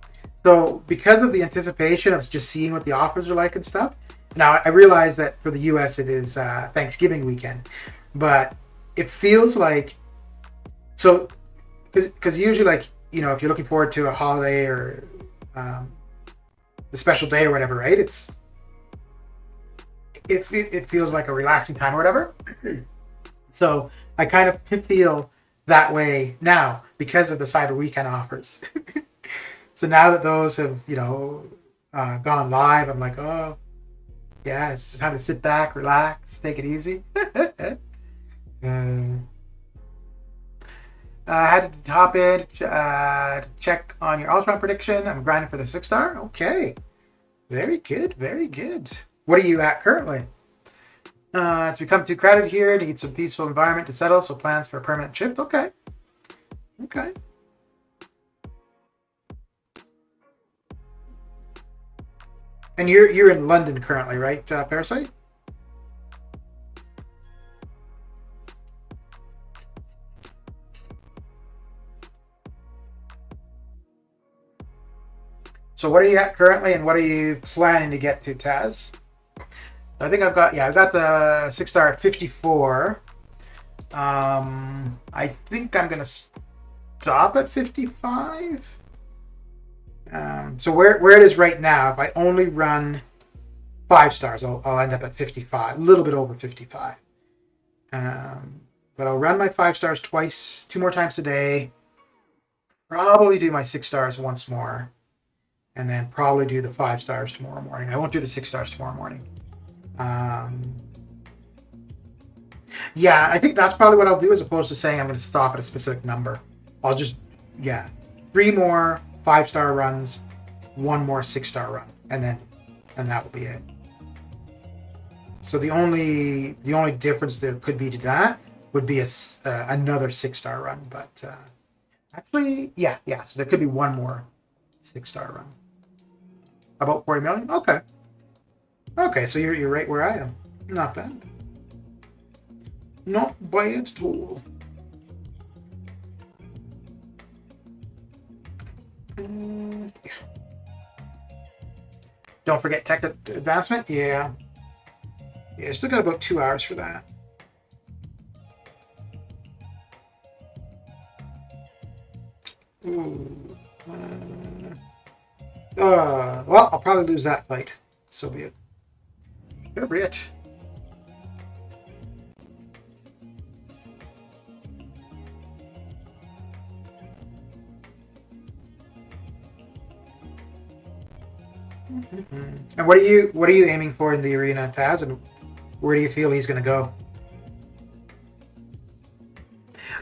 So, because of the anticipation of just seeing what the offers are like and stuff, now I realize that for the US it is Thanksgiving weekend, but it feels like because usually if you're looking forward to a holiday or a special day or whatever, right? It feels like a relaxing time or whatever. So I kind of feel that way now because of the Cyber Weekend offers. So now that those have gone live, I'm like, oh yeah, it's just time to sit back, relax, take it easy. I had to hop in to check on your Ultron prediction. I'm grinding for the 6 star. Okay. Very good, very good. What are you at currently? It's become too crowded here. Need some peaceful environment to settle, so plans for a permanent shift. Okay. Okay. And you're in London currently, right, Parasite? So what are you at currently, and what are you planning to get to, Taz? I think I've got the 6 star at 54. I think I'm gonna stop at 55. So where it is right now, if I only run 5 stars, I'll end up at 55, a little bit over 55. But I'll run my 5 stars twice, 2 more times a day. Probably do my 6 stars once more, and then probably do the 5 stars tomorrow morning. I won't do the 6 stars tomorrow morning. Yeah, I think that's probably what I'll do, as opposed to saying I'm going to stop at a specific number. I'll just 3 more 5-star runs, 1 more 6-star run, and that will be it. So the only difference there could be to that would be another 6-star run, but actually, yeah. So there could be 1 more 6-star run. About 40 million. Okay. So you're right where I am. Not bad. Not bad at all. Yeah. Don't forget tech advancement. Yeah. Yeah, still got about 2 hours for that. Ooh. Well, I'll probably lose that fight. So be it. Good rich. And what are you aiming for in the arena, Taz? And where do you feel he's going to go?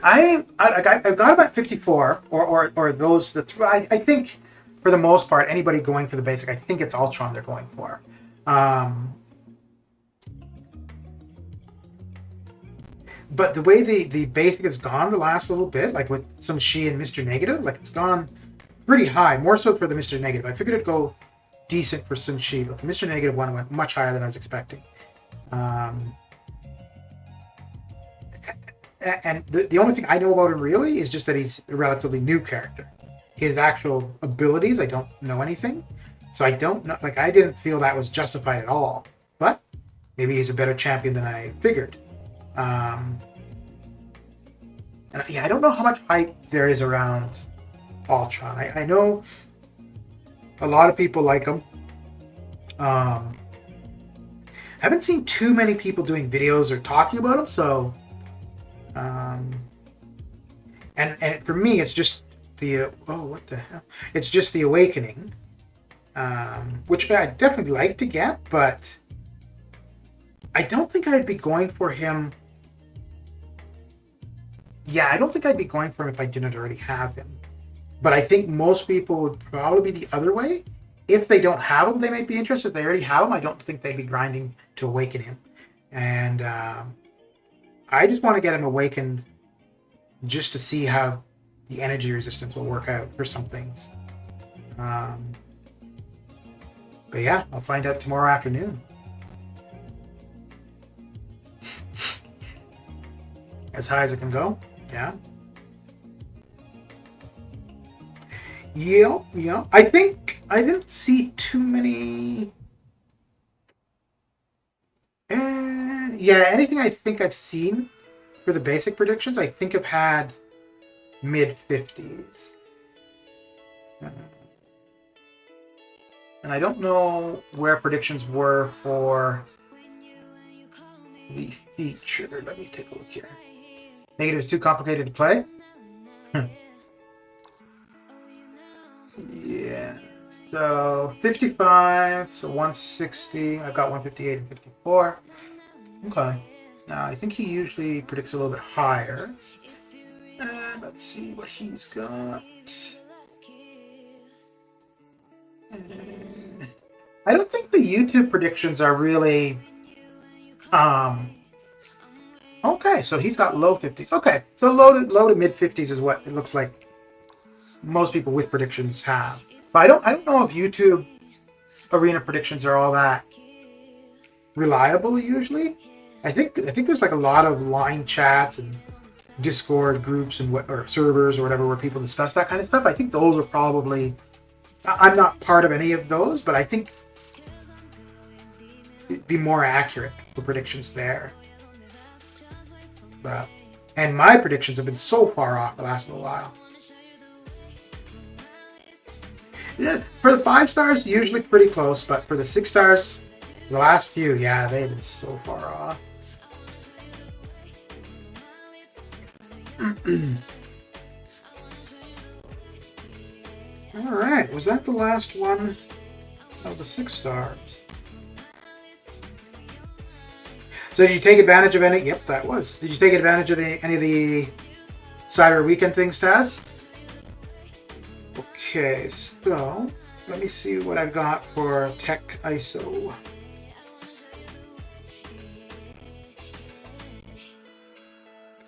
I've got about 54 or those. I think for the most part, anybody going for the basic, I think it's Ultron they're going for. But the way the basic has gone the last little bit, like with some She and Mr. Negative, like it's gone pretty high, more so for the Mr. Negative. I figured it'd go decent for some She, but the Mr. Negative one went much higher than I was expecting. And the only thing I know about him really is just that he's a relatively new character. His actual abilities, I don't know anything. So I don't know, like I didn't feel that was justified at all. But maybe he's a better champion than I figured. And yeah, I don't know how much hype there is around Ultron. I know a lot of people like him. I haven't seen too many people doing videos or talking about him, so and for me it's just the what the hell? It's just the Awakening, which I'd definitely like to get, but I don't think I'd be going for him. Yeah, I don't think I'd be going for him if I didn't already have him. But I think most people would probably be the other way. If they don't have him, they might be interested. If they already have him, I don't think they'd be grinding to awaken him. And I just want to get him awakened just to see how the energy resistance will work out for some things. But yeah, I'll find out tomorrow afternoon. As high as it can go. Yeah. Yeah. I think I didn't see too many. Yeah, anything I think I've seen for the basic predictions, I think I've had mid-50s. And I don't know where predictions were for the feature. Let me take a look here. Negative is too complicated to play? Yeah. So 55, so 160. I've got 158 and 54. Okay. Now I think he usually predicts a little bit higher. And let's see what he's got. I don't think the YouTube predictions are really okay, so he's got low 50s. Okay, so low to mid 50s is what it looks like most people with predictions have. But I don't know if YouTube arena predictions are all that reliable usually. I think there's like a lot of line chats and Discord groups and or servers or whatever where people discuss that kind of stuff. I think those are probably, I'm not part of any of those, but I think it'd be more accurate for predictions there. But, and my predictions have been so far off the last little while. Yeah, for the 5 stars, usually pretty close, but for the 6 stars, the last few, yeah, they've been so far off. All right, was that the last one of the 6 stars? So did you take advantage of any? Yep, that was. Did you take advantage of any of the Cyber Weekend things, Taz? Okay, so let me see what I've got for Tech ISO.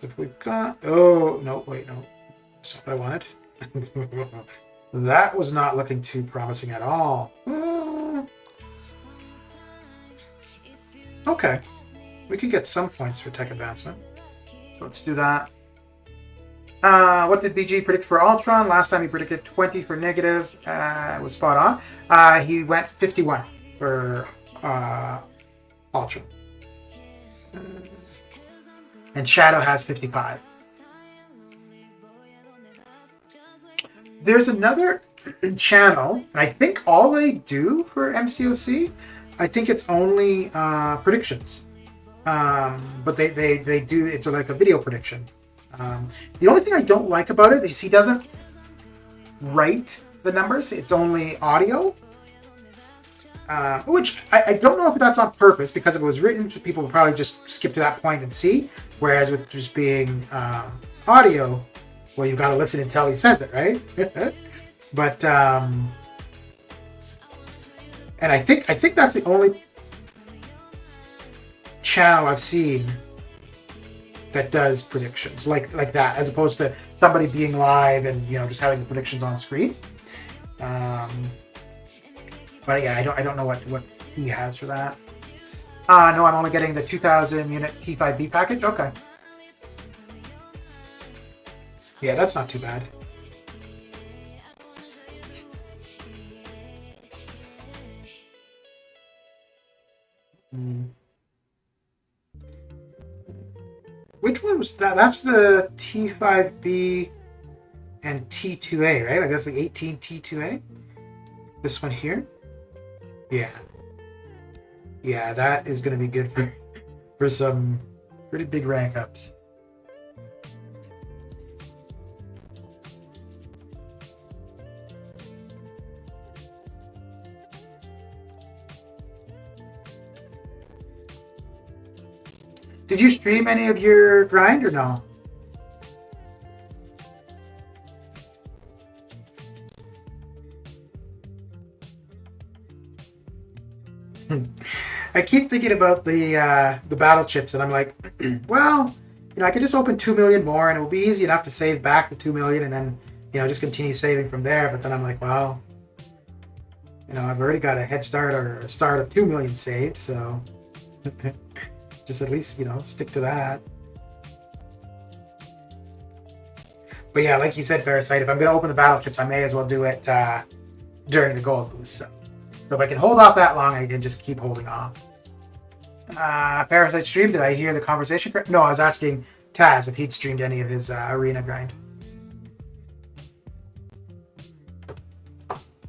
If we've got, oh no, wait, no, that's not what I wanted. That was not looking too promising at all. Okay, we can get some points for tech advancement. So let's do that. What did BG predict for Ultron? Last time he predicted 20 for negative. Was spot on. He went 51 for Ultron. And Shadow has 55. There's another channel, and I think all they do for MCOC, I think it's only predictions. But they do, it's like a video prediction. The only thing I don't like about it is he doesn't write the numbers. It's only audio. Which I don't know if that's on purpose, because if it was written, people would probably just skip to that point and see. Whereas with just being audio, well, you've got to listen until he says it, right? But and I think that's the only channel I've seen that does predictions like that, as opposed to somebody being live and just having the predictions on screen. But yeah, I don't know what he has for that. No, I'm only getting the 2,000 unit T5B package. Okay. Yeah, that's not too bad. Which one was that? That's the T5B and T2A, right? Like that's the 18 T2A. This one here. Yeah. Yeah, that is going to be good for some pretty big rank ups. Did you stream any of your grind or no? I keep thinking about the battle chips, and I'm like, well, I could just open 2 million more, and it will be easy enough to save back the 2 million, and then just continue saving from there. But then I'm like, well, I've already got a head start or a start of 2 million saved, so just at least stick to that. But yeah, like you said, Parasite, if I'm going to open the battle chips, I may as well do it during the gold boost. So if I can hold off that long, I can just keep holding off. Parasite stream, did I hear the conversation correct? No, I was asking Taz if he'd streamed any of his arena grind.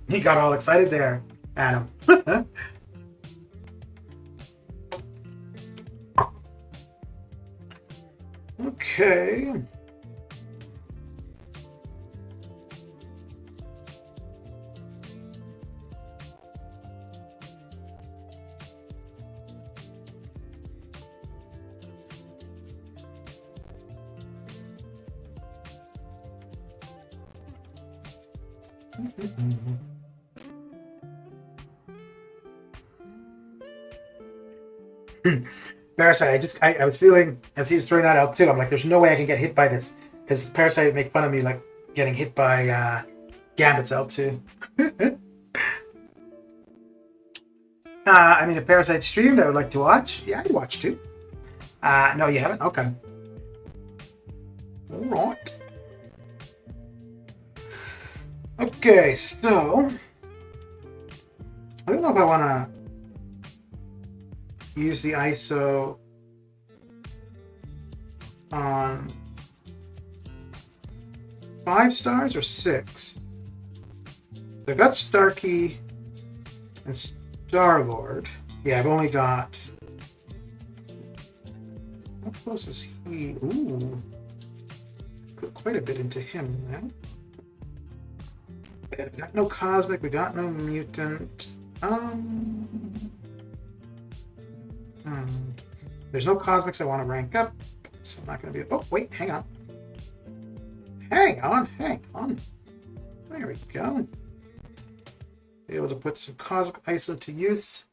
He got all excited there, Adam. Okay. Parasite, I was feeling, as he was throwing that out too, I'm like, there's no way I can get hit by this, because Parasite would make fun of me like getting hit by Gambit's L2. I mean, if Parasite streamed, I would like to watch. Yeah, I'd watch too. No, you haven't? Okay. Alright. Okay, so I don't know if I want to use the ISO on 5 stars or 6. So I've got Starkey and Star-Lord. Yeah, I've only got... How close is he? Ooh. Put quite a bit into him now. We got no Cosmic, we got no Mutant. There's no Cosmics I want to rank up, so I'm not going to be... Oh, wait, hang on. Hang on. There we go. Be able to put some Cosmic ISO to use.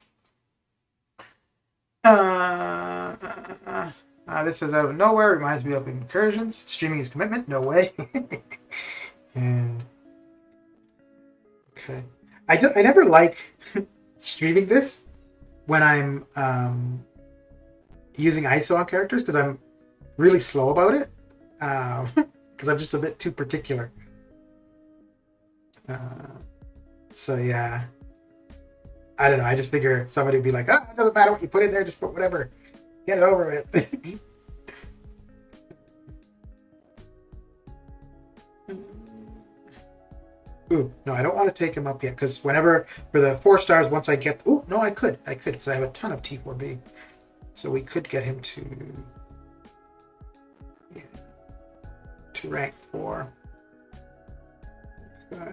This is out of nowhere. Reminds me of Incursions. Streaming is commitment. No way. And... Okay. I never like streaming this when I'm using ISO on characters, because I'm really slow about it. because I'm just a bit too particular. So yeah, I don't know. I just figure somebody would be like, "Oh, it doesn't matter what you put in there. Just put whatever. Get it over with." Ooh, no, I don't want to take him up yet because whenever for the 4 stars, once I get, ooh, no, I could because I have a ton of T4B, so we could get him to rank 4. Okay.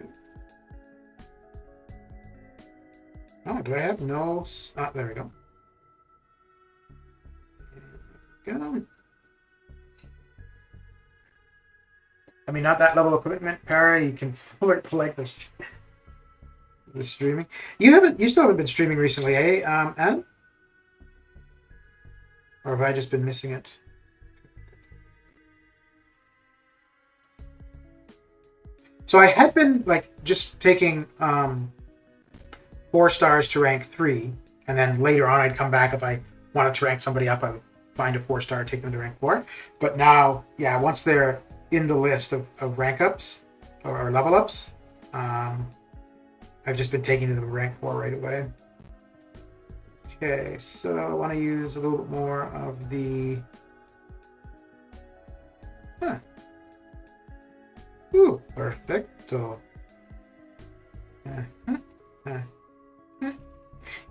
Oh, do I have no? There we go. There we go. I mean, not that level of commitment, Parry. You can flirt like the streaming. You still haven't been streaming recently, eh, Anne? Or have I just been missing it? So I had been like just taking 4 stars to rank 3, and then later on I'd come back if I wanted to rank somebody up. I would find a 4-star, take them to rank 4. But now, yeah, once they're in the list of rank ups or level ups, I've just been taking them to rank 4 right away. Okay, so I want to use a little bit more of the. Ooh, perfecto.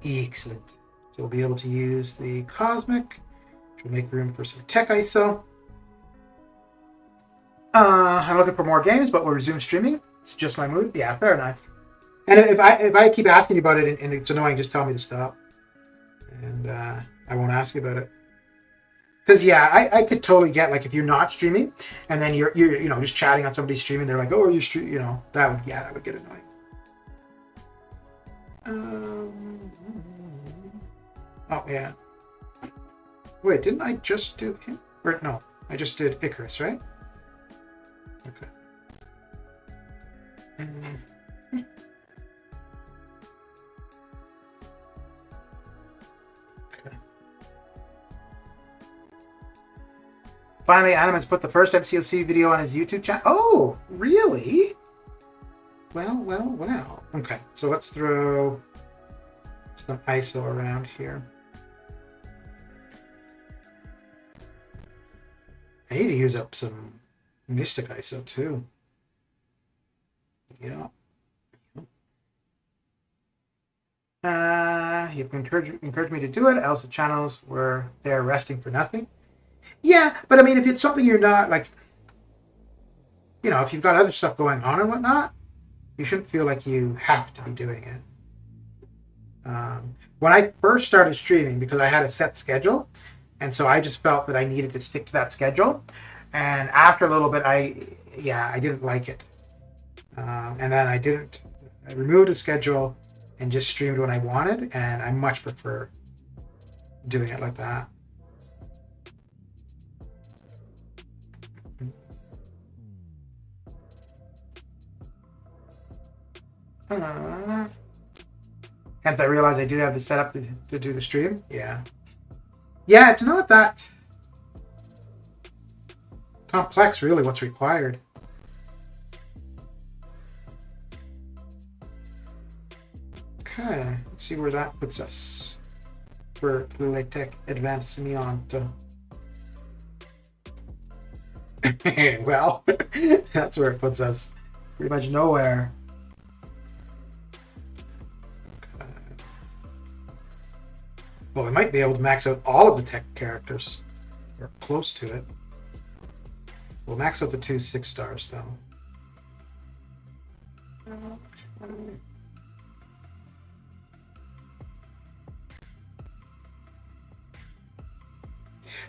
Excellent. So we'll be able to use the Cosmic, which will make room for some Tech ISO. I'm looking for more games, but we'll resume streaming. It's just my mood. Yeah, fair enough. And if I keep asking you about it and it's annoying, just tell me to stop, and I won't ask you about it. Because yeah, I could totally get like if you're not streaming and then you're just chatting on somebody's streaming, they're like, oh, are you streaming? That would get annoying. Oh yeah. Wait, didn't I just do him? Or no, I just did Ikaris, right? Okay. Okay. Finally, Adam has put the first MCOC video on his YouTube channel. Oh, really? Well. Okay, so let's throw some ISO around here. I need to use up some Mystic ISO too. Yeah. You've encouraged me to do it, else the channels were there resting for nothing. Yeah, but I mean, if it's something you're not like, if you've got other stuff going on and whatnot, you shouldn't feel like you have to be doing it. When I first started streaming, because I had a set schedule, and so I just felt that I needed to stick to that schedule. And after a little bit, I didn't like it. And then I removed the schedule and just streamed when I wanted, and I much prefer doing it like that. Hence, I realized I do have the setup to do the stream. Yeah, it's not that complex, really, what's required. Okay, let's see where that puts us for Blue Tech Advancement. Well, that's where it puts us. Pretty much nowhere. Okay. Well, we might be able to max out all of the tech characters. Or close to it. We'll max out the 2 6-stars, though. Okay.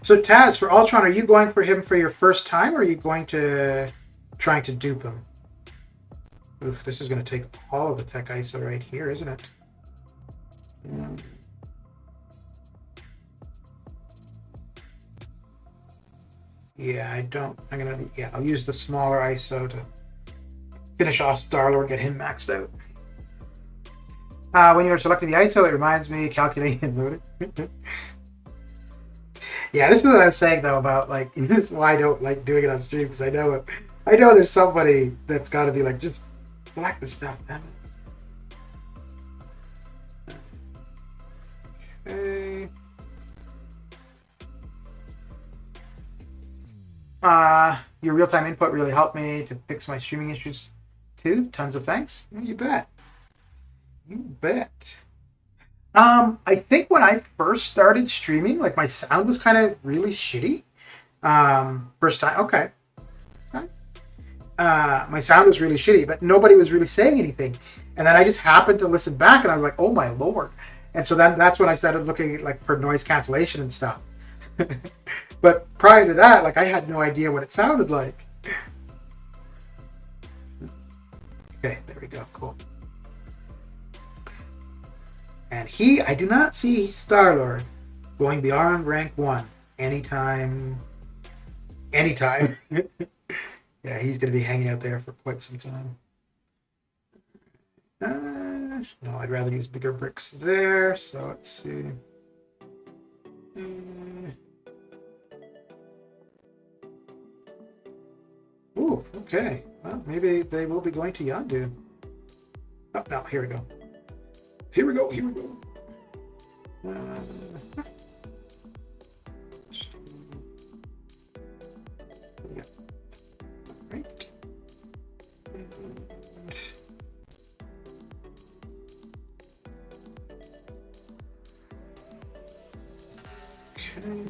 So Taz, for Ultron, are you going for him for your first time, or are you trying to dupe him? Oof, this is going to take all of the tech ISO right here, isn't it? Yeah, I'll use the smaller ISO to finish off Star-Lord, get him maxed out. When you're selecting the ISO, it reminds me, calculating and loading. Yeah, this is what I was saying though about this is why I don't like doing it on stream, because I know I know there's somebody that's got to be like, just black this stuff, damn it. Okay. Your real-time input really helped me to fix my streaming issues too. Tons of thanks. You bet. You bet. I think when I first started streaming, like my sound was kind of really shitty. First time, okay. My sound was really shitty, but nobody was really saying anything. And then I just happened to listen back, and I was like, "Oh my lord!" And so then that's when I started looking like for noise cancellation and stuff. But prior to that, like I had no idea what it sounded like. Okay, there we go. Cool. And I do not see Star-Lord going beyond rank 1 anytime. Yeah, he's going to be hanging out there for quite some time. No, I'd rather use bigger bricks there. So let's see. Ooh, okay. Well, maybe they will be going to Yandu. Oh, no, here we go. Here we go. Yeah. Right. Okay.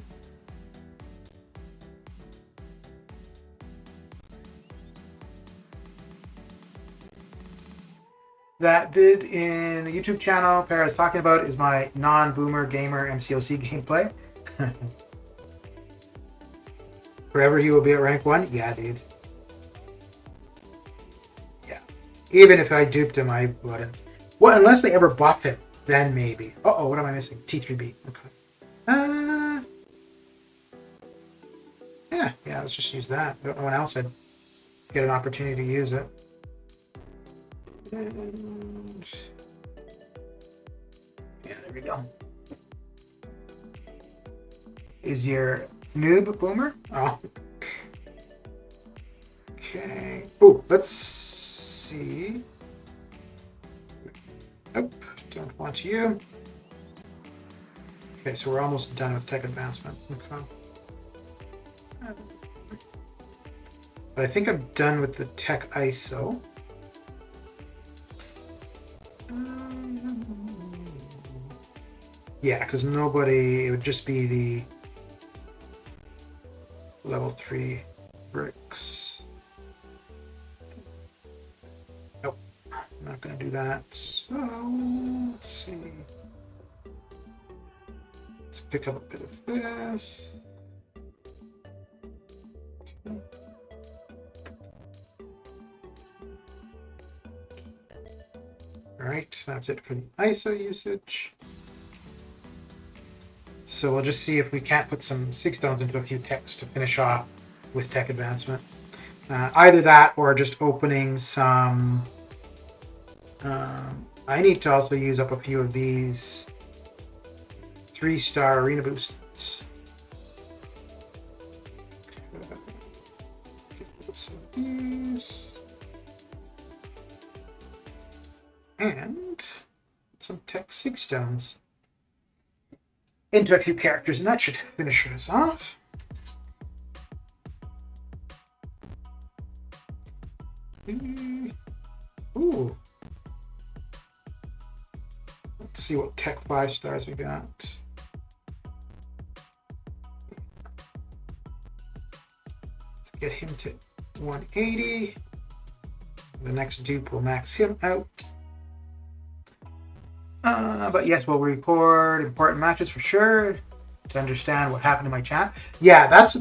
That vid in the YouTube channel Para is talking about is my non-boomer gamer MCOC gameplay. Forever he will be at rank 1? Yeah, dude. Yeah. Even if I duped him, I wouldn't. Well, unless they ever buff him, then maybe. Uh-oh, what am I missing? T3B. Okay. Yeah, let's just use that. I don't know when else I'd get an opportunity to use it. And yeah, there we go. Is your noob boomer? Oh. Okay. Oh, let's see. Nope, don't want you. Okay, so we're almost done with tech advancement. Okay. But I think I'm done with the tech ISO. Yeah, because nobody, it would just be the level 3 bricks. Nope, I'm not going to do that. So, let's see. Let's pick up a bit of this. Alright, that's it for the ISO usage. So we'll just see if we can't put some 6 stones into a few techs to finish off with tech advancement. Either that or just opening some... I need to also use up a few of these 3-star arena boosts. These. And some tech 6 stones into a few characters, and that should finish us off. Ooh. Let's see what tech 5 stars we got. Let's get him to 180. The next dupe will max him out. But yes, we'll record important matches for sure to understand what happened in my chat. Yeah, that's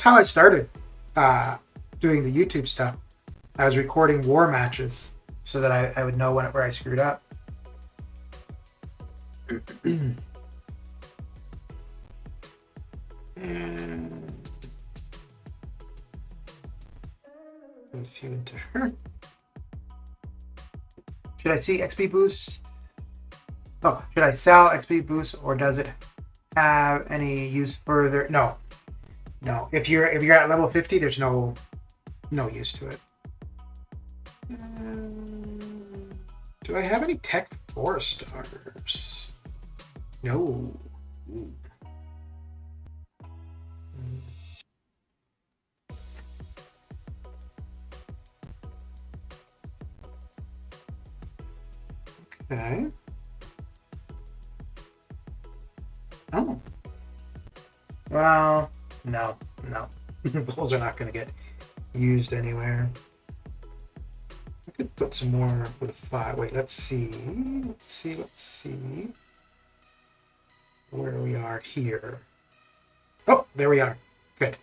how I started doing the YouTube stuff. I was recording war matches so that I would know where I screwed up. And put a few into her. Should I see XP boost? Oh, should I sell XP boost, or does it have any use further? No. If you're at level 50, there's no No use to it. Do I have any tech 4-stars? No. Ooh. Okay. Oh. Well, no. Those are not going to get used anywhere. I could put some more with a 5. Wait, let's see. Let's see. Where we are here. Oh, there we are. Good.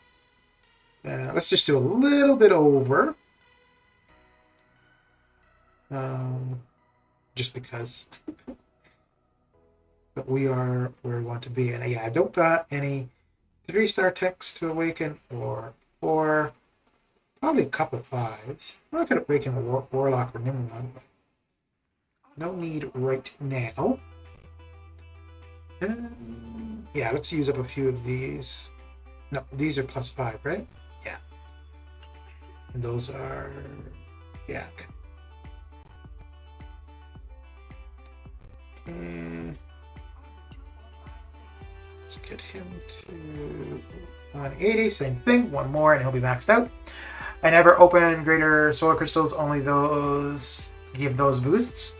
Let's just do a little bit over. Just because. But we are where we want to be. And yeah, I don't got any 3-star techs to awaken or 4. Probably a couple of 5s. I could awaken the Warlock or Nimrod, but no need right now. Yeah, let's use up a few of these. No, these are +5, right? Yeah. And those are... yeah, okay. Let's get him to 180. Same thing. One more and he'll be maxed out. I never open greater solar crystals. Only those give those boosts.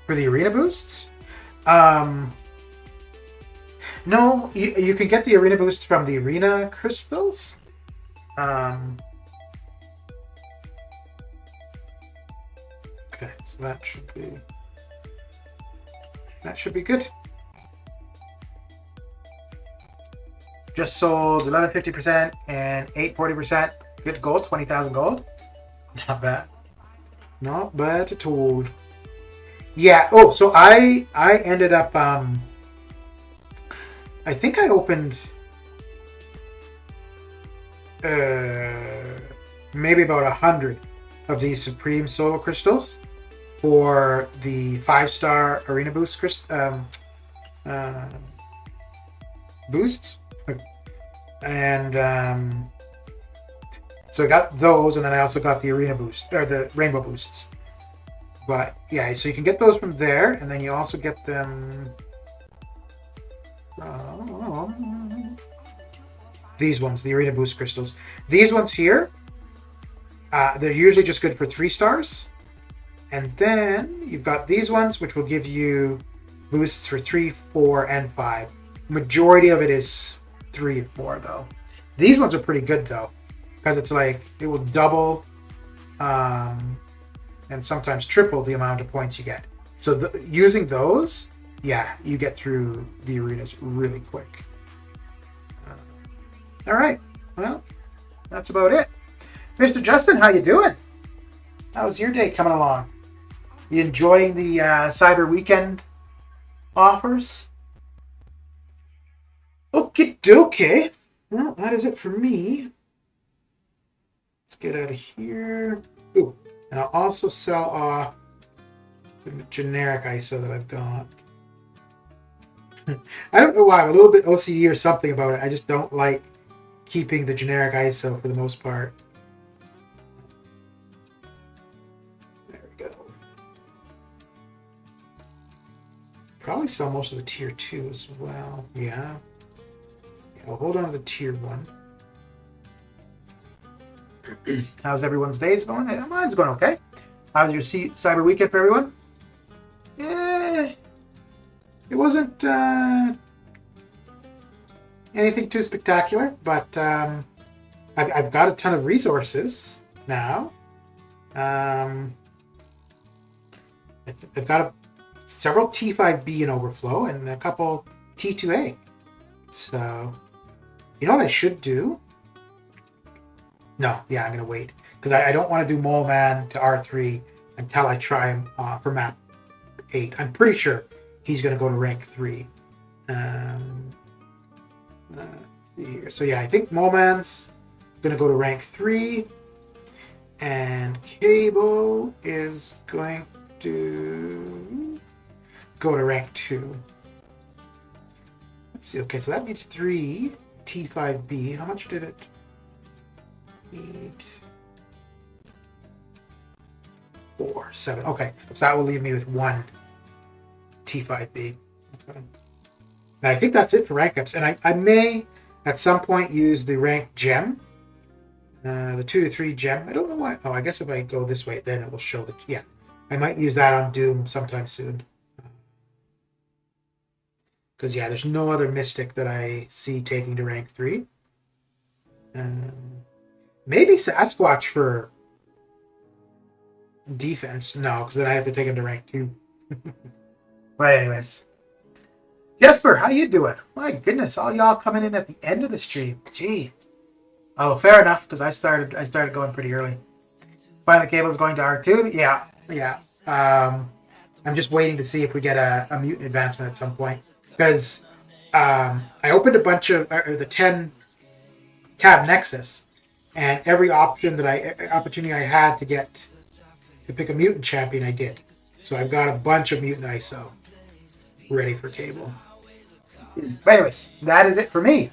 For the arena boosts? No, you can get the arena boosts from the arena crystals. Okay, so that should be good. Just sold 11 50% and 8 40%. Good gold, 20,000 gold. Not bad. Not bad at all. Yeah. Oh, so I ended up. I think I opened maybe about 100 of these Supreme Solar Crystals for the 5-star Arena Boost boosts. And so I got those, and then I also got the Arena Boost, or the Rainbow Boosts. But yeah, so you can get those from there, and then you also get them from these ones, the Arena Boost Crystals. These ones here, they're usually just good for 3 stars. And then you've got these ones, which will give you boosts for 3, 4, and 5. Majority of it is 3 and 4, though. These ones are pretty good, though, because it's like it will double and sometimes triple the amount of points you get. So using those, yeah, you get through the arenas really quick. All right, well, that's about it. Mr. Justin, how you doing? How's your day coming along? You enjoying the Cyber Weekend offers? Okie dokie. Well, that is it for me. Let's get out of here. Ooh, and I'll also sell off the generic ISO that I've got. I don't know why. I'm a little bit OCD or something about it. I just don't like keeping the generic ISO for the most part. There we go. Probably sell most of the tier 2 as well. Yeah. I'll hold on to the tier 1. How's everyone's days going? Mine's going okay. How's your Cyber Weekend for everyone? Yeah, it wasn't anything too spectacular, but I've got a ton of resources now. I've got several T5B in overflow and a couple T2A. So, you know what I should do? No, yeah, I'm going to wait. Because I don't want to do Mole Man to R3 until I try him for map 8. I'm pretty sure he's going to go to rank 3. Let's see here. So yeah, I think Mole Man's going to go to rank 3. And Cable is going to go to rank 2. Let's see. Okay, so that needs 3 T5B. How much did it? 8, 4, 7. Okay, so that will leave me with 1 T5B. Okay. And I think that's it for rank ups. And I may at some point use the rank gem, the 2 to 3 gem. I don't know why. Oh, I guess if I go this way, then it will show the. Yeah, I might use that on Doom sometime soon. Because yeah, there's no other mystic that I see taking to rank 3. Maybe Sasquatch for defense. No, because then I have to take him to rank 2. But anyways. Jesper, how you doing? My goodness, all y'all coming in at the end of the stream. Gee. Oh, fair enough, because I started going pretty early. Finally, Cable's going to R2. Yeah. I'm just waiting to see if we get a mutant advancement at some point. Because I opened a bunch of the 10 Cav Nexus, and every opportunity I had to pick a mutant champion, I did. So I've got a bunch of mutant ISO ready for Cable. But anyways, that is it for me.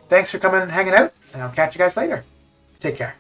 Thanks for coming and hanging out, and I'll catch you guys later. Take care.